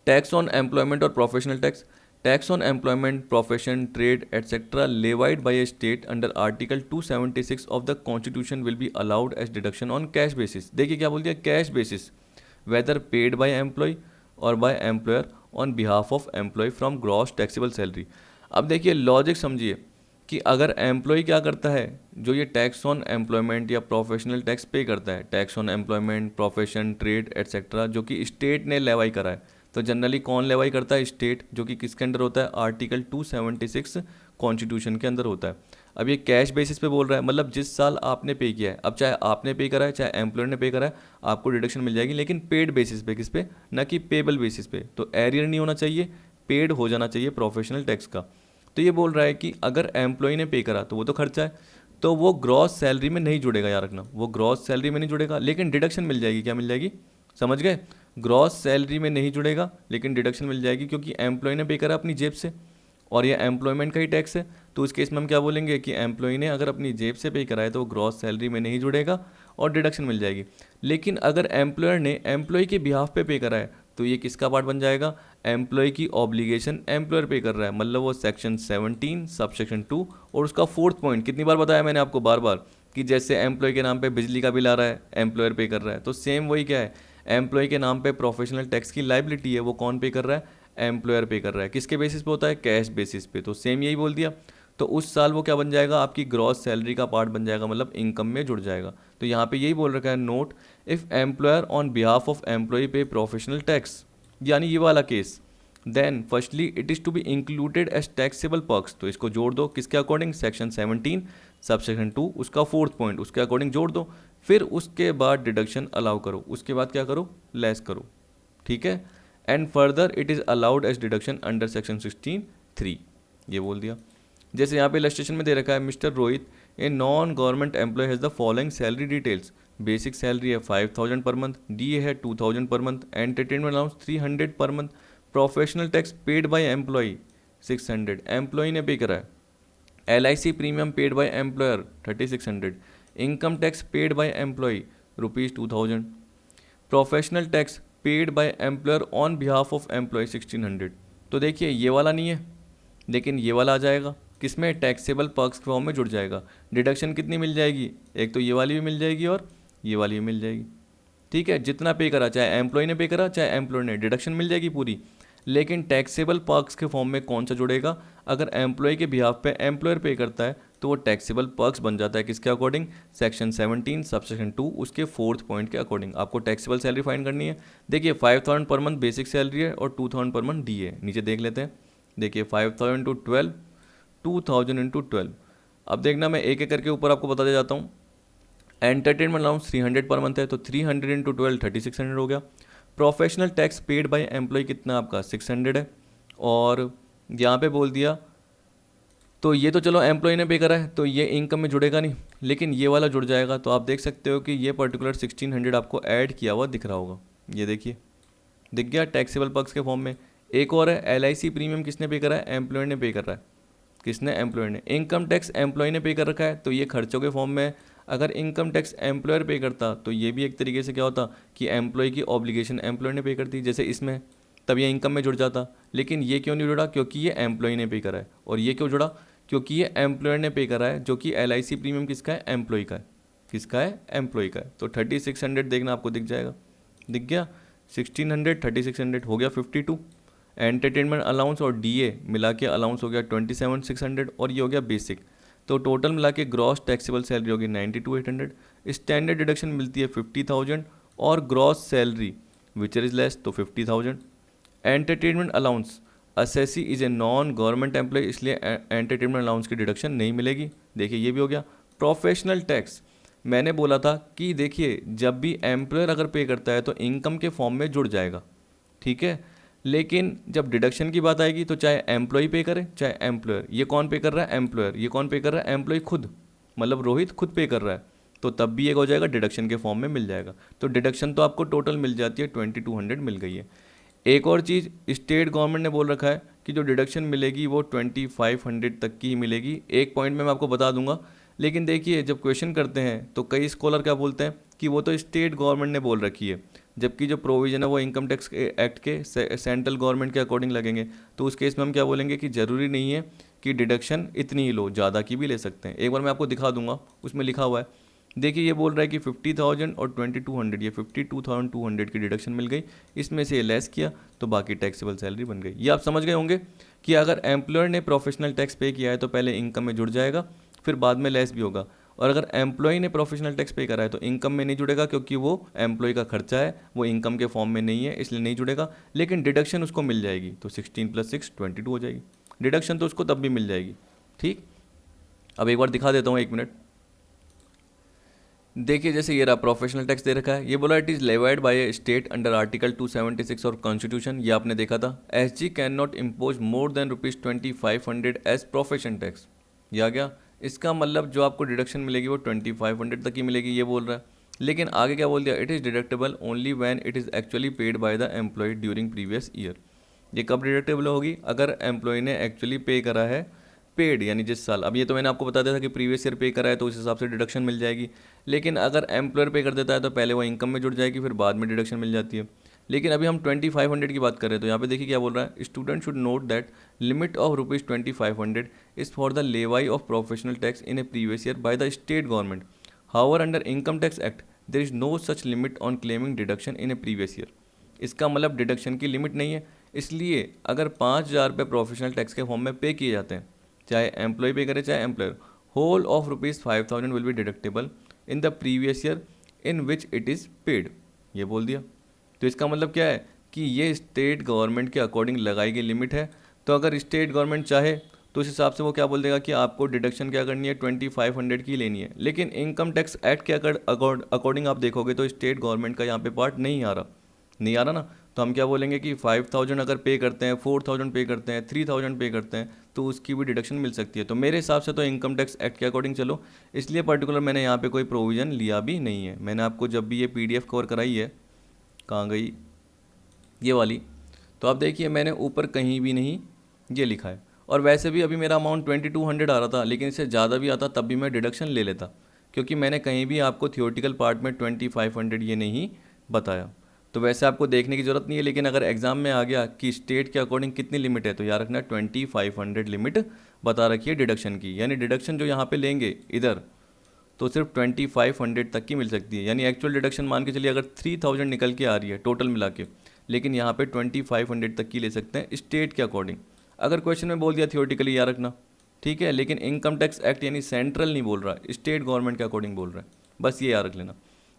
tax on employment or professional tax. Tax on employment, profession, trade etcetera levied by a state under article 276 of the constitution will be allowed as deduction on cash basis. देखिए क्या बोल दिया, cash basis, whether paid by employee or by employer on behalf of employee from gross taxable salary. अब देखिए logic समझिए कि अगर employ क्या करता है, जो ये टैक्स ऑन एम्प्लॉयमेंट या प्रोफेशनल टैक्स पे करता है, tax on employment, profession, trade etcetera, जो कि स्टेट ने लेवाई करा है, तो जनरली कौन लेवाई करता है, स्टेट, जो कि किसके अंडर होता है, आर्टिकल 276 कॉन्स्टिट्यूशन के अंदर होता है। अब ये कैश बेसिस पे बोल रहा है, मतलब जिस साल आपने पे किया है, अब चाहे आपने पे करा है चाहे एम्प्लॉयर ने पे करा है, आपको डिडक्शन मिल जाएगी, लेकिन पेड बेसिस पे, किस पे, ना कि पेबल बेसिस पे। तो एरियर नहीं होना चाहिए, पेड हो जाना चाहिए प्रोफेशनल टैक्स का। तो ये बोल रहा है कि अगर एम्प्लॉय ने पे करा तो वो तो खर्चा है, तो वो ग्रॉस सैलरी में नहीं जुड़ेगा, याद रखना, वो ग्रॉस सैलरी में नहीं जुड़ेगा, लेकिन डिडक्शन मिल जाएगी। क्या मिल जाएगी, समझ गए, ग्रॉस सैलरी में नहीं जुड़ेगा लेकिन डिडक्शन मिल जाएगी, क्योंकि एम्प्लॉय ने पे करा अपनी जेब से और ये एम्प्लॉयमेंट का ही टैक्स है। तो उस केस में हम क्या बोलेंगे कि एम्प्लॉय ने अगर अपनी जेब से पे करा है तो वो ग्रॉस सैलरी में नहीं जुड़ेगा और डिडक्शन मिल जाएगी। लेकिन अगर एम्प्लॉयर ने एम्प्लॉय के बिहाफ पे करा है तो ये किसका पार्ट बन जाएगा, एम्प्लॉय की ऑब्लिगेशन एम्प्लॉयर पे कर रहा है, मतलब वो सेक्शन 17 सबसेक्शन 2। और उसका फोर्थ पॉइंट कितनी बार बताया मैंने आपको, बार बार, कि जैसे एम्प्लॉय के नाम पे बिजली का बिल आ रहा है, एम्प्लॉयर पे कर रहा है, तो सेम वही क्या है, एम्प्लॉय के नाम पे प्रोफेशनल टैक्स की लाइबिलिटी है, वो कौन पे कर रहा है, एम्प्लॉयर पे कर रहा है। किसके बेसिस पे होता है, कैश बेसिस पे, तो सेम यही बोल दिया। तो उस साल वो क्या बन जाएगा, आपकी ग्रॉस सैलरी का पार्ट बन जाएगा, मतलब इनकम में जुड़ जाएगा। तो यहाँ पे यही बोल रखा है, note if employer on behalf of employee pay professional tax, यानी ये वाला case, then firstly it is to be included as taxable perks, तो इसको जोड़ दो किसके अकॉर्डिंग, सेक्शन 17 सबसेक्शन 2 उसका फोर्थ पॉइंट उसके अकॉर्डिंग जोड़ दो। फिर उसके बाद डिडक्शन अलाउ करो, उसके बाद क्या करो, लेस करो, ठीक है। And further it is allowed as deduction under section 16(3), ये बोल दिया। जैसे यहाँ पे इलस्ट्रेशन में दे रखा है, mister Rohit a non government employee has the following salary details, basic salary है 5000 पर मंथ, डीए है 2000 per month, entertainment allowance 300 per month, professional tax paid by employee 600, employee ने पे करा है, LIC premium paid by employer 3600, income tax paid by employee ₹2000, professional tax paid by employer on behalf of employee 1600। तो देखिए ये वाला नहीं है, लेकिन ये वाला आ जाएगा किसमें, टैक्सेबल पर्क्स के फॉर्म में जुड़ जाएगा। डिडक्शन कितनी मिल जाएगी, एक तो ये वाली भी मिल जाएगी और ये वाली भी मिल जाएगी, ठीक है। जितना पे करा, चाहे एम्प्लॉय ने पे करा चाहे एम्प्लॉयर ने, डिडक्शन मिल जाएगी पूरी। लेकिन टैक्सेबल पर्क्स के फॉर्म में कौन सा जुड़ेगा, अगर एम्प्लॉय के बिहाफ पे एम्प्लॉयर पे करता है तो वो टैक्सेबल पर्क्स बन जाता है किसके अकॉर्डिंग, सेक्शन 17 सबसेक्शन 2 उसके फोर्थ पॉइंट के अकॉर्डिंग। आपको टैक्सेबल सैलरी फाइंड करनी है। देखिए 5000 पर मंथ बेसिक सैलरी है और 2000 पर मंथ डी है, नीचे देख लेते हैं। देखिए 5000 इंटू 12, 2000 इंटू 12। अब देखना मैं एक एक करके ऊपर आपको बताते जाता हूँ। एंटरटेनमेंट अलाउंस 300 पर मंथ है तो 300 इंटू 12 3600 हो गया। Professional tax paid by employee कितना आपका 600 है, और यहाँ पे बोल दिया तो ये तो चलो एम्प्लॉय ने पे करा है तो ये इनकम में जुड़ेगा नहीं, लेकिन ये वाला जुड़ जाएगा। तो आप देख सकते हो कि ये पर्टिकुलर 1600 आपको ऐड किया हुआ दिख रहा होगा, ये देखिए दिख गया टैक्सेबल पर्क्स के फॉर्म में। एक और है LIC प्रीमियम किसने पे करा है, एम्प्लॉय ने पे कर रहा है, किसने, एम्प्लॉय ने। इनकम टैक्स एम्प्लॉय ने पे कर रखा है तो ये खर्चों के फॉर्म में, अगर इनकम टैक्स एम्प्लॉयर पे करता तो ये भी एक तरीके से क्या होता कि एम्प्लॉय की ऑब्लिगेशन एम्प्लॉय ने पे करती, जैसे इसमें, तब ये इनकम में जुड़ जाता। लेकिन ये क्यों नहीं जुड़ा, क्योंकि ये एम्प्लॉय ने पे करा है। और ये क्यों जुड़ा, क्योंकि ये एम्प्लॉयर ने पे करा है, जो कि LIC प्रीमियम किसका है, एम्प्लॉय का है, किसका है, एम्प्लॉय का है। तो 3600 देखना आपको दिख जाएगा, दिख गया 1600 3600 हो गया 52। एंटरटेनमेंट अलाउंस और DA मिला के अलाउंस हो गया 27600 और ये हो गया बेसिक। तो टोटल मिला के ग्रॉस टैक्सेबल सैलरी होगी 92800। स्टैंडर्ड डिडक्शन मिलती है 50000 और gross salary which is less तो 50000। Entertainment allowance, assessee is a non government employee इसलिए एंटरटेनमेंट अलाउंस की डिडक्शन नहीं मिलेगी। देखिए ये भी हो गया। प्रोफेशनल टैक्स, मैंने बोला था कि देखिए जब भी एम्प्लॉयर अगर पे करता है तो इनकम के फॉर्म में जुड़ जाएगा, ठीक है। लेकिन जब डिडक्शन की बात आएगी तो चाहे एम्प्लॉय पे करे चाहे एम्प्लॉयर, ये कौन पे कर रहा है, एम्प्लॉयर, ये कौन पे कर रहा है, एम्प्लॉय खुद, मतलब रोहित खुद पे कर रहा है, तो तब भी एक हो जाएगा डिडक्शन के फॉर्म में मिल जाएगा। तो डिडक्शन तो आपको टोटल मिल जाती है 2200 मिल गई है। एक और चीज़ स्टेट गवर्नमेंट ने बोल रखा है कि जो डिडक्शन मिलेगी वो 2500 तक की ही मिलेगी। एक पॉइंट में मैं आपको बता दूंगा, लेकिन देखिए जब क्वेश्चन करते हैं तो कई स्कॉलर क्या बोलते हैं कि वो तो स्टेट गवर्नमेंट ने बोल रखी है, जबकि जो प्रोविजन है वो इनकम टैक्स एक्ट के सेंट्रल गवर्नमेंट के अकॉर्डिंग लगेंगे। तो उस केस में हम क्या बोलेंगे कि ज़रूरी नहीं है कि डिडक्शन इतनी ही लो, ज़्यादा की भी ले सकते हैं। एक बार मैं आपको दिखा दूंगा, उसमें लिखा हुआ है। देखिए ये बोल रहा है कि 50,000 और 2200, ये 52,200 की डिडक्शन मिल गई, इसमें से ये लेस किया तो बाकी टैक्सेबल सैलरी बन गई। ये आप समझ गए होंगे कि अगर एम्प्लॉयर ने प्रोफेशनल टैक्स पे किया है तो पहले इनकम में जुड़ जाएगा, फिर बाद में लेस भी होगा। और अगर एम्प्लॉय ने प्रोफेशनल टैक्स पे करा है तो इनकम में नहीं जुड़ेगा, क्योंकि वो एम्प्लॉय का खर्चा है, वो इनकम के फॉर्म में नहीं है, इसलिए नहीं जुड़ेगा। लेकिन डिडक्शन उसको मिल जाएगी, तो 16 + 6 22 हो जाएगी। डिडक्शन तो उसको तब भी मिल जाएगी, ठीक। अब एक बार दिखा देता हूँ, 1 मिनट। देखिए जैसे ये रहा प्रोफेशनल टैक्स दे रखा है, ये बोला it is levied by a state under article 276 और कॉन्स्टिट्यूशन, ये आपने देखा था। SG can not impose more than ₹2500 as profession tax, ये आ गया। इसका मतलब जो आपको डिडक्शन मिलेगी वो 2500 तक की मिलेगी, ये बोल रहा है। लेकिन आगे क्या बोल दिया, it is deductible only when it is actually paid by the employee during previous year. ये कब डिडक्टेबल होगी, अगर एम्प्लॉय ने एक्चुअली पे करा है, पेड यानी जिस साल। अब ये तो मैंने आपको बता दिया था कि प्रीवियस ईयर पे करा है तो उस हिसाब से डिडक्शन मिल जाएगी। लेकिन अगर एम्प्लॉयर पे कर देता है तो पहले वो इनकम में जुड़ जाएगी, फिर बाद में डिडक्शन मिल जाती है। लेकिन अभी हम 2500 की बात कर रहे हैं, तो यहाँ पे देखिए क्या बोल रहा है, student should note that limit of ₹2500 is for the levy of professional tax in a previous year by the state government. However under income tax act there is no such limit on claiming deduction in a previous year. इसका मतलब deduction की limit नहीं है। इसलिए अगर 5000 रुपये professional tax के form में पे किए जाते हैं, चाहे एम्प्लॉय पे करे चाहे employer, whole of ₹5000 will be deductible in the previous year in which it is paid, ये बोल दिया। तो इसका मतलब क्या है कि ये स्टेट गवर्नमेंट के अकॉर्डिंग लगाई गई लिमिट है। तो अगर स्टेट गवर्नमेंट चाहे तो उस हिसाब से वो क्या बोल देगा कि आपको डिडक्शन क्या करनी है, 2500 की लेनी है। लेकिन इनकम टैक्स एक्ट के अकॉर्डिंग आप देखोगे तो स्टेट गवर्नमेंट का यहाँ पे पार्ट नहीं आ रहा ना। तो हम क्या बोलेंगे कि 5000 अगर पे करते हैं, 4000 पे करते हैं, 3000 पे करते हैं तो उसकी भी डिडक्शन मिल सकती है। तो मेरे हिसाब से तो इनकम टैक्स एक्ट के अकॉर्डिंग चलो, इसलिए पर्टिकुलर मैंने यहाँ पे कोई प्रोविज़न लिया भी नहीं है। मैंने आपको जब भी ये पीडीएफ कवर कराई है, कहाँ गई ये वाली, तो आप देखिए मैंने ऊपर कहीं भी नहीं ये लिखा है। और वैसे भी अभी मेरा अमाउंट 2200 आ रहा था, लेकिन इससे ज़्यादा भी आता तब भी मैं डिडक्शन ले लेता, क्योंकि मैंने कहीं भी आपको थियोरटिकल पार्ट में 2500 ये नहीं बताया। तो वैसे आपको देखने की ज़रूरत नहीं है, लेकिन अगर एग्ज़ाम में आ गया कि स्टेट के अकॉर्डिंग कितनी लिमिट है तो याद रखना 2500 लिमिट बता रखी है डिडक्शन की। यानी डिडक्शन जो यहाँ पे लेंगे इधर तो सिर्फ 2500 तक की मिल सकती है। यानी एक्चुअल डिडक्शन मान के चलिए अगर 3000 निकल के आ रही है टोटल मिला के, लेकिन यहाँ पे 2500 तक की ले सकते हैं स्टेट के अकॉर्डिंग। अगर क्वेश्चन में बोल दिया थियोरटिकली याद रखना, ठीक है, लेकिन इनकम टैक्स एक्ट यानी सेंट्रल नहीं बोल रहा है, स्टेट गवर्नमेंट के अकॉर्डिंग बोल रहा है, बस ये याद रख लेना।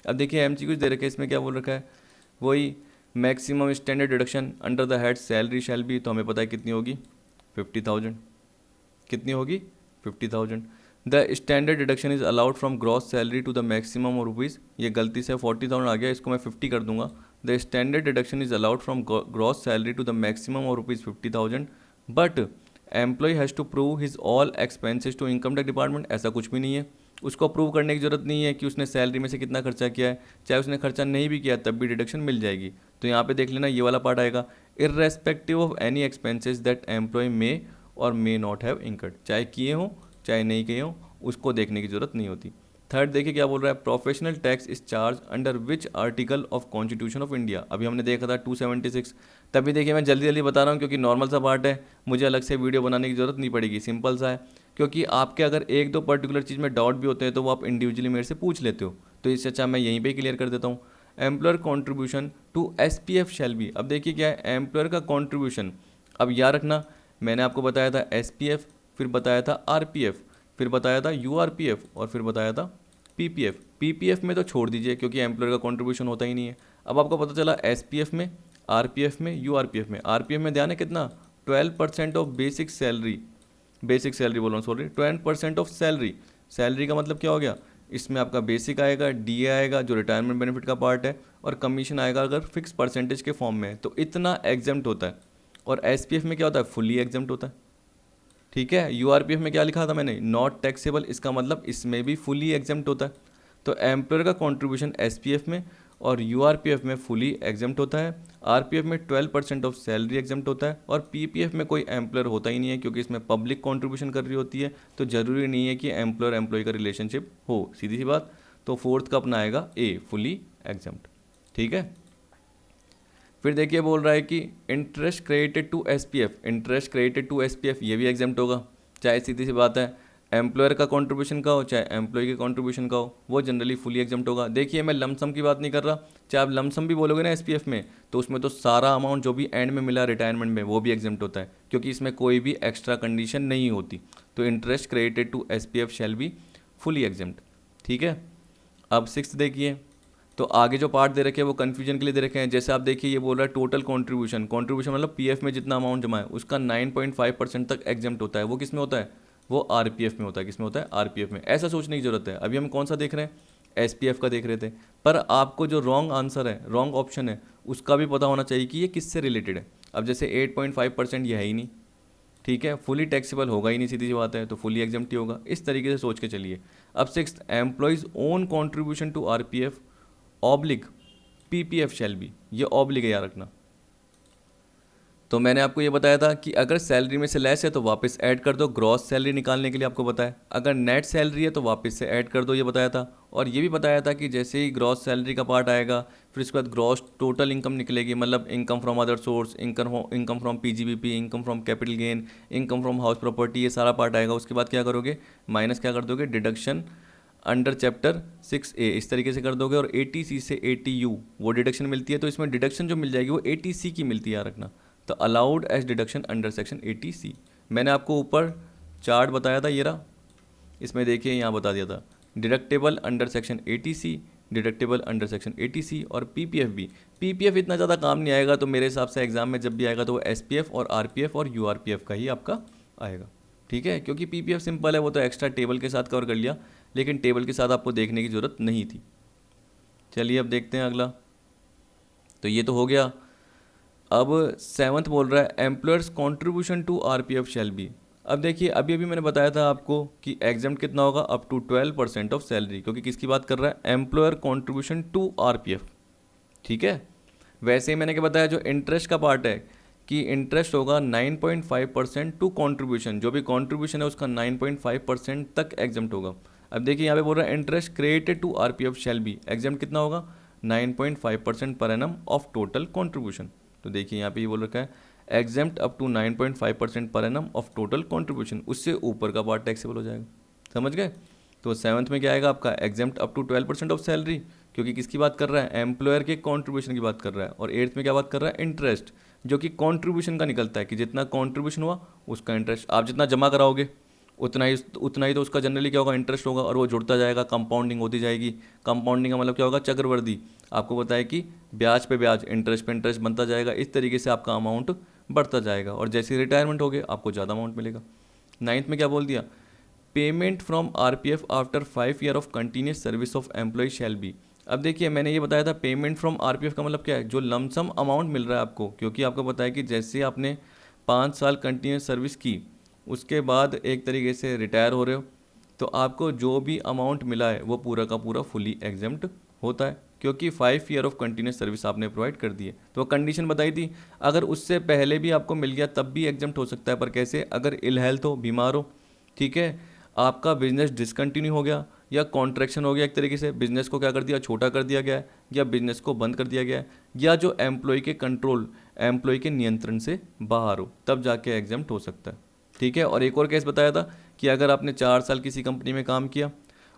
अब देखिए एमसीक्यूज दे रखे हैं, इसमें क्या बोल रखा है, वही maximum standard deduction under the head salary shall be, तो हमें पता है कितनी होगी 50,000, कितनी होगी 50,000। The standard deduction is allowed from gross salary to the maximum rupees, ये गलती से 40,000 आ गया, इसको मैं 50 कर दूंगा। The standard deduction is allowed from gross salary to the maximum or rupees 50,000, but employee has to prove his all expenses to income tax department. ऐसा कुछ भी नहीं है, उसको प्रूव करने की जरूरत नहीं है कि उसने सैलरी में से कितना खर्चा किया है, चाहे उसने खर्चा नहीं भी किया तब भी डिडक्शन मिल जाएगी। तो यहाँ पे देख लेना ये वाला पार्ट आएगा, irrespective of any expenses that employee may or may not have incurred, चाहे किए हों चाहे नहीं किए हों उसको देखने की जरूरत नहीं होती। थर्ड देखिए क्या बोल रहा है, professional tax is charge under which article of constitution of India. अभी हमने देखा था 276, तभी देखिए मैं जल्दी जल्दी बता रहा हूँ क्योंकि नॉर्मल सा पार्ट है, मुझे अलग से वीडियो बनाने की जरूरत नहीं पड़ेगी, सिंपल सा है। क्योंकि आपके अगर एक दो पर्टिकुलर चीज़ में डाउट भी होते हैं तो वो आप इंडिविजुअली मेरे से पूछ लेते हो, तो इससे अच्छा मैं यहीं पे क्लियर कर देता हूँ। Employer contribution to SPF shall be, अब देखिए क्या है एम्प्लॉयर का कॉन्ट्रीब्यूशन, अब याद रखना मैंने आपको बताया था एसपीएफ, फिर बताया था आरपीएफ, फिर बताया था यूआरपीएफ और फिर बताया था पीपीएफ। पीपीएफ में तो छोड़ दीजिए क्योंकि एम्प्लॉयर का कंट्रीब्यूशन होता ही नहीं है। अब आपको पता चला एसपीएफ में, आरपीएफ में, यूआरपीएफ में। आरपीएफ में ध्यान है कितना, 12% of basic salary, basic salary बोल रहा हूँ सॉरी, 12% ऑफ सैलरी। सैलरी का मतलब क्या हो गया, इसमें आपका बेसिक आएगा, डीए आएगा जो रिटायरमेंट बेनिफिट का पार्ट है, और कमीशन आएगा अगर फिक्स परसेंटेज के फॉर्म में है, तो इतना एग्जेम्प्ट होता है। और एसपीएफ में क्या होता है, फुली एग्जेम्प्ट होता है, ठीक है। यूआरपीएफ में क्या लिखा था मैंने, नॉट टैक्सेबल, इसका मतलब इसमें भी फुली एग्जेम्प्ट होता है। तो एम्प्लॉयर का कंट्रीब्यूशन एसपीएफ में और यूआरपीएफ में फुली एग्जेम्प्ट होता है, आरपीएफ में 12% ऑफ सैलरी एग्जेम्प्ट होता है, और पीपीएफ में कोई एम्प्लॉयर होता ही नहीं है क्योंकि इसमें पब्लिक कंट्रीब्यूशन कर रही होती है, तो ज़रूरी नहीं है कि एम्प्लॉयर एम्प्लॉय का रिलेशनशिप हो, सीधी सी बात। तो फोर्थ का अपना आएगा ए, फुली एग्जेम्प्ट, ठीक है। फिर देखिए बोल रहा है कि interest credited to SPF, interest credited to SPF ये भी एग्जेम्प्ट होगा, चाहे सीधी सी बात है एम्प्लॉयर का कंट्रीब्यूशन का हो चाहे एम्प्लॉय के कंट्रीब्यूशन का हो, वो जनरली फुली एग्जेम्प्ट होगा। देखिए मैं लमसम की बात नहीं कर रहा, चाहे आप लमसम भी बोलोगे ना एसपीएफ में, तो उसमें तो सारा अमाउंट जो भी एंड में मिला रिटायरमेंट में वो भी एग्जेम्प्ट होता है क्योंकि इसमें कोई भी एक्स्ट्रा कंडीशन नहीं होती। तो interest credited to SPF shall be fully exempt, ठीक है। अब सिक्स्थ देखिए, तो आगे जो पार्ट दे रखे हैं वो कन्फ्यूजन के लिए दे रखे हैं। जैसे आप देखिए ये बोल रहा है टोटल कंट्रीब्यूशन, कंट्रीब्यूशन मतलब पीएफ में जितना अमाउंट जमा है उसका 9.5% तक एग्जेम्प्ट होता है, वो किस में होता है, वो आरपीएफ में होता है। किस में होता है, आरपीएफ में। ऐसा सोचने की जरूरत है। अभी हम कौन सा देख रहे हैं, एसपीएफ का देख रहे थे, पर आपको जो रॉन्ग आंसर है, रॉन्ग ऑप्शन है, उसका भी पता होना चाहिए कि ये किससे रिलेटेड है। अब जैसे 8.5% ये है ही नहीं, ठीक है, फुली टैक्सेबल होगा ही नहीं, सीधी सी बात है, तो फुली एग्जेम्प्ट ही होगा। इस तरीके से सोच के चलिए। अब sixth, employees own contribution to RPF oblique PPF shall be, ये ऑब्लिक है याद रखना। तो मैंने आपको ये बताया था कि अगर सैलरी में से लेस है तो वापस ऐड कर दो, ग्रॉस सैलरी निकालने के लिए आपको बताया। अगर नेट सैलरी है तो वापस से ऐड कर दो, ये बताया था। और ये भी बताया था कि जैसे ही ग्रॉस सैलरी का पार्ट आएगा फिर उसके बाद ग्रॉस टोटल इनकम निकलेगी, मतलब income from other source, income from PGBP, income from capital gain, income from house property, ये सारा पार्ट आएगा। उसके बाद क्या करोगे, माइनस क्या कर दोगे, डिडक्शन अंडर चैप्टर 6A, इस तरीके से कर दोगे। और 80C से 80U वो डिडक्शन मिलती है, तो इसमें डिडक्शन जो मिल जाएगी वो 80C की मिलती है याद रखना। तो allowed as deduction under section 80C। मैंने आपको ऊपर चार्ट बताया था, ये रहा, इसमें देखिए यहाँ बता दिया था deductible under section 80C, deductible under section 80C, और पीपीएफ भी। पीपीएफ इतना ज़्यादा काम नहीं आएगा, तो मेरे हिसाब से एग्जाम में जब भी आएगा तो वो एसपीएफ और आरपीएफ और यूआरपीएफ का ही आपका आएगा, ठीक है, क्योंकि पीपीएफ सिंपल है, वो तो एक्स्ट्रा टेबल के साथ कवर कर लिया, लेकिन टेबल के साथ आपको देखने की ज़रूरत नहीं थी। चलिए अब देखते हैं अगला। तो ये तो हो गया। अब 7th बोल रहा है employer's contribution to RPF shall be. अब देखिए अभी अभी मैंने बताया था आपको कि एग्जाम कितना होगा, अप टू 12% ऑफ सैलरी, क्योंकि किसकी बात कर रहा है, एम्प्लॉयर कॉन्ट्रीब्यूशन टू आरपीएफ, ठीक है। वैसे ही मैंने क्या बताया, जो इंटरेस्ट का पार्ट है कि इंटरेस्ट होगा 9.5% टू कॉन्ट्रीब्यूशन, जो भी कॉन्ट्रीब्यूशन है उसका 9.5% तक एग्जाम्प्ट होगा। अब देखिए यहाँ पे बोल रहा है interest created to RPF shall be, exempt कितना होगा, 9.5% per annum of total contribution. तो देखिए यहाँ पे ये बोल रखा है exempt up to 9.5% per annum of total contribution, उससे ऊपर का पार्ट टैक्सेबल हो जाएगा, समझ गए। तो 7th में क्या आएगा आपका, exempt up to 12% of salary, क्योंकि किसकी बात कर रहा है, एम्प्लॉयर के कॉन्ट्रीब्यूशन की बात कर रहा है। और 8th में क्या बात कर रहा है, इंटरेस्ट, जो कि कॉन्ट्रीब्यूशन का निकलता है कि जितना कॉन्ट्रीब्यूशन हुआ उसका इंटरेस्ट, आप जितना जमा कराओगे उतना ही तो उसका जनरली क्या होगा, इंटरेस्ट होगा, और वो जुड़ता जाएगा, कंपाउंडिंग होती जाएगी। कंपाउंडिंग का मतलब क्या होगा, चक्रवृद्धि। आपको पता है कि ब्याज पे ब्याज, इंटरेस्ट पे इंटरेस्ट बनता जाएगा, इस तरीके से आपका अमाउंट बढ़ता जाएगा, और जैसे रिटायरमेंट हो गए आपको ज़्यादा अमाउंट मिलेगा। 9th में क्या बोल दिया, payment from RPF after 5 year of continuous service of employee shall be. अब देखिए मैंने ये बताया था पेमेंट फ्रॉम आरपीएफ का मतलब क्या है, जो लमसम अमाउंट मिल रहा है आपको, क्योंकि आपको पता है कि जैसे आपने 5 साल कंटिन्यूस सर्विस की, उसके बाद एक तरीके से रिटायर हो रहे हो, तो आपको जो भी अमाउंट मिला है वो पूरा का पूरा फुली एग्जेम्प्ट होता है, क्योंकि 5 ईयर ऑफ कंटिन्यूस सर्विस आपने प्रोवाइड कर दी है। तो कंडीशन बताई थी, अगर उससे पहले भी आपको मिल गया तब भी एग्जेम्प्ट हो सकता है, पर कैसे, अगर इल हेल्थ हो, बीमार हो, ठीक है, आपका बिजनेस डिसकंटिन्यू हो गया या कॉन्ट्रैक्शन हो गया, एक तरीके से बिजनेस को क्या कर दिया, छोटा कर दिया गया है, या बिजनेस को बंद कर दिया गया है, या जो एम्प्लॉय के कंट्रोल, एम्प्लॉय के नियंत्रण से बाहर हो, तब जाके एग्जेम्प्ट हो सकता है, ठीक है। और एक और केस बताया था कि अगर आपने 4 साल किसी कंपनी में काम किया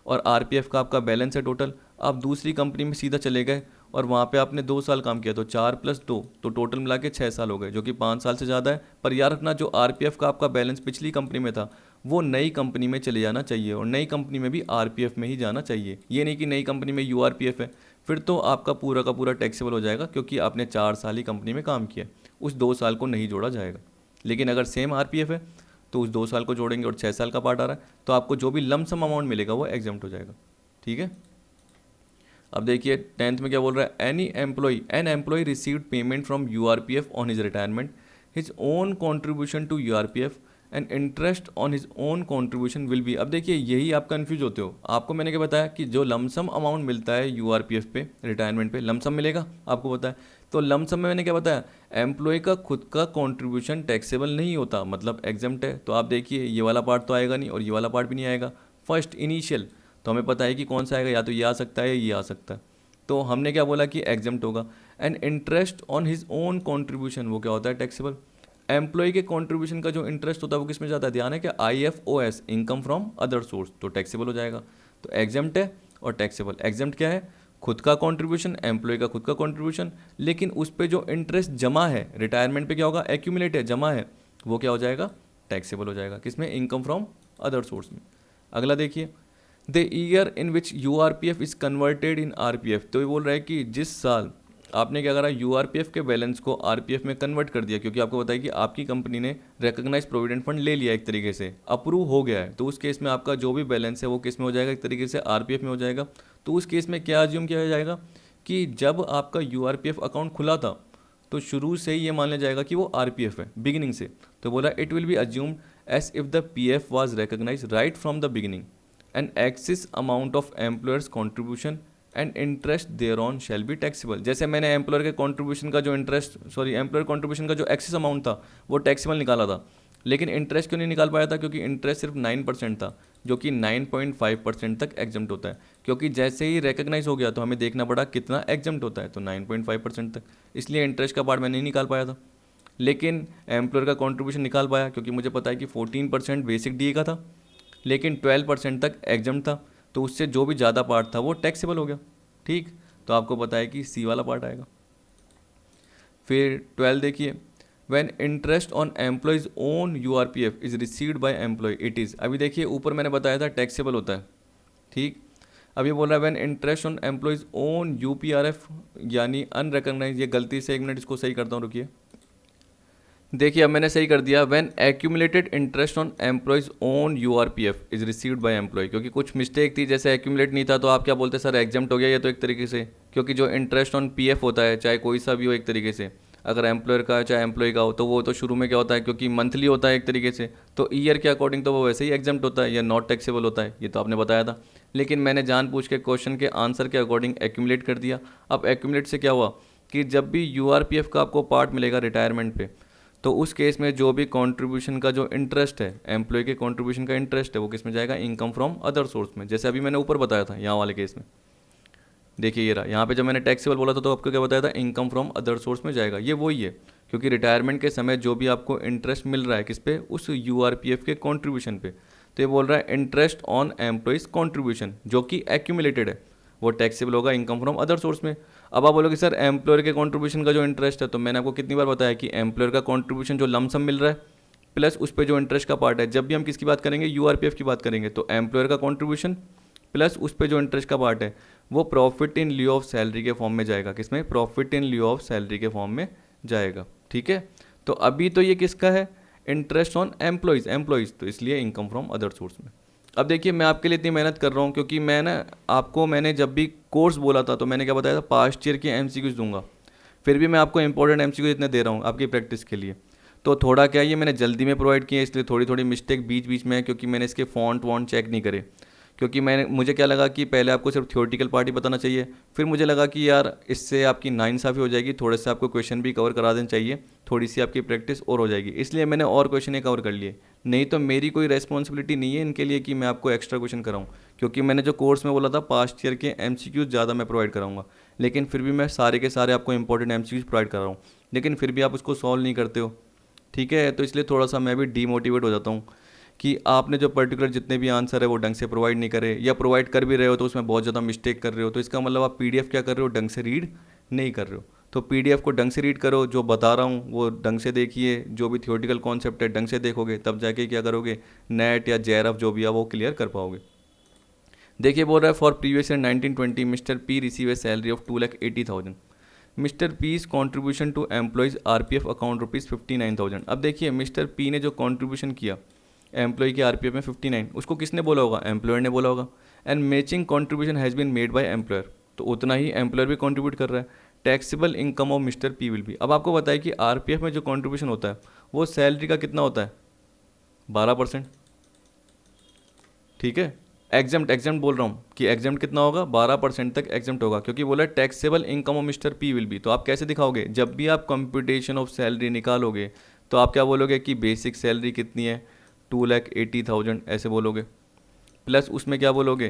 और आरपीएफ का आपका बैलेंस है टोटल, आप दूसरी कंपनी में सीधा चले गए और वहाँ पे आपने 2 साल काम किया, तो 4 + 2 तो टोटल मिला के 6 साल हो गए, जो कि 5 साल से ज़्यादा है। पर याद रखना, जो आरपीएफ का आपका बैलेंस पिछली कंपनी में था वो नई कंपनी में चले जाना चाहिए, और नई कंपनी में भी आरपीएफ में ही जाना चाहिए। ये नहीं कि नई कंपनी में यूआरपीएफ है, फिर तो आपका पूरा का पूरा टैक्सेबल हो जाएगा, क्योंकि आपने 4 साल ही कंपनी में काम किया, उस 2 साल को नहीं जोड़ा जाएगा। लेकिन अगर सेम आरपीएफ है तो उस 2 साल को जोड़ेंगे और 6 साल का पार्ट आ रहा है, तो आपको जो भी लमसम अमाउंट मिलेगा वो एग्जाम्प्ट हो जाएगा, ठीक है। अब देखिए 10th में क्या बोल रहा है, an employee received payment from URPF on his retirement, his own contribution to URPF and interest on his own contribution will be. अब देखिए यही आप कंफ्यूज होते हो, आपको मैंने क्या बताया कि जो लमसम अमाउंट मिलता है यूआरपीएफ पे, रिटायरमेंट पे लमसम मिलेगा, आपको पता है। तो लमसम में मैंने क्या बताया, एम्प्लॉय का खुद का कॉन्ट्रीब्यूशन टैक्सेबल नहीं होता, मतलब एग्जाम्प्ट है। तो आप देखिए ये वाला पार्ट तो आएगा नहीं और ये वाला पार्ट भी नहीं आएगा। फर्स्ट इनिशियल तो हमें पता है कि कौन सा आएगा, या तो ये आ सकता है या ये आ सकता है, तो हमने क्या बोला कि एग्जाम्प्ट होगा। And interest on his own contribution, वो क्या होता है, टैक्सेबल। एम्प्लॉय के कॉन्ट्रीब्यूशन का जो इंटरेस्ट होता है वो किस में जाता है, ध्यान है क्या, IFOS, income from other source, तो टैक्सेबल हो जाएगा। तो एग्जाम्प्ट है और टैक्सेबल। एग्जाम्प्ट क्या है, खुद का कॉन्ट्रीब्यूशन, एम्प्लॉय का खुद का कॉन्ट्रीब्यूशन, लेकिन उस पर जो इंटरेस्ट जमा है रिटायरमेंट पे क्या होगा, एक्यूमुलेट है, जमा है, वो क्या हो जाएगा, टैक्सेबल हो जाएगा। किसमें, इनकम फ्रॉम अदर सोर्स में। अगला देखिए, the year in which URPF is converted in RPF. तो ये बोल रहा है कि जिस साल आपने क्या करा, यूआरपीएफ के बैलेंस को आरपीएफ में कन्वर्ट कर दिया, क्योंकि आपको बताया कि आपकी कंपनी ने रिकॉग्नाइज प्रोविडेंट फंड ले लिया, एक तरीके से अप्रूव हो गया है, तो उस केस में आपका जो भी बैलेंस है वो किस में हो जाएगा, एक तरीके से आरपीएफ में हो जाएगा। तो उस केस में क्या अज्यूम किया जाएगा कि जब आपका यूआरपीएफ अकाउंट खुला था तो शुरू से ही ये मान लिया जाएगा कि वो आरपीएफ है, बिगिनिंग से। तो बोला it will be assumed as if the PF was recognised right from the beginning and excess amount of employer's contribution and interest thereon shall be taxable. जैसे मैंने एम्प्लॉयर के कॉन्ट्रीब्यूशन का जो employer contribution का जो excess amount था वो taxable निकाला था, लेकिन इंटरेस्ट क्यों नहीं निकाल पाया था, क्योंकि इंटरेस्ट सिर्फ 9% था, जो कि 9.5% तक एग्जम्प्ट होता है। क्योंकि जैसे ही रिकॉग्नाइज हो गया तो हमें देखना पड़ा कितना एग्जम्प्ट होता है, तो 9.5% तक, इसलिए इंटरेस्ट का पार्ट मैं नहीं निकाल पाया था। लेकिन एम्प्लॉयर का कॉन्ट्रीब्यूशन निकाल पाया, क्योंकि मुझे पता है कि 14% बेसिक डीए का था, लेकिन 12% तक एग्जम्प्ट था, तो उससे जो भी ज़्यादा पार्ट था वो टैक्सेबल हो गया। ठीक, तो आपको पता है कि सी वाला पार्ट आएगा। फिर 12 देखिए, when interest on employees own URPF is received by employee it is. अभी देखिए ऊपर मैंने बताया था टैक्सेबल होता है, ठीक। अब ये बोल रहा है when interest on employees own UPRF यानी अनरिकॉग्नाइज, ये गलती से, एक मिनट इसको सही करता हूँ, रुकिए। देखिए अब मैंने सही कर दिया, when accumulated interest on employees own URPF is received by employee, क्योंकि कुछ मिस्टेक थी, जैसे एक्यूमुलेट नहीं था तो आप क्या बोलते सर एग्जाम्प्ट हो गया ये तो एक तरीके से, क्योंकि जो इंटरेस्ट ऑन पीएफ होता है चाहे कोई सा भी हो एक तरीके से, अगर एम्प्लॉयर का चाहे एम्प्लॉय का हो तो वो तो शुरू में क्या होता है, क्योंकि मंथली होता है एक तरीके से, तो ईयर के अकॉर्डिंग तो वो वैसे ही एग्जाम्प्ट होता है या नॉट टैक्सेबल होता है, ये तो आपने बताया था। लेकिन मैंने जानबूझ के क्वेश्चन के आंसर के अकॉर्डिंग एक्यूमुलेट कर दिया। अब एक्यूमुलेट से क्या हुआ कि जब भी यूआरपीएफ का आपको पार्ट मिलेगा रिटायरमेंट पे, तो उस केस में जो भी कंट्रीब्यूशन का जो इंटरेस्ट है, एम्प्लॉय के कंट्रीब्यूशन का इंटरेस्ट है, वो किस में जाएगा, इनकम फ्रॉम अदर सोर्स में, जैसे अभी मैंने ऊपर बताया था यहाँ वाले केस में। देखिए ये रहा, यहाँ पे जब मैंने टैक्सेबल बोला था तो आपको क्या बताया था, इनकम फ्रॉम अदर सोर्स में जाएगा, ये वही है, क्योंकि रिटायरमेंट के समय जो भी आपको इंटरेस्ट मिल रहा है किस पे, उस यूआरपीएफ के कंट्रीब्यूशन पे, तो ये बोल रहा है इंटरेस्ट ऑन एम्प्लॉइज कंट्रीब्यूशन जो कि एक्यूमुलेटेड है वो टैक्सेबल होगा इनकम फ्रॉम अदर सोर्स में। अब आप बोलोगे सर एम्प्लॉयर के कंट्रीब्यूशन का जो इंटरेस्ट है, तो मैंने आपको कितनी बार बताया कि एम्प्लॉयर का कंट्रीब्यूशन जो लमसम मिल रहा है प्लस उस पर जो इंटरेस्ट का पार्ट है, जब भी हम किसकी बात करेंगे, यूआरपीएफ की बात करेंगे, तो एम्प्लॉयर का कंट्रीब्यूशन प्लस उस पर जो इंटरेस्ट का पार्ट है वो profit in lieu of salary के फॉर्म में जाएगा, किसमें, profit in lieu of salary के फॉर्म में जाएगा। ठीक है, तो अभी तो ये किसका है, इंटरेस्ट ऑन एम्प्लॉइज, तो इसलिए इनकम फ्रॉम अदर सोर्स में। अब देखिए मैं आपके लिए इतनी मेहनत कर रहा हूँ क्योंकि मैंने जब भी कोर्स बोला था तो मैंने क्या बताया था, पास्ट ईयर के एमसीक्यूज दूंगा, फिर भी मैं आपको इंपॉर्टेंट एमसीक्यूज इतने दे रहा हूँ आपकी प्रैक्टिस के लिए। तो थोड़ा क्या ये मैंने जल्दी में प्रोवाइड किया, इसलिए थोड़ी थोड़ी मिस्टेक बीच बीच में है, क्योंकि मैंने इसके फॉन्ट वॉन्ट चेक नहीं करे, क्योंकि मुझे क्या लगा कि पहले आपको सिर्फ थ्योरेटिकल पार्ट ही बताना चाहिए, फिर मुझे लगा कि यार इससे आपकी नाइंसाफ़ी हो जाएगी, थोड़े से आपको क्वेश्चन भी कवर करा देना चाहिए, थोड़ी सी आपकी प्रैक्टिस और हो जाएगी, इसलिए मैंने और क्वेश्चन कवर कर लिए। नहीं तो मेरी कोई रेस्पॉन्सिबिलिटी नहीं है इनके लिए कि मैं आपको एक्स्ट्रा क्वेश्चन कराऊँ, क्योंकि मैंने जो कोर्स में बोला था पास्ट ईयर के एमसीक्यूज ज़्यादा मैं प्रोवाइड कराऊंगा, लेकिन फिर भी मैं सारे के सारे आपको इंपॉर्टेंट एमसीक्यूज प्रोवाइड कर रहा हूँ, लेकिन फिर भी आप उसको सॉल्व नहीं करते हो। ठीक है, तो इसलिए थोड़ा सा मैं भी डीमोटिवेट हो जाता हूँ कि आपने जो पर्टिकुलर जितने भी आंसर है वो ढंग से प्रोवाइड नहीं करे, या प्रोवाइड कर भी रहे हो तो उसमें बहुत ज़्यादा मिस्टेक कर रहे हो, तो इसका मतलब आप पीडीएफ क्या कर रहे हो, ढंग से रीड नहीं कर रहे हो। तो पीडीएफ को ढंग से रीड करो, जो बता रहा हूँ वो ढंग से देखिए, जो भी थियोरेटिकल कॉन्सेप्ट है ढंग से देखोगे तब जाके क्या करोगे, नेट या जेआरएफ जो भी है वो क्लियर कर पाओगे। देखिए बोल रहा है for previous year 1920 mister P receive a salary of 2,80,000, mister P's contribution to employees RPF account ₹59,000। अब देखिए मिस्टर पी ने जो कॉन्ट्रीब्यूशन किया एम्प्लॉय के आरपीएफ में 59, उसको किसने बोला होगा, एम्प्लॉयर ने बोला होगा, and matching contribution has been made by employer, तो उतना ही एम्प्लॉयर भी कॉन्ट्रीब्यूट कर रहा है। Taxable income of mister P will be, अब आपको बताया कि आरपीएफ में जो कॉन्ट्रीब्यूशन होता है वो सैलरी का कितना होता है, 12%। ठीक है, एग्जाम्ट बोल रहा हूँ कि एग्जाम्ट कितना होगा, 12% तक एग्जाम्ट होगा, क्योंकि बोला taxable income of mister P will B. तो आप कैसे दिखाओगे, जब भी आप कंप्यूटेशन ऑफ सैलरी निकालोगे तो आप क्या बोलोगे कि बेसिक सैलरी कितनी है, 2,80,000 ऐसे बोलोगे, प्लस उसमें क्या बोलोगे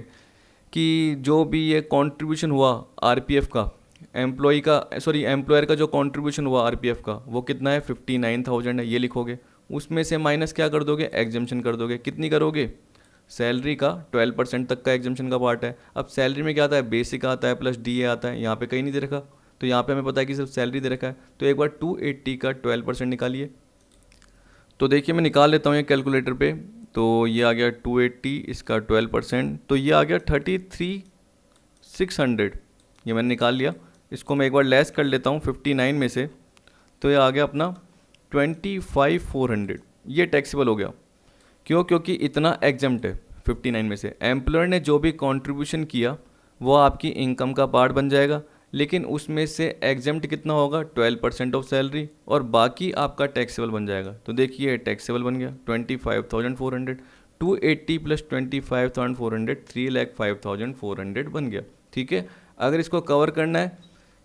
कि जो भी ये कंट्रीब्यूशन हुआ आरपीएफ का, एम्प्लॉयर का जो कंट्रीब्यूशन हुआ आरपीएफ का वो कितना है, 59,000 है, ये लिखोगे। उसमें से माइनस क्या कर दोगे, एग्जाम्पशन कर दोगे, कितनी करोगे, सैलरी का 12% तक का एग्जाम्पशन का पार्ट है। अब सैलरी में क्या आता है, बेसिक आता है प्लस डीए आता है, यहाँ पे कहीं नहीं दे रखा, तो यहाँ पे हमें पता है कि सिर्फ सैलरी दे रखा है, तो एक बार 280 का 12% निकालिए। तो देखिए मैं निकाल लेता हूँ ये कैलकुलेटर पे, तो ये आ गया 280, इसका 12%, तो ये आ गया 33,600, ये मैंने निकाल लिया। इसको मैं एक बार लेस कर लेता हूँ 59 में से, तो ये आ गया अपना 25,400, ये टैक्सेबल हो गया। क्यों, क्योंकि इतना एग्जाम्प्ट है 59 में से। एम्प्लॉयर ने जो भी कंट्रीब्यूशन किया वो आपकी इनकम का पार्ट बन जाएगा, लेकिन उसमें से एग्जाम्प्ट कितना होगा, 12% ऑफ सैलरी, और बाकी आपका टैक्सेबल बन जाएगा। तो देखिए टैक्सेबल बन गया 25,400, 280 प्लस 25,400, 3,05,400 बन गया। ठीक है, अगर इसको कवर करना है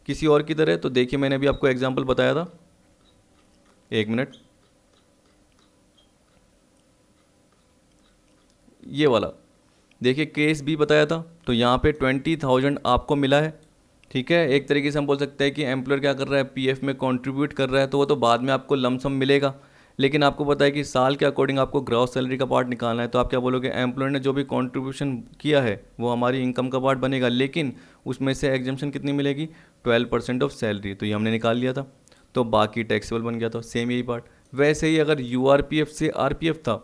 किसी और की तरह, तो देखिए मैंने अभी आपको एग्जाम्पल बताया था, एक मिनट, ये वाला देखिए केस भी बताया था, तो यहाँ पे 20,000 आपको मिला है। ठीक है, एक तरीके से हम बोल सकते हैं कि एम्प्लॉयर क्या कर रहा है, पीएफ में कंट्रीब्यूट कर रहा है, तो वो तो बाद में आपको लमसम मिलेगा, लेकिन आपको पता है कि साल के अकॉर्डिंग आपको ग्रॉस सैलरी का पार्ट निकालना है, तो आप क्या बोलोगे, एम्प्लॉयर ने जो भी कंट्रीब्यूशन किया है वो हमारी इनकम का पार्ट बनेगा, लेकिन उसमें से एग्जाम्पशन कितनी मिलेगी, 12% ऑफ सैलरी, तो ये हमने निकाल लिया था, तो बाकी टैक्सेबल बन गया था। सेम यही पार्ट। वैसे ही अगर यूआरपीएफ से आरपीएफ था,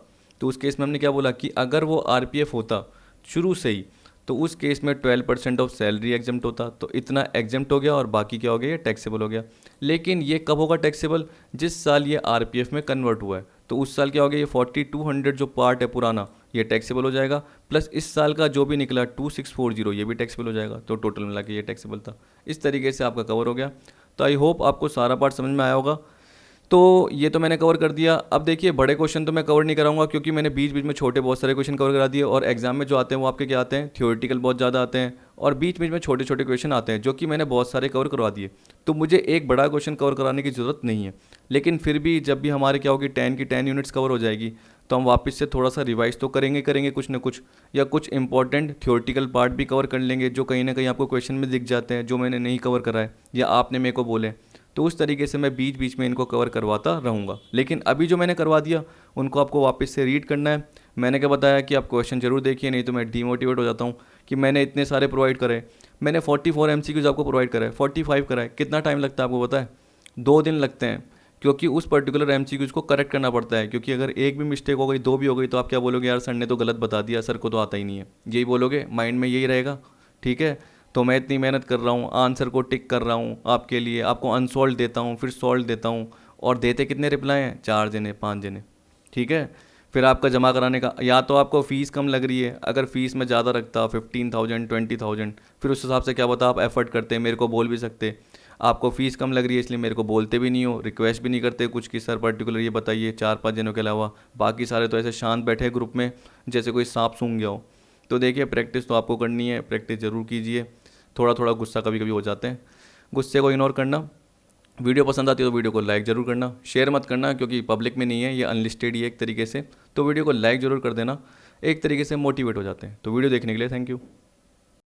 तो उस केस में हमने क्या बोला कि अगर वो आरपीएफ होता शुरू से ही, तो उस केस में 12% ऑफ सैलरी एग्जेम्प्ट होता, तो इतना एग्जेम्प्ट हो गया और बाकी क्या हो गया, ये टैक्सेबल हो गया। लेकिन ये कब होगा टैक्सेबल, जिस साल ये आरपीएफ में कन्वर्ट हुआ है, तो उस साल क्या हो गया, ये 4200 जो पार्ट है पुराना, ये टैक्सेबल हो जाएगा, प्लस इस साल का जो भी निकला 2640 ये भी टैक्सेबल हो जाएगा, तो टोटल मिला के ये टैक्सेबल था। इस तरीके से आपका कवर हो गया। तो आई होप आपको सारा पार्ट समझ में आया होगा। तो ये तो मैंने कवर कर दिया। अब देखिए बड़े क्वेश्चन तो मैं कवर नहीं कराऊंगा, क्योंकि मैंने बीच बीच में छोटे बहुत सारे क्वेश्चन कवर करा दिए, और एग्जाम में जो आते हैं वो आपके क्या आते हैं, थ्योरेटिकल बहुत ज़्यादा आते हैं, और बीच बीच में छोटे छोटे क्वेश्चन आते हैं जो कि मैंने बहुत सारे कवर करवा दिए। तो मुझे एक बड़ा क्वेश्चन कवर कराने की ज़रूरत नहीं है, लेकिन फिर भी जब भी हमारे क्या होगी 10 की 10 यूनिट्स कवर हो जाएगी, तो हम वापस से थोड़ा सा रिवाइज तो करेंगे कुछ ना कुछ, या कुछ इंपॉर्टेंट थ्योरेटिकल पार्ट भी कवर कर लेंगे जो कहीं ना कहीं आपको क्वेश्चन में दिख जाते हैं, जो मैंने नहीं कवर करा है या आपने मेरे को बोले। तो उस तरीके से मैं बीच बीच में इनको कवर करवाता रहूँगा। लेकिन अभी जो मैंने करवा दिया उनको आपको वापस से रीड करना है। मैंने क्या बताया कि आप क्वेश्चन जरूर देखिए, नहीं तो मैं डीमोटिवेट हो जाता हूँ कि मैंने इतने सारे प्रोवाइड करे। मैंने 44 MCQs आपको प्रोवाइड करा है, 45 करा है। कितना टाइम लगता है आपको पता है? 2 दिन लगते हैं, क्योंकि उस पर्टिकुलर MCQs को करेक्ट करना पड़ता है। क्योंकि अगर एक भी मिस्टेक हो गई, 2 भी हो गई, तो आप क्या बोलोगे, यार सर ने तो गलत बता दिया, सर को तो आता ही नहीं है, यही बोलोगे, माइंड में यही रहेगा। ठीक है, तो मैं इतनी मेहनत कर रहा हूँ, आंसर को टिक कर रहा हूँ आपके लिए, आपको अनसॉल्व देता हूँ, फिर सॉल्व देता हूँ, और देते कितने रिप्लाई हैं, 4 जने 5 जने। ठीक है, फिर आपका जमा कराने का, या तो आपको फ़ीस कम लग रही है, अगर फ़ीस में ज़्यादा रखता 15,000 20,000, फिर उस हिसाब से क्या बता, आप एफर्ट करते, मेरे को बोल भी सकते। आपको फ़ीस कम लग रही है इसलिए मेरे को बोलते भी नहीं हो, रिक्वेस्ट भी नहीं करते कुछ कि सर पर्टिकुलर ये बताइए 4-5 जनों के अलावा, बाकी सारे तो ऐसे शांत बैठे ग्रुप में जैसे कोई सांप सूंघ गया हो। तो देखिए प्रैक्टिस तो आपको करनी है, प्रैक्टिस ज़रूर कीजिए। थोड़ा थोड़ा गुस्सा कभी कभी हो जाते हैं, गुस्से को इग्नोर करना। वीडियो पसंद आती है तो वीडियो को लाइक ज़रूर करना, शेयर मत करना क्योंकि पब्लिक में नहीं है, ये अनलिस्टेड ही है एक तरीके से। तो वीडियो को लाइक ज़रूर कर देना, एक तरीके से मोटिवेट हो जाते हैं। तो वीडियो देखने के लिए थैंक यू।